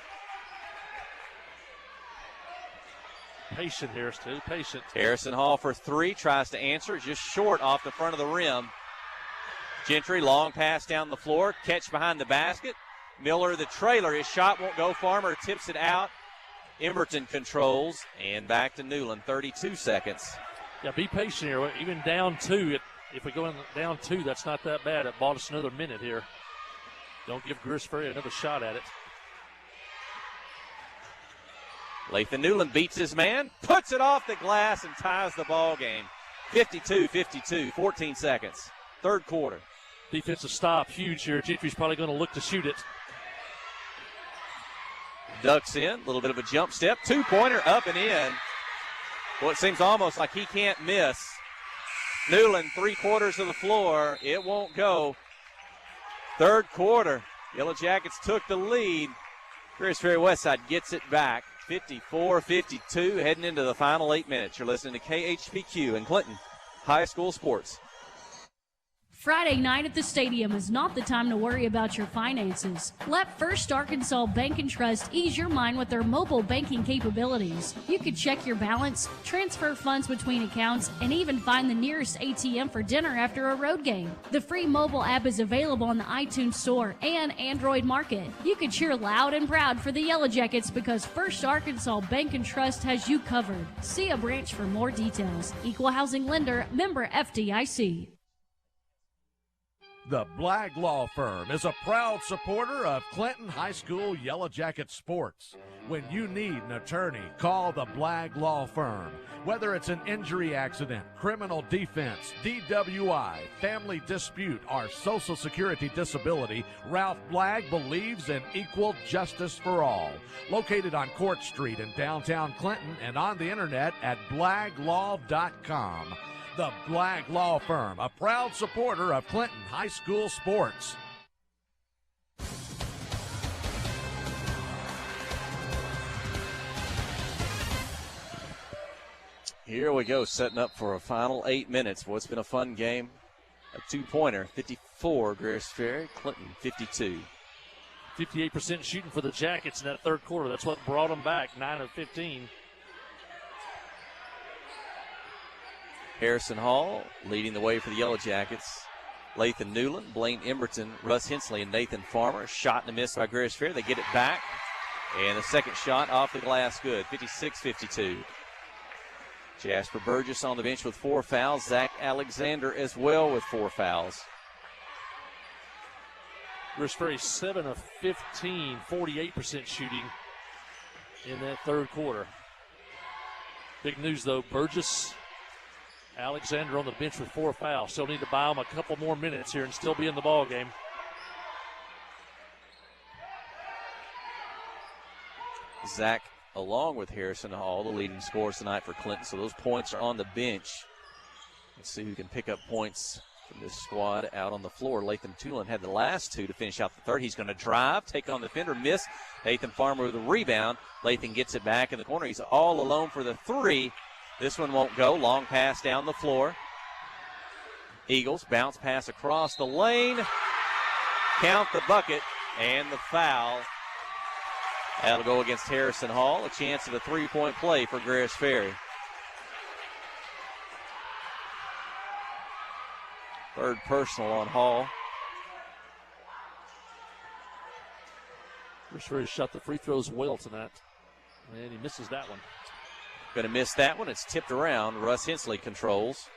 Patient, Harris, too. Patient. Harrison Hall for 3. Tries to answer. Just short off the front of the rim. Gentry, long pass down the floor. Catch behind the basket. Miller, the trailer. His shot won't go. Farmer tips it out. Emberton controls, and back to Newland, 32 seconds. Yeah, be patient here. Even down 2, if we go in down 2, that's not that bad. It bought us another minute here. Don't give Greers Ferry another shot at it. Lathan Newland beats his man, puts it off the glass, and ties the ball game. 52-52, 14 seconds. Third quarter. Defensive stop, huge here. Gentry's probably going to look to shoot it. Ducks in, a little bit of a jump step. Two-pointer up and in. Well, it seems almost like he can't miss. Newland, 3/4 of the floor. It won't go. Third quarter. Yellow Jackets took the lead. Greers Ferry Westside gets it back. 54-52, heading into the final 8 minutes. You're listening to KHPQ and Clinton High School Sports. Friday night at the stadium is not the time to worry about your finances. Let First Arkansas Bank and Trust ease your mind with their mobile banking capabilities. You can check your balance, transfer funds between accounts, and even find the nearest ATM for dinner after a road game. The free mobile app is available on the iTunes Store and Android Market. You can cheer loud and proud for the Yellow Jackets because First Arkansas Bank and Trust has you covered. See a branch for more details. Equal housing lender, member FDIC. The Blagg Law Firm is a proud supporter of Clinton High School Yellow Jacket sports. When you need an attorney, call the Blagg Law Firm. Whether it's an injury accident, criminal defense, DWI, family dispute, or Social Security disability, Ralph Blagg believes in equal justice for all. Located on Court Street in downtown Clinton and on the internet at blagglaw.com. The Blagg Law Firm, a proud supporter of Clinton High School sports. Here we go, setting up for a final 8 minutes. Boy, it's been a fun game. A two-pointer, 54, Greers Ferry, Clinton, 52. 58% shooting for the Jackets in that third quarter. That's what brought them back, 9 of 15. Harrison Hall leading the way for the Yellow Jackets. Lathan Newland, Blaine Emberton, Russ Hensley, and Nathan Farmer. Shot and a miss by Greers Ferry. They get it back. And the second shot off the glass good, 56-52. Jasper Burgess on the bench with 4 fouls. Zach Alexander as well with 4 fouls. Greers Ferry 7 of 15, 48% shooting in that third quarter. Big news though, Burgess, Alexander on the bench with 4 fouls. Still need to buy him a couple more minutes here and still be in the ball game. Zach, along with Harrison Hall, the leading scorers tonight for Clinton. So those points are on the bench. Let's see who can pick up points from this squad out on the floor. Lathan Newland had the last 2 to finish out the third. He's going to drive, take on the defender, miss. Nathan Farmer with a rebound. Lathan gets it back in the corner. He's all alone for the 3. This one won't go. Long pass down the floor. Eagles bounce pass across the lane. Count the bucket and the foul. That'll go against Harrison Hall. A chance at a 3-point play for Greers Ferry. Third personal on Hall. Greers Ferry shot the free throws well tonight. And he misses that one. Going to miss that one. It's tipped around. Russ Hensley controls.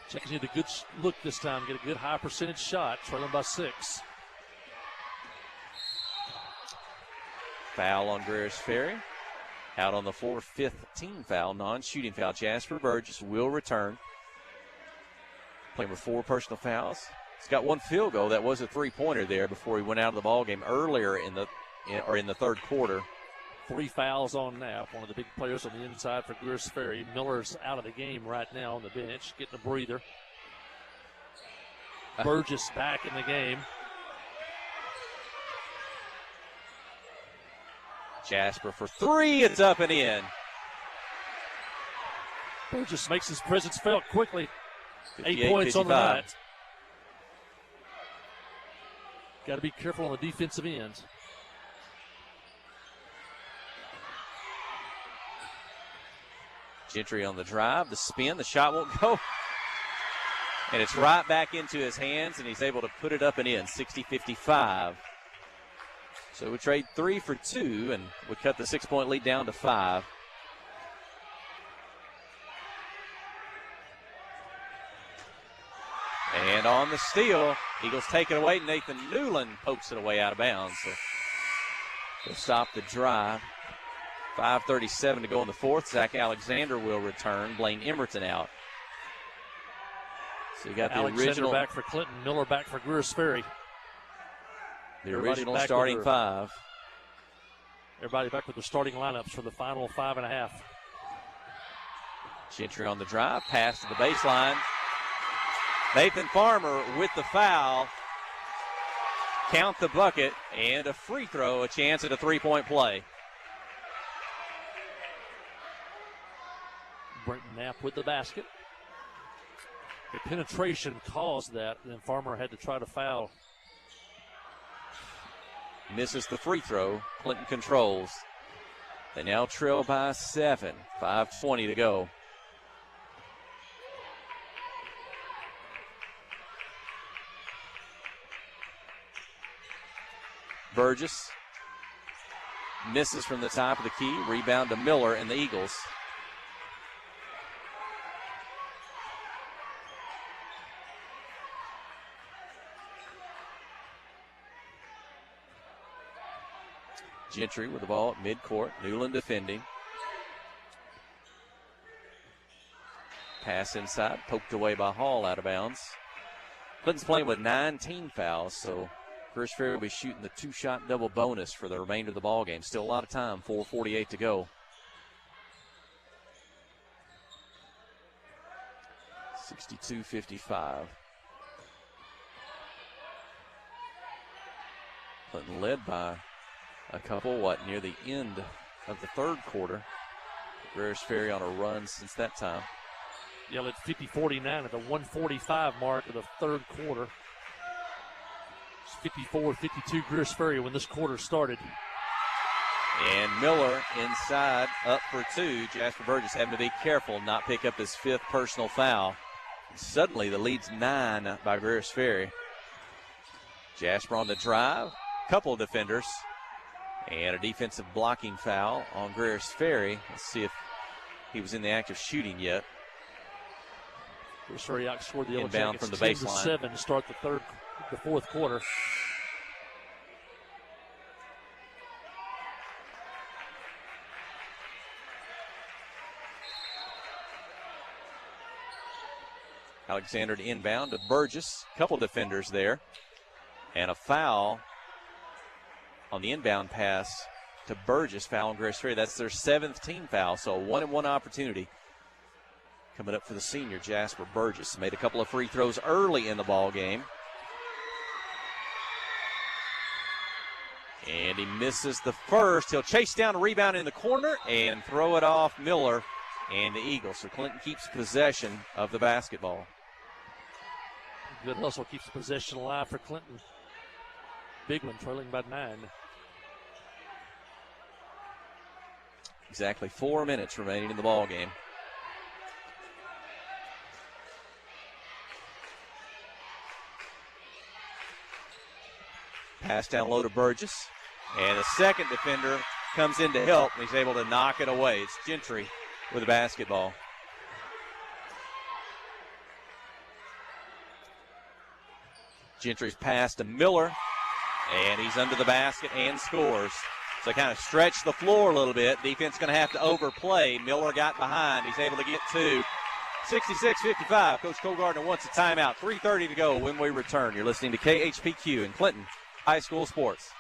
Jackets need a good look this time. Get a good high percentage shot. Trailing by 6. Foul on Greers Ferry. Out on the floor, 5th team foul, non-shooting foul. Jasper Burgess will return. Playing with 4 personal fouls. He's got 1 field goal. That was a 3-pointer there before he went out of the ball game earlier in the third quarter. 3 fouls on Knapp, one of the big players on the inside for Greers Ferry. Miller's out of the game right now on the bench, getting a breather. Burgess back in the game. Jasper for 3. It's up and in. Burgess makes his presence felt quickly. 8 points 55. on the night. Got to be careful on the defensive end. Gentry on the drive, the spin, the shot won't go. And it's right back into his hands, and he's able to put it up and in, 60-55. So we trade 3 for 2 and we cut the 6-point lead down to 5. And on the steal, Eagles take it away. Nathan Newland pokes it away out of bounds. So they'll stop the drive. 5:37 to go in the fourth. Zach Alexander will return. Blaine Emerton out. So you got the Alexander original back for Clinton, Miller back for Greers Ferry. The original starting 5. Everybody back with the starting lineups for the final 5.5. Gentry on the drive, pass to the baseline. Nathan Farmer with the foul. Count the bucket and a free throw, a chance at a 3-point play. Brent Knapp with the basket. The penetration caused that, and then Farmer had to try to foul. Misses the free throw. Clinton controls. They now trail by 7. 5:20 to go. Burgess misses from the top of the key. Rebound to Miller and the Eagles. Gentry with the ball at midcourt. Newland defending. Pass inside, poked away by Hall out of bounds. Clinton's playing with 9 team fouls, so Greers Ferry will be shooting the 2-shot double bonus for the remainder of the ball game. Still a lot of time, 4:48 to go. 62-55. Clinton led by a couple, near the end of the third quarter. Greers Ferry on a run since that time. Yeah, led 50-49 at the 1:45 mark of the third quarter. 54-52 Greers Ferry when this quarter started. And Miller inside, up for 2. Jasper Burgess having to be careful not pick up his 5th personal foul. Suddenly the lead's 9 by Greers Ferry. Jasper on the drive, couple of defenders, and a defensive blocking foul on Greers Ferry. Let's see if he was in the act of shooting yet. Greers Ferry outscored the Yellow Inbound Jackets from the baseline. 10-7 to start the fourth quarter. Alexander to inbound to Burgess. Couple defenders there. And a foul on the inbound pass to Burgess, foul on Greers Ferry. That's their 7th team foul, so a 1-and-1 opportunity coming up for the senior, Jasper Burgess. Made a couple of free throws early in the ball game. And he misses the first. He'll chase down a rebound in the corner and throw it off Miller and the Eagles. So Clinton keeps possession of the basketball. Good hustle keeps the possession alive for Clinton. Big one, trailing by 9. Exactly 4 minutes remaining in the ball game. Pass down low to Burgess. And the second defender comes in to help, and he's able to knock it away. It's Gentry with the basketball. Gentry's pass to Miller, and he's under the basket and scores. So kind of stretch the floor a little bit. Defense going to have to overplay. Miller got behind. He's able to get 2. 66-55. Coach Cole-Gardner wants a timeout. 3:30 to go when we return. You're listening to KHPQ in Clinton High School Sports.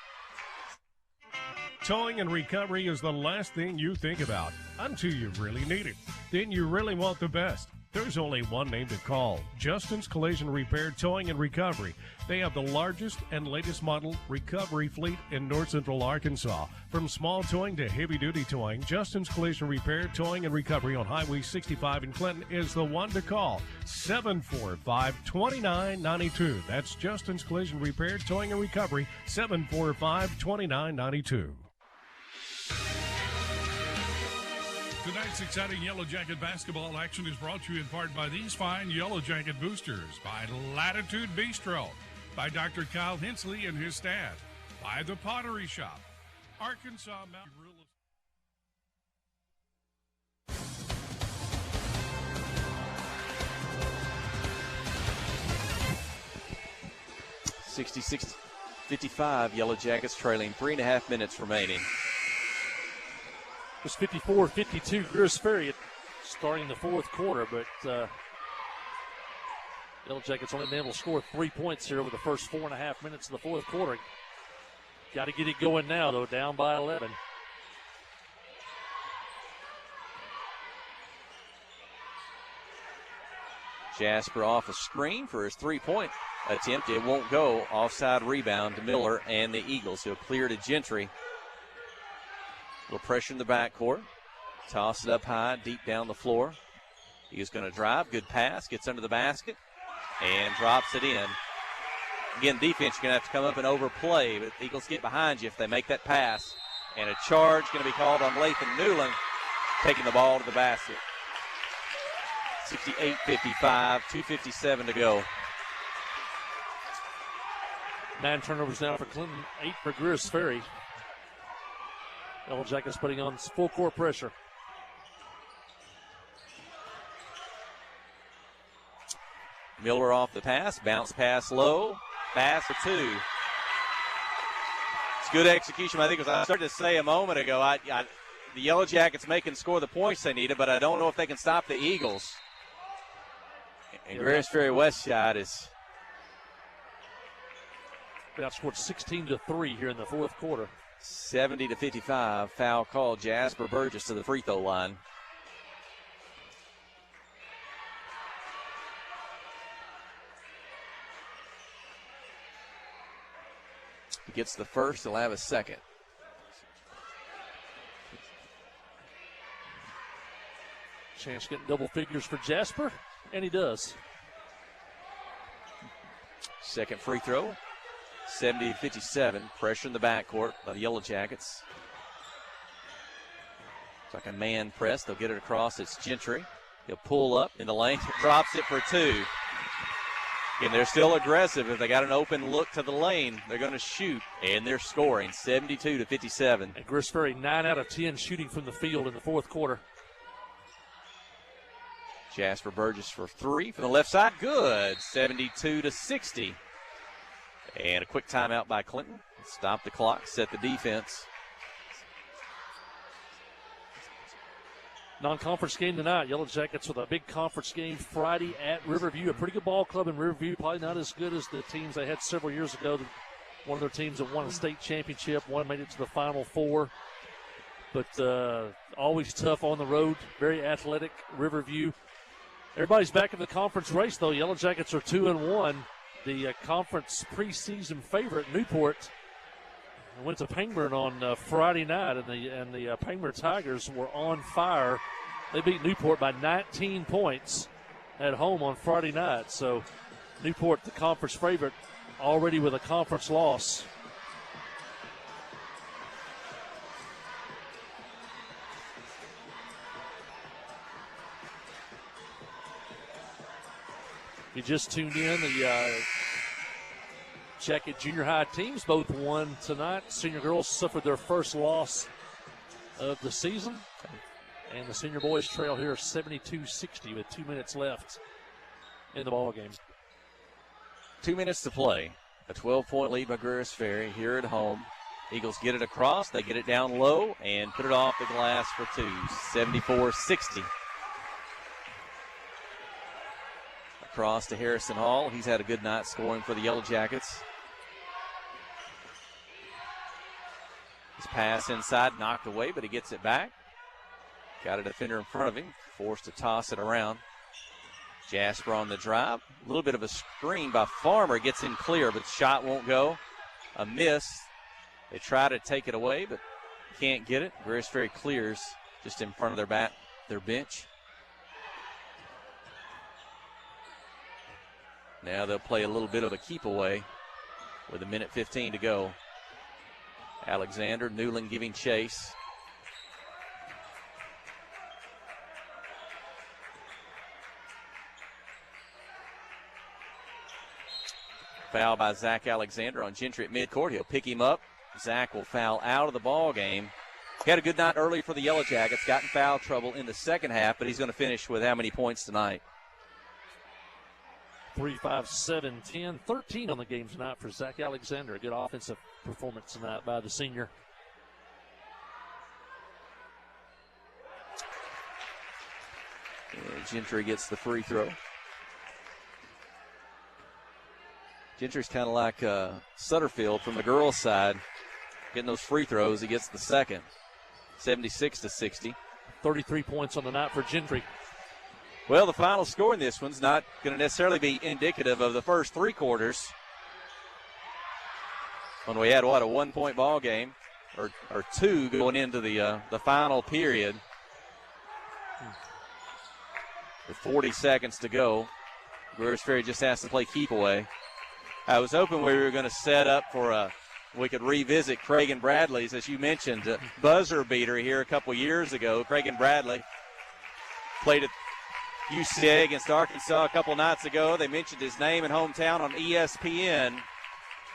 Towing and recovery is the last thing you think about until you really need it. Then you really want the best. There's only one name to call: Justin's Collision Repair, Towing and Recovery. They have the largest and latest model recovery fleet in North Central Arkansas. From small towing to heavy-duty towing, Justin's Collision Repair, Towing and Recovery on Highway 65 in Clinton is the one to call. 745-2992. That's Justin's Collision Repair, Towing and Recovery, 745-2992. Tonight's exciting Yellow Jacket basketball action is brought to you in part by these fine Yellow Jacket boosters, by Latitude Bistro, by Dr. Kyle Hensley and his staff, By the Pottery Shop, Arkansas Mountain Real Estate. 66-55, Yellow Jackets trailing. 3.5 minutes remaining. It's 54-52, Greers Ferry starting the fourth quarter, but Yellow Jackets only been able to score 3 points here over the first 4.5 minutes of the fourth quarter. Got to get it going now, though, down by 11. Jasper off a screen for his three-point attempt. It won't go. Offside rebound to Miller and the Eagles. He'll clear to Gentry. A little pressure in the backcourt. Toss it up high, deep down the floor. He's going to drive. Good pass. Gets under the basket and drops it in. Again, defense, you're going to have to come up and overplay, but the Eagles get behind you if they make that pass. And a charge going to be called on Lathan Newland, taking the ball to the basket. 68-55, 2:57 to go. 9 turnovers now for Clinton, 8 for Greers Ferry. Yellow Jackets putting on full court pressure. Miller off the pass, bounce pass low, pass for two. It's good execution. I think, as I started to say a moment ago, the Yellow Jackets may can score the points they needed, but I don't know if they can stop the Eagles. And Greers Ferry West side is outscored 16-3 here in the fourth quarter. 70-55. Foul call. Jasper Burgess to the free throw line. He gets the first. He'll have a second. Chance getting double figures for Jasper, and he does. Second free throw. 70-57. Pressure in the backcourt by the Yellow Jackets. It's like a man press. They'll get it across. It's Gentry. He'll pull up in the lane. Drops it for two. And they're still aggressive. If they got an open look to the lane, they're going to shoot. And they're scoring 72-57. And Greers Ferry 9 out of 10 shooting from the field in the fourth quarter. Jasper Burgess for three from the left side. Good. 72-60. And a quick timeout by Clinton. Stop the clock, set the defense. Non-conference game tonight. Yellow Jackets with a big conference game Friday at Riverview. A pretty good ball club in Riverview. Probably not as good as the teams they had several years ago. One of their teams that won a state championship. One made it to the Final Four. But always tough on the road. Very athletic Riverview. Everybody's back in the conference race, though. Yellow Jackets are 2-1. The conference preseason favorite, Newport, went to Pangburn on Friday night, and the Pangburn Tigers were on fire. They beat Newport by 19 points at home on Friday night. So Newport, the conference favorite, already with a conference loss. If you just tuned in, the Jacket junior high teams both won tonight. Senior girls suffered their first loss of the season. And the senior boys trail here 72-60 with 2 minutes left in the ball game. 2 minutes to play. A 12-point lead by Greers Ferry here at home. Eagles get it across. They get it down low and put it off the glass for two. 74-60. Across to Harrison Hall. He's had a good night scoring for the Yellow Jackets. His pass inside, knocked away, but he gets it back. Got a defender in front of him, forced to toss it around. Jasper on the drive. A little bit of a screen by Farmer. Gets in clear, but the shot won't go. A miss. They try to take it away, but can't get it. Greers Ferry clears just in front of their bench. Now they'll play a little bit of a keep away with 1:15 to go. Alexander, Newland giving chase. Foul by Zach Alexander on Gentry at midcourt. He'll pick him up, Zach will foul out of the ball game. He had a good night early for the Yellow Jackets, got in foul trouble in the second half, but he's going to finish with how many points tonight? 3, 5, 7, 10, 13 on the game tonight for Zach Alexander. A good offensive performance tonight by the senior. And Gentry gets the free throw. Gentry's kind of like Sutterfield from the girls' side. Getting those free throws, he gets the second. 76-60. 33 points on the night for Gentry. Well, the final score in this one's not going to necessarily be indicative of the first three quarters. When we had, a 1-point ball game, or two going into the final period. With 40 seconds to go, Greers Ferry just has to play keep away. I was hoping we were going to set up for we could revisit Craig and Bradley's, as you mentioned, buzzer beater here a couple years ago. Craig and Bradley played at UCA against Arkansas a couple nights ago. They mentioned his name and hometown on ESPN.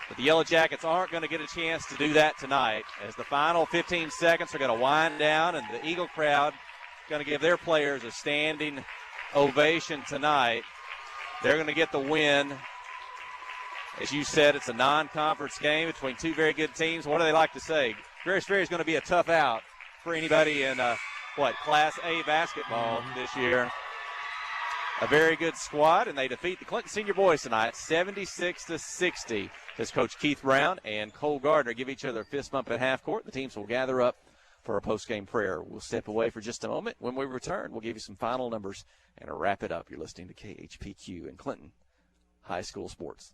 But the Yellow Jackets aren't going to get a chance to do that tonight, as the final 15 seconds are going to wind down, and the Eagle crowd is going to give their players a standing ovation tonight. They're going to get the win. As you said, it's a non-conference game between two very good teams. What do they like to say? Greers Ferry is going to be a tough out for anybody in, Class A basketball this year. A very good squad, and they defeat the Clinton Senior Boys tonight, 76-60. As Coach Keith Brown and Cole Gardner give each other a fist bump at half court, the teams will gather up for a post-game prayer. We'll step away for just a moment. When we return, we'll give you some final numbers and wrap it up. You're listening to KHPQ in Clinton High School Sports.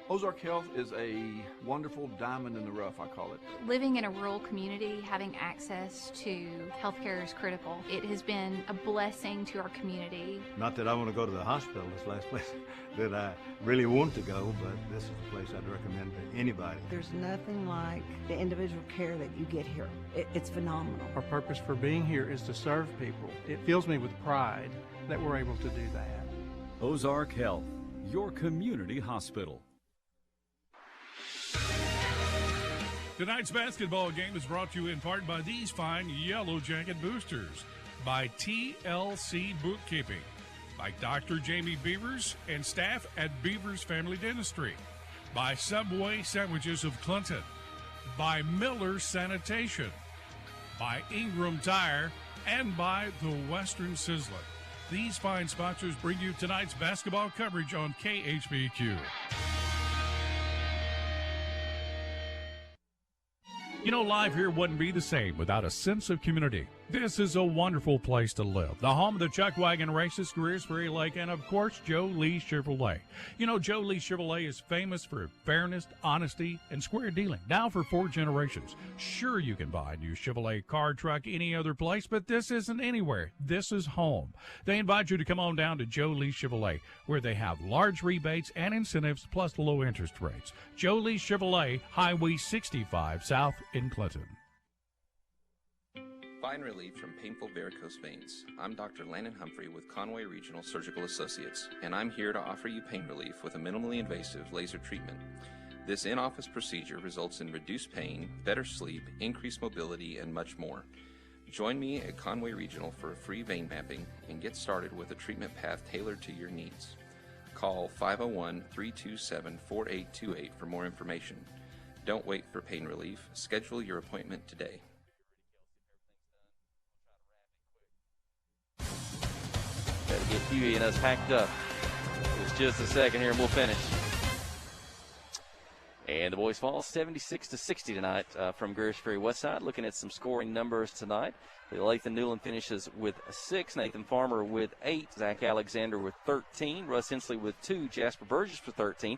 Ozark Health is a wonderful diamond in the rough, I call it. Living in a rural community, having access to healthcare is critical. It has been a blessing to our community. Not that I want to go to the hospital, this last place that I really want to go, but this is a place I'd recommend to anybody. There's nothing like the individual care that you get here. It's phenomenal. Our purpose for being here is to serve people. It fills me with pride that we're able to do that. Ozark Health, your community hospital. Tonight's basketball game is brought to you in part by these fine Yellow Jacket boosters, by TLC Bookkeeping, by Dr. Jamie Beavers and staff at Beavers Family Dentistry, by Subway Sandwiches of Clinton, by Miller Sanitation, by Ingram Tire, and by the Western Sizzler. These fine sponsors bring you tonight's basketball coverage on KHPQ. You know, life here wouldn't be the same without a sense of community. This is a wonderful place to live. The home of the Chuck Wagon Races, Greers Ferry Lake, and of course, Joe Lee Chevrolet. You know, Joe Lee Chevrolet is famous for fairness, honesty, and square dealing. Now for 4 generations. Sure, you can buy a new Chevrolet car, truck, any other place, but this isn't anywhere. This is home. They invite you to come on down to Joe Lee Chevrolet, where they have large rebates and incentives plus low interest rates. Joe Lee Chevrolet, Highway 65 South in Clinton. Find relief from painful varicose veins. I'm Dr. Landon Humphrey with Conway Regional Surgical Associates, and I'm here to offer you pain relief with a minimally invasive laser treatment. This in-office procedure results in reduced pain, better sleep, increased mobility, and much more. Join me at Conway Regional for a free vein mapping and get started with a treatment path tailored to your needs. Call 501-327-4828 for more information. Don't wait for pain relief. Schedule your appointment today. Better get Huey and us packed up. It's just a second here and we'll finish. And the boys fall 76-60 tonight from Greers Ferry Westside. Looking at some scoring numbers tonight. Lathan Newland finishes with 6, Nathan Farmer with 8, Zach Alexander with 13, Russ Hensley with 2, Jasper Burgess with 13.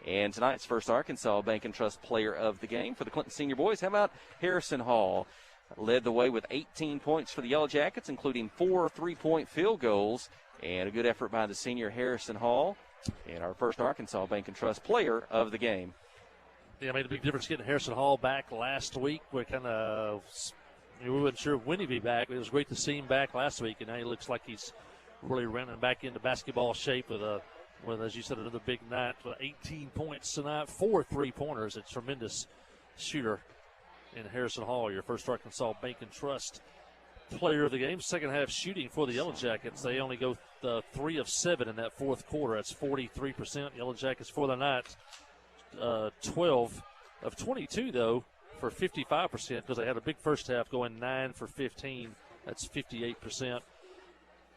And tonight's first Arkansas Bank and Trust player of the game for the Clinton Senior Boys. How about Harrison Hall? Led the way with 18 points for the Yellow Jackets, including 4 3-point field goals. And a good effort by the senior Harrison Hall. And our first Arkansas Bank and Trust player of the game. Yeah, made a big difference getting Harrison Hall back last week. We weren't sure when he'd be back. It was great to see him back last week, and now he looks like he's really running back into basketball shape with a with, as you said, another big night with 18 points tonight, 4 3-pointers. A tremendous shooter in Harrison Hall, your First Arkansas Bank and Trust player of the game. Second half shooting for the Yellow Jackets. They only go 3 of 7 in that fourth quarter. That's 43%. Yellow Jackets for the night, 12 of 22, though, for 55%, because they had a big first half going 9 for 15. That's 58%.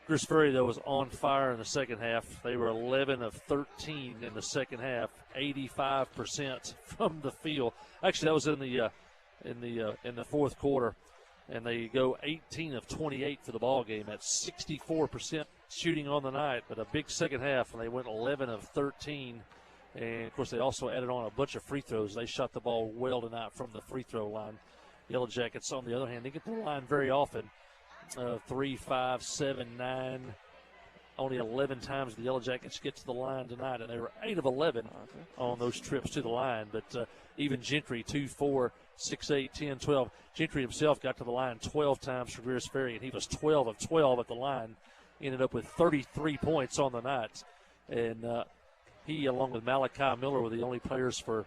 Greers Ferry, though, was on fire in the second half. They were 11 of 13 in the second half, 85% from the field. Actually, that was in the fourth quarter, and they go 18 of 28 for the ball game. That's 64% shooting on the night, but a big second half, and they went 11 of 13. And, of course, they also added on a bunch of free throws. They shot the ball well tonight from the free throw line. Yellow Jackets, on the other hand, they get to the line very often. 3, 5, 7, 9. Only 11 times the Yellow Jackets get to the line tonight, and they were 8 of 11 on those trips to the line. But even Gentry, 2, 4, 6, 8, 10, 12. Gentry himself got to the line 12 times for Greers Ferry, and he was 12 of 12 at the line. Ended up with 33 points on the night. And he, along with Malachi Miller, were the only players for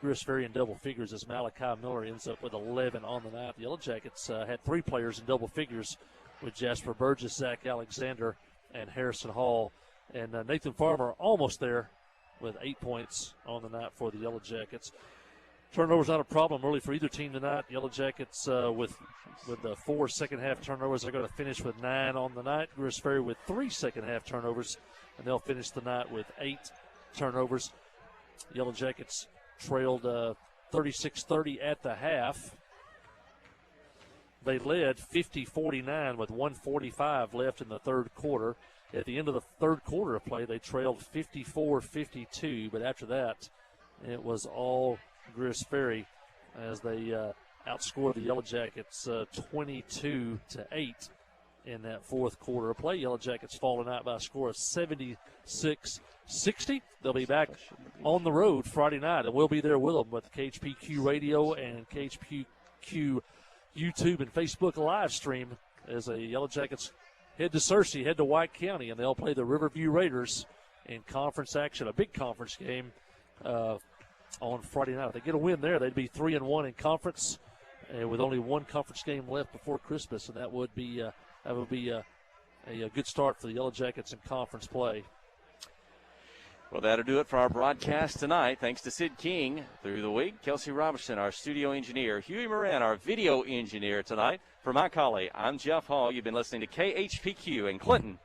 Greers Ferry in double figures, as Malachi Miller ends up with 11 on the night. The Yellow Jackets had 3 players in double figures with Jasper Burgess, Zach Alexander, and Harrison Hall. And Nathan Farmer almost there with 8 points on the night for the Yellow Jackets. Turnovers not a problem really for either team tonight. Yellow Jackets with the 4 second-half turnovers, they're going to finish with 9 on the night. Greers Ferry with 3 second-half turnovers, and they'll finish the night with 8 turnovers. Yellow Jackets trailed 36-30 at the half. They led 50-49 with 1:45 left in the third quarter. At the end of the third quarter of play, they trailed 54-52, but after that, it was all Greers Ferry as they outscored the Yellow Jackets 22-8 in that fourth quarter of play. Yellow Jackets falling out by a score of 76-60. They'll be back on the road Friday night, and we'll be there with them with KHPQ Radio and KHPQ YouTube and Facebook live stream as the Yellow Jackets head to Searcy, head to White County, and they'll play the Riverview Raiders in conference action, a big conference game on Friday night. If they get a win there, they'd be 3-1 in conference, with only one conference game left before Christmas, and that would be a good start for the Yellow Jackets in conference play. Well, that'll do it for our broadcast tonight. Thanks to Sid King through the week. Kelsey Robertson, our studio engineer. Huey Moran, our video engineer tonight. For Mike Colley, I'm Jeff Hall. You've been listening to KHPQ in Clinton.